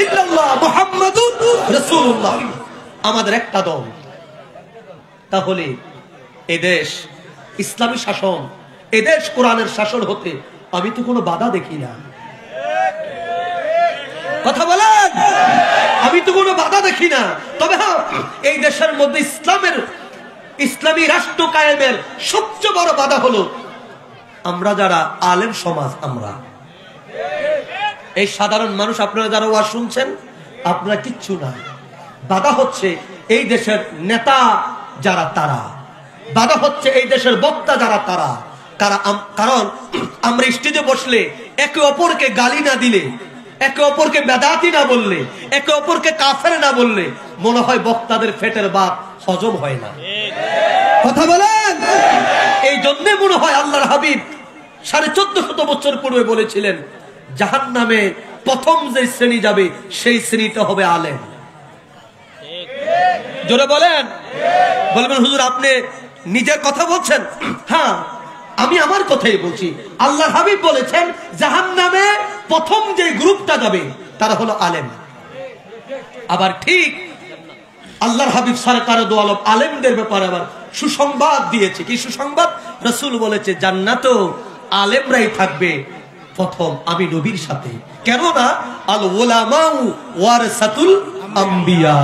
ইল্লাল্লাহ মুহাম্মাদুর রাসূলুল্লাহ, আমাদের একটা দল। তাহলে এদেশ ইসলামী শাসন, এদেশ কোরআনের শাসন হতে আমি তো কোনো বাধা দেখি না। কথা বলেন, আমি তো কোনো বাধা দেখি না। তবে হ্যাঁ, এই দেশের মধ্যে ইসলামী রাষ্ট্র কায়েমের সবচেয়ে বড় বাধা হলো আমরা যারা আলেম সমাজ, আমরা এই সাধারণ মানুষ, আপনারা যারা ওয়াজ শুনছেন, আপনারা কিচ্ছু না। বাধা হচ্ছে এই দেশের নেতা যারা, তারা বাধা হচ্ছে এই দেশের বক্তা যারা, তারা কারণ আমরা স্টেজে বসলে একে অপরকে গালি না দিলে, একে অপরকে বেদাতি না বললে, একে অপরকে কাফের না বললে, মনে হয় বক্তাদের পেটের ভাত হজম হয় না। কথা বলেন, এই জন্য মনে হয় আল্লাহর হাবিব 1450 বছর পূর্বে বলেছিলেন জাহান্নামে প্রথম যে শ্রেণী যাবে সেই শ্রেণীটা হবে আলেম। জোরে বলেন। বলবেন হুজুর আপনি নিজের কথা বলছেন? হ্যাঁ, আমি আমার কথাই বলছি। আল্লাহর হাবিব বলেছেন জাহান্নামে প্রথম যে গ্রুপটা যাবে তারা হলো আলেম। আবার ঠিক আল্লাহর হাবিব সরকার দো আলম আলেমদের ব্যাপারে আবার সুসংবাদ দিয়েছে। কি সুসংবাদ? রাসূল বলেছে জান্নাতেও আলেমরাই থাকবে প্রথম আমি নবীর সাথে। কেননা আল উলামাউ ওয়ারাসাতুল আম্বিয়া,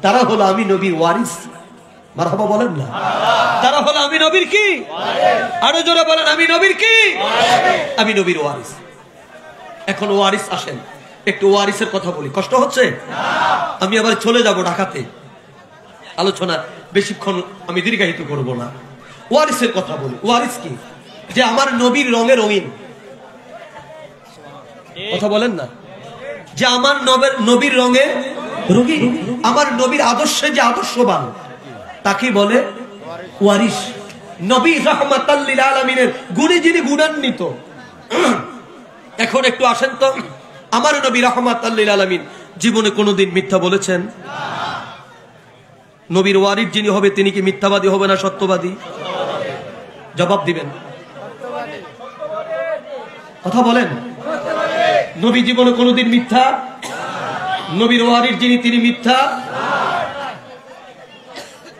তারা হলো আমি নবীর ওয়ারিস। মারহাবা বলেন না, তারা হলো আমি নবীর কি? আরো জোরে বলেন, আমি নবীর কি? আমি নবীর ওয়ারিস। এখন ওয়ারিস আসেন, একটু ওয়ারিসের কথা বলি। কষ্ট হচ্ছে? আমি আবার চলে যাব ঢাকাতে, আলোচনা বেশিক্ষণ আমি দীর্ঘায়িত করব না। ওয়ারিসের কথা বলি। ওয়ারিস কি? যে আমার নবীর রঙে রঙিন। কথা বলেন না, যে আমার নবীর রঙে রঙিন, আমার নবীর আদর্শে যে আদর্শবান, তাকে বলে ওয়ারিস। নবী রাহমাতাল লিল আলামিনের গুণে যিনি গুণান্বিত। এখন একটু আসেন তো, আমার নবী রাহমাতাল লিল আলামিন জীবনে কোনোদিন মিথ্যা বলেছেন? নবীর ওয়ারিস যিনি হবে তিনি কি মিথ্যাবাদী হবে না সত্যবাদী? জবাব দিবেন। কথা বলেন। নবী জীবনে কোনোদিন মিথ্যা, নবীর ওয়ারির যিনি তিনি মিথ্যা।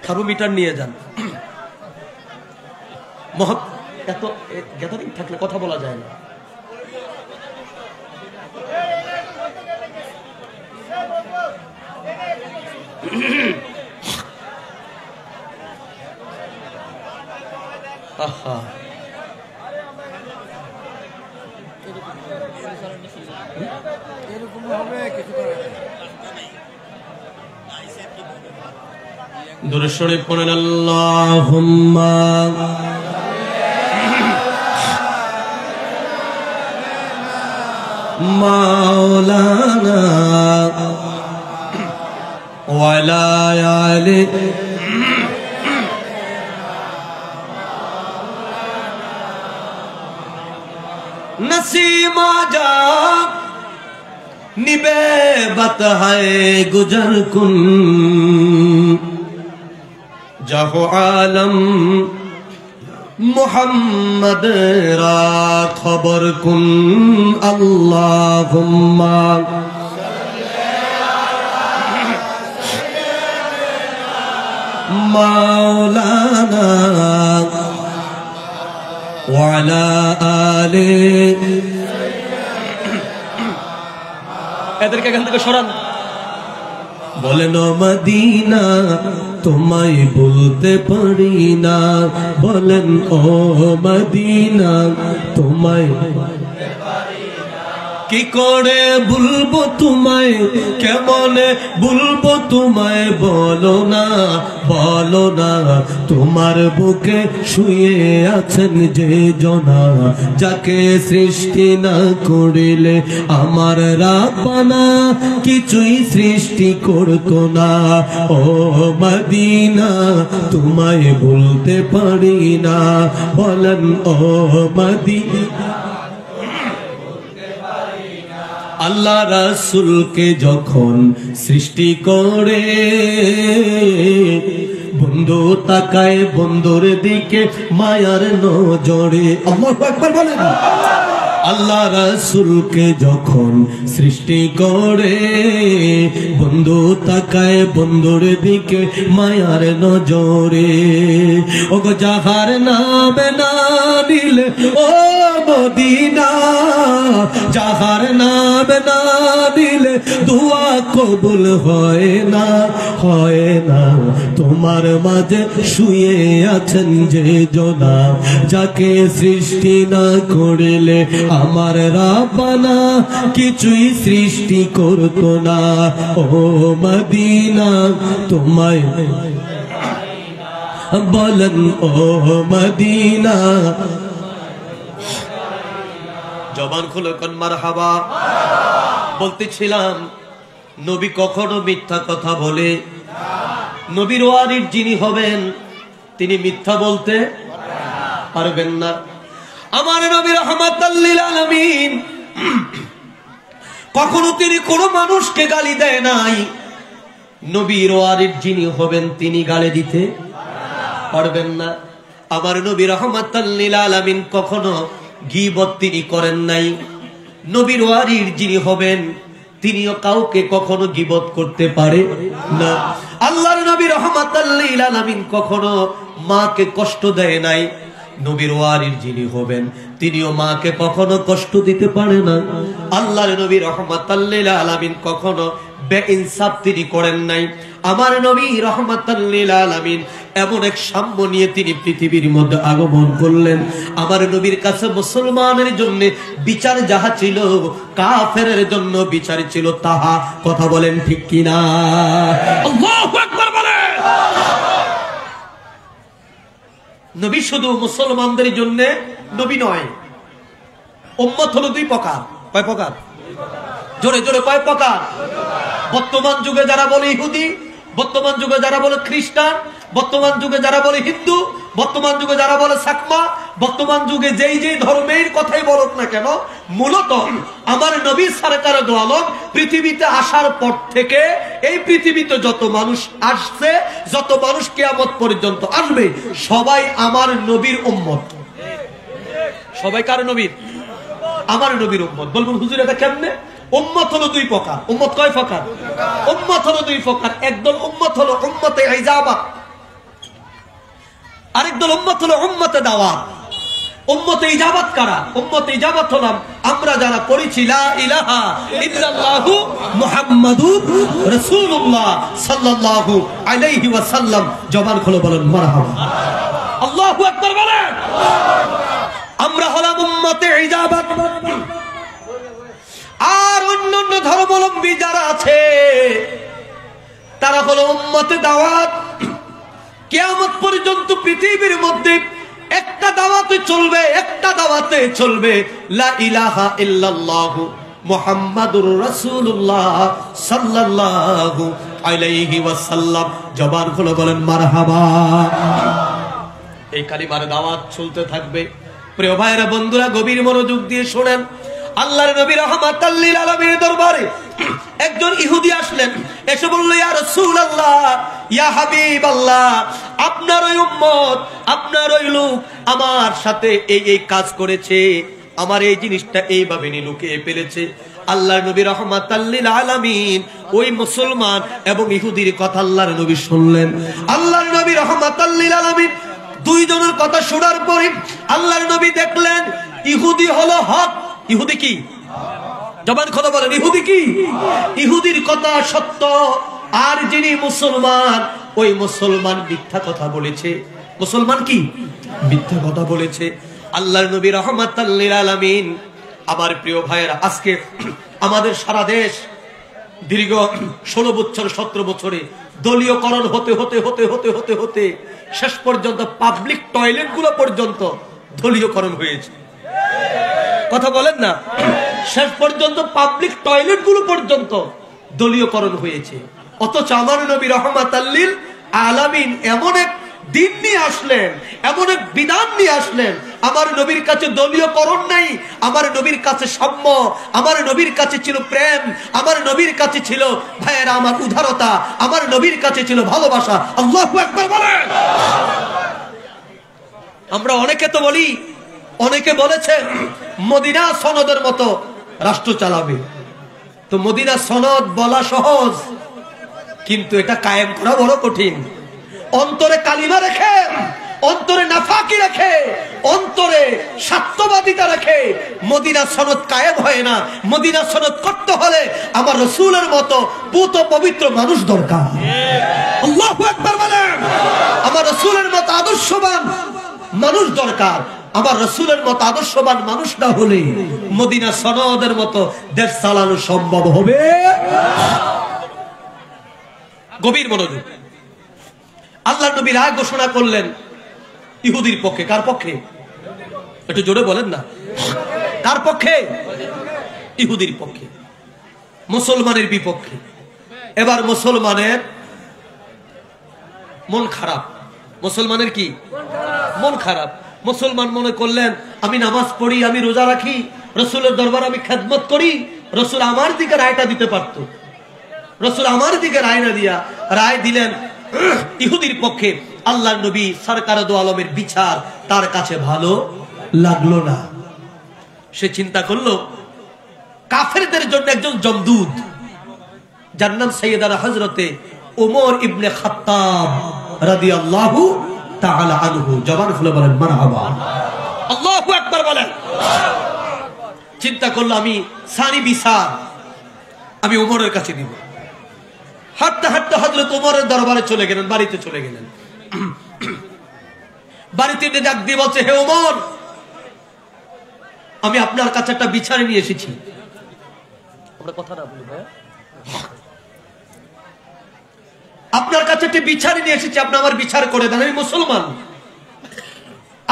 থার্মোমিটার নিয়ে যান। এত গ্যাদারিং থাকলে কথা বলা যায় না। আহা, দরুদ শরীফ পড়েন। আল্লাহুম্মা মাওলানা ওয়ালা আলি नसीमा जा निबे बत है गुजर कुन जहो आलम मुहम्मद रा खबर कुन अल्लाहुम्मा मौलाना ওয়ালা আলে। এদেরকে এখান থেকে সরান। বলেন মদিনা তোমায় বলতে পারি না, বলেন ও মদিনা তোমায় কি করে বলবো তোমায়, কেমনে বলবো তোমায়, বলো না বলো না। তোমার বুকে শুয়ে আছেন যে জনা, যাকে সৃষ্টি না করিলে আমার রাব্বানা কিছুই সৃষ্টি করতো না। ও মদিনা তোমায় বলতে পারি না, বলেন ও মদিনা। আল্লাহ রাসূলকে যখন সৃষ্টি করে বন্ধু তাকায় বন্ধুর দিকে মায়ার নজরে। আল্লাহু আকবার বলেন। আল্লাহ রাসূলকে যখন সৃষ্টি করে বন্ধু তাকায় বন্ধুর দিকে মায়ার নজরে। ওগো যাহার নাম না নিলে ও মদিনা, যাহার নাম না নিলে দোয়া কবুল হয় না, হয় না। তোমার মাঝে শুয়ে আছেন যে জনা, যাকে সৃষ্টি না করিলে আমার রাব্বানা কিছুই সৃষ্টি করতো না। ও মদিনা তোমায় বলেন ও মদিনা। জবান খুলে কোন মারহাবা। বলতেছিলাম নবী কখনো মিথ্যা কথা বলে, নবীর ওয়ারির যিনি হবেন তিনি মিথ্যা বলতে পারবেন না। আমার নবী রাহমাতাল লিল আলামিন কখনো তিনি কোন মানুষকে গালি দেয় নাই। নবীর ওয়ারির যিনি হবেন তিনি গালি দিতে পারবেন না। আমার নবী রাহমাতাল লিল আলামিন কখনো গীবত তিনি করেন নাই। নবীর ওয়ারির যিনি হবেন তিনিও কাউকে কখনো গীবত করতে পারে না। আল্লাহর নবী রাহমাতাল লিল আলামিন কখনো মাকে কষ্ট দেয় নাই। নবীর ওয়ারির যিনি হবেন তিনিও মাকে কখনো কষ্ট দিতে পারে না। আল্লাহর নবী রাহমাতাল লিল আলামিন কখনো বেইনসাফ তিনি করেন নাই। আমার নবী রাহমাতাল লিল আলামিন এমন এক সাম্য নিয়ে তিনি পৃথিবীর মধ্যে আগমন করলেন। আমার নবীর কাছে মুসলমানের জন্য বিচার যাহা ছিল কাফেরের জন্য বিচার ছিল তাহা। কথা বলেন ঠিক কিনা? আল্লাহু আকবার বলেন। নবী শুধু মুসলমানদের জন্য নবী নয়, উম্মত হলো দুই প্রকার। কয় প্রকার? জোরে জোরে কয় প্রকার? বর্তমান যুগে যারা বলে ইহুদি, বর্তমান যুগে যারা বলে খ্রিস্টান, বর্তমান যুগে যারা বলে হিন্দু, বর্তমান যুগে যারা বলে সাকমা, বর্তমান যুগে যেই যেই ধর্মের কথাই বলুক না কেন, মূলত আমার নবী সরকার দো আলম পৃথিবীতে আসার পর থেকে এই পৃথিবীতে যত মানুষ আসছে, যত মানুষ কিয়ামত পর্যন্ত আসবে, সবাই আমার নবীর উম্মত। সবাই কার নবীর? আমার নবীর উম্মত। বলবেন হুজুর এটা কেমনে? উম্মত হলো দুই প্রকার। উম্মত কয় প্রকার? উম্মত হলো দুই প্রকার। একদল উম্মত হলো উম্মতে ইজাবাত, আরেক দল উম্মত হলো উম্মতে দাওয়াত। উম্মতে ইজাবাত কারা? উম্মতে ইজাবাত হলাম আমরা যারা পড়েছি লা ইলাহা ইল্লাল্লাহু মুহাম্মাদুর রাসূলুল্লাহ সাল্লাল্লাহু আলাইহি ওয়াসাল্লাম। জবান খুলে বলেন মারহাবা, আল্লাহু আকবার বলেন। আমরা হলাম উম্মতে ইজাবাত। আর অন্যান্য ধর্মাবলম্বী যারা আছে তারা হলো উম্মতে দাওয়াত। কিয়ামত পর্যন্ত পৃথিবীর মধ্যে একটা দাওয়াতে চলবে, একটা দাওয়াতে চলবে লা ইলাহা ইল্লাল্লাহু মুহাম্মাদুর রাসূলুল্লাহ সাল্লাল্লাহু আলাইহি ওয়াসাল্লাম। জবান খুলে বলেন মারহাবা। এই কালিমার দাওয়াত চলতে থাকবে। প্রিয় ভাইরা, বন্ধুরা, গভীর মনোযোগ দিয়ে শুনেন। আল্লাহর নবী রাহমাতাল লিল আলামিনের দরবারে একজন ইহুদি আসলেন, এসে বলল, ইয়া রাসূলুল্লাহ, ইয়া হাবিবাল্লাহ, আপনার ওই উম্মত, আপনার ওই লোক আমার সাথে এই এই কাজ করেছে, আমার এই জিনিসটা এইভাবে লুকিয়ে ফেলেছে। আল্লাহর নবী রাহমাতাল লিল আলামিন ওই মুসলমান এবং ইহুদির কথা আল্লাহর নবী শুনলেন। আল্লাহর নবী রাহমাতাল লিল আলামিন দুইজনের কথা শোনার পরে আল্লাহর নবী দেখলেন ইহুদি হলো হক। ইহুদি কি? জবান খুলে বলেন, ইহুদি কি? ইহুদির কথা সত্য, আর যিনি মুসলমান ওই মুসলমান মিথ্যা কথা বলেছে। মুসলমান কি? মিথ্যা কথা বলেছে। আল্লাহর নবী রাহমাতাল লিল আলামিন। আমার প্রিয় ভাইয়েরা, আজকে আমাদের সারা দেশ দীর্ঘ 16 বছর 17 বছরে দলীয়করণ হতে হতে হতে হতে হতে হতে শেষ পর্যন্ত পাবলিক টয়লেট গুলো পর্যন্ত দলীয়করণ হয়েছে। কথা বলেন না? শেষ পর্যন্ত পাবলিক টয়লেট গুলো পর্যন্ত দলীয়করণ হয়েছে। অথচ আমার নবী রাহমাতাল লিল আলামিন এমন এক দিন নিয়ে আসলেন, এমন এক বিধান নিয়ে আসলেন। আমার নবীর কাছে দলীয়করণ নাই, আমার নবীর কাছে সাম্য, আমার নবীর কাছে ছিল প্রেম, আমার নবীর কাছে ছিল ভাইয়েরা আমার উদারতা, আমার নবীর কাছে ছিল ভালোবাসা। আল্লাহু আকবার বলেন। আমরা অনেকে তো বলি, অনেকে বলেছে মদিনা সনদের মতো রাষ্ট্র চালাবে। তো মদিনা সনদ বলা সহজ, কিন্তু এটা কায়েম করা বড় কঠিন। অন্তরে কালিমা রেখে, অন্তরে নাফাকি রেখে, অন্তরে সত্যবাদিতা রেখে মদিনা সনদ কায়েম হয় না। মদিনা সনদ করতে হলে আমার রাসূলের মতো পুত পবিত্র মানুষ দরকার। আল্লাহু আকবার বলেন। আমার রাসূলের মতো আদর্শবান মানুষ দরকার। আমার রাসূলের মতো আদর্শবান মানুষ না হলে মদিনা সনদের মতো দেশ চালানো সম্ভব হবে। গভীর মনোযোগ। আল্লাহর নবী রায় ঘোষণা করলেন ইহুদির পক্ষে। কার পক্ষে? একটু জোরে বলেন না। কার পক্ষে? ইহুদির পক্ষে, মুসলমানের বিপক্ষে। এবার মুসলমানের মন খারাপ। মুসলমানের কি? মন খারাপ। মুসলমান মনে করলেন আমি নামাজ পড়ি, আমি রোজা রাখি, রাসূলের দরবারে আমি খেদমত করি, রাসূল আমার দিকে রায়টা দিতে পারতো। রাসূল আমার দিকে রায় না দিয়া রায় দিলেন ইহুদির পক্ষে। আল্লাহর নবী সরকার দো আলমের বিচার তার কাছে ভালো লাগলো না। সে চিন্তা করলো কাফেরদের জন্য একজন জমদূত, যার নাম সাইয়েদানা হযরতে ওমর ইবনে খাত্তাব রাদিয়াল্লাহু তাআলা আনহু। জবান খুলে বলেন মারহাবা। আল্লাহু আকবার বলেন। চিন্তা করলো আমি সানি বিচার আমি ওমরের কাছে দিব। হাঁটতে হাঁটতে হযরত ওমরের দরবারে চলে গেলেন, বাড়িতে চলে গেলেন। বাড়িতে ডাক দিয়ে বলছে, হে ওমর, আমি আপনার কাছে একটা বিচার নিয়ে এসেছি। আমরা কথা না বলি ভাই, আপনার কাছে একটা বিচার নিয়ে এসেছি, আপনি আমার বিচার করে দেন। আমি মুসলমান,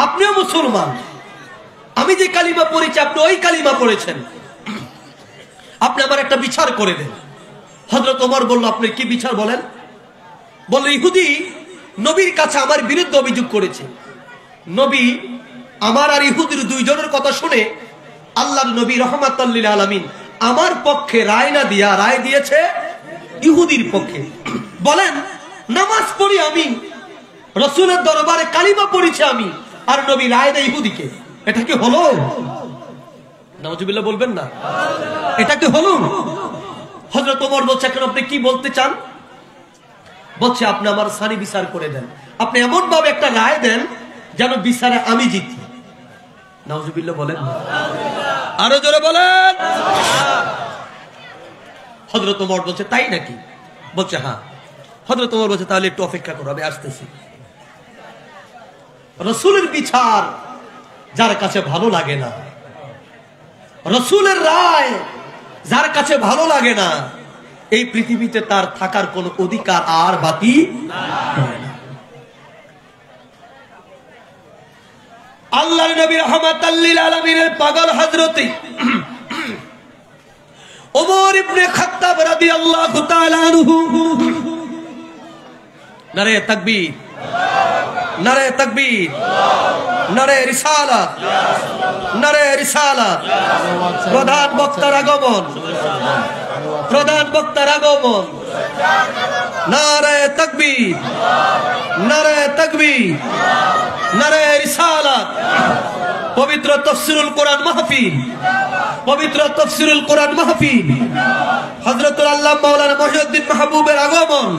আপনিও মুসলমান, আমি যে কালিমা পড়েছি আপনি ওই কালিমা পড়েছেন, আপনি আমার একটা বিচার করে দেন। হযরত ওমর বলল, আপনি কি বিচার বলেন? বলল, ইহুদি নবীর কাছে আমার বিরুদ্ধে অভিযোগ করেছে। নবী আমার আর ইহুদির দুইজনের কথা শুনে আল্লাহর নবী রাহমাতাল লিল আলামিন আমার পক্ষে রায় না দিয়া রায় দিয়েছে ইহুদির পক্ষে। বলেন, নামাজ পড়ি আমি, রাসূলের দরবারে কালিমা পড়েছি আমি, আর নবী রায় দেয় ইহুদিকে। এটা কি হলো? নাউজুবিল্লাহ বলবেন না? এটা কি হলো? হযরত ওমর বলছে, এখন আপনি কি বলতে চান? বলছে, আপনি আমার সারি বিচার করে দেন, আপনি এমন ভাবে একটা রায় দেন যেন বিচারে আমি জিতি। নাউজুবিল্লাহ বলেন, আরো জোরে বলেন। হযরত ওমর বলছে, তাই নাকি? বলছে, হ্যাঁ। হযরত ওমর বলছে, তাহলে একটু অপেক্ষা করো, আমি আসতেছি। রাসূলের বিচার যার কাছে ভালো লাগে না, রাসূলের রায় যার কাছে ভালো লাগে না, এই পৃথিবীতে তার থাকার কোন অধিকার আর বাকি নাই। আল্লাহর নবী রাহমাতাল লিল আলামিনের পাগল হযরতে ওমর ইবনে খাত্তাব রাদিয়াল্লাহু তাআলা আনহু, নারে তাকবীর, নারে তাকবীর, নারে রিসালাত, নারে রিসালাত। প্রধান বক্তার আগমন, প্রধান বক্তার আগমন। নারে তাকবীর, নারে তাকবীর, নারে রিসালাত। পবিত্র তাফসীরুল কোরআন মাহফিল, পবিত্র তাফসীরুল কোরআন মাহফিল। হযরতুল আল্লামা মাওলানা মহিউদ্দিন মাহবুবের আগমন।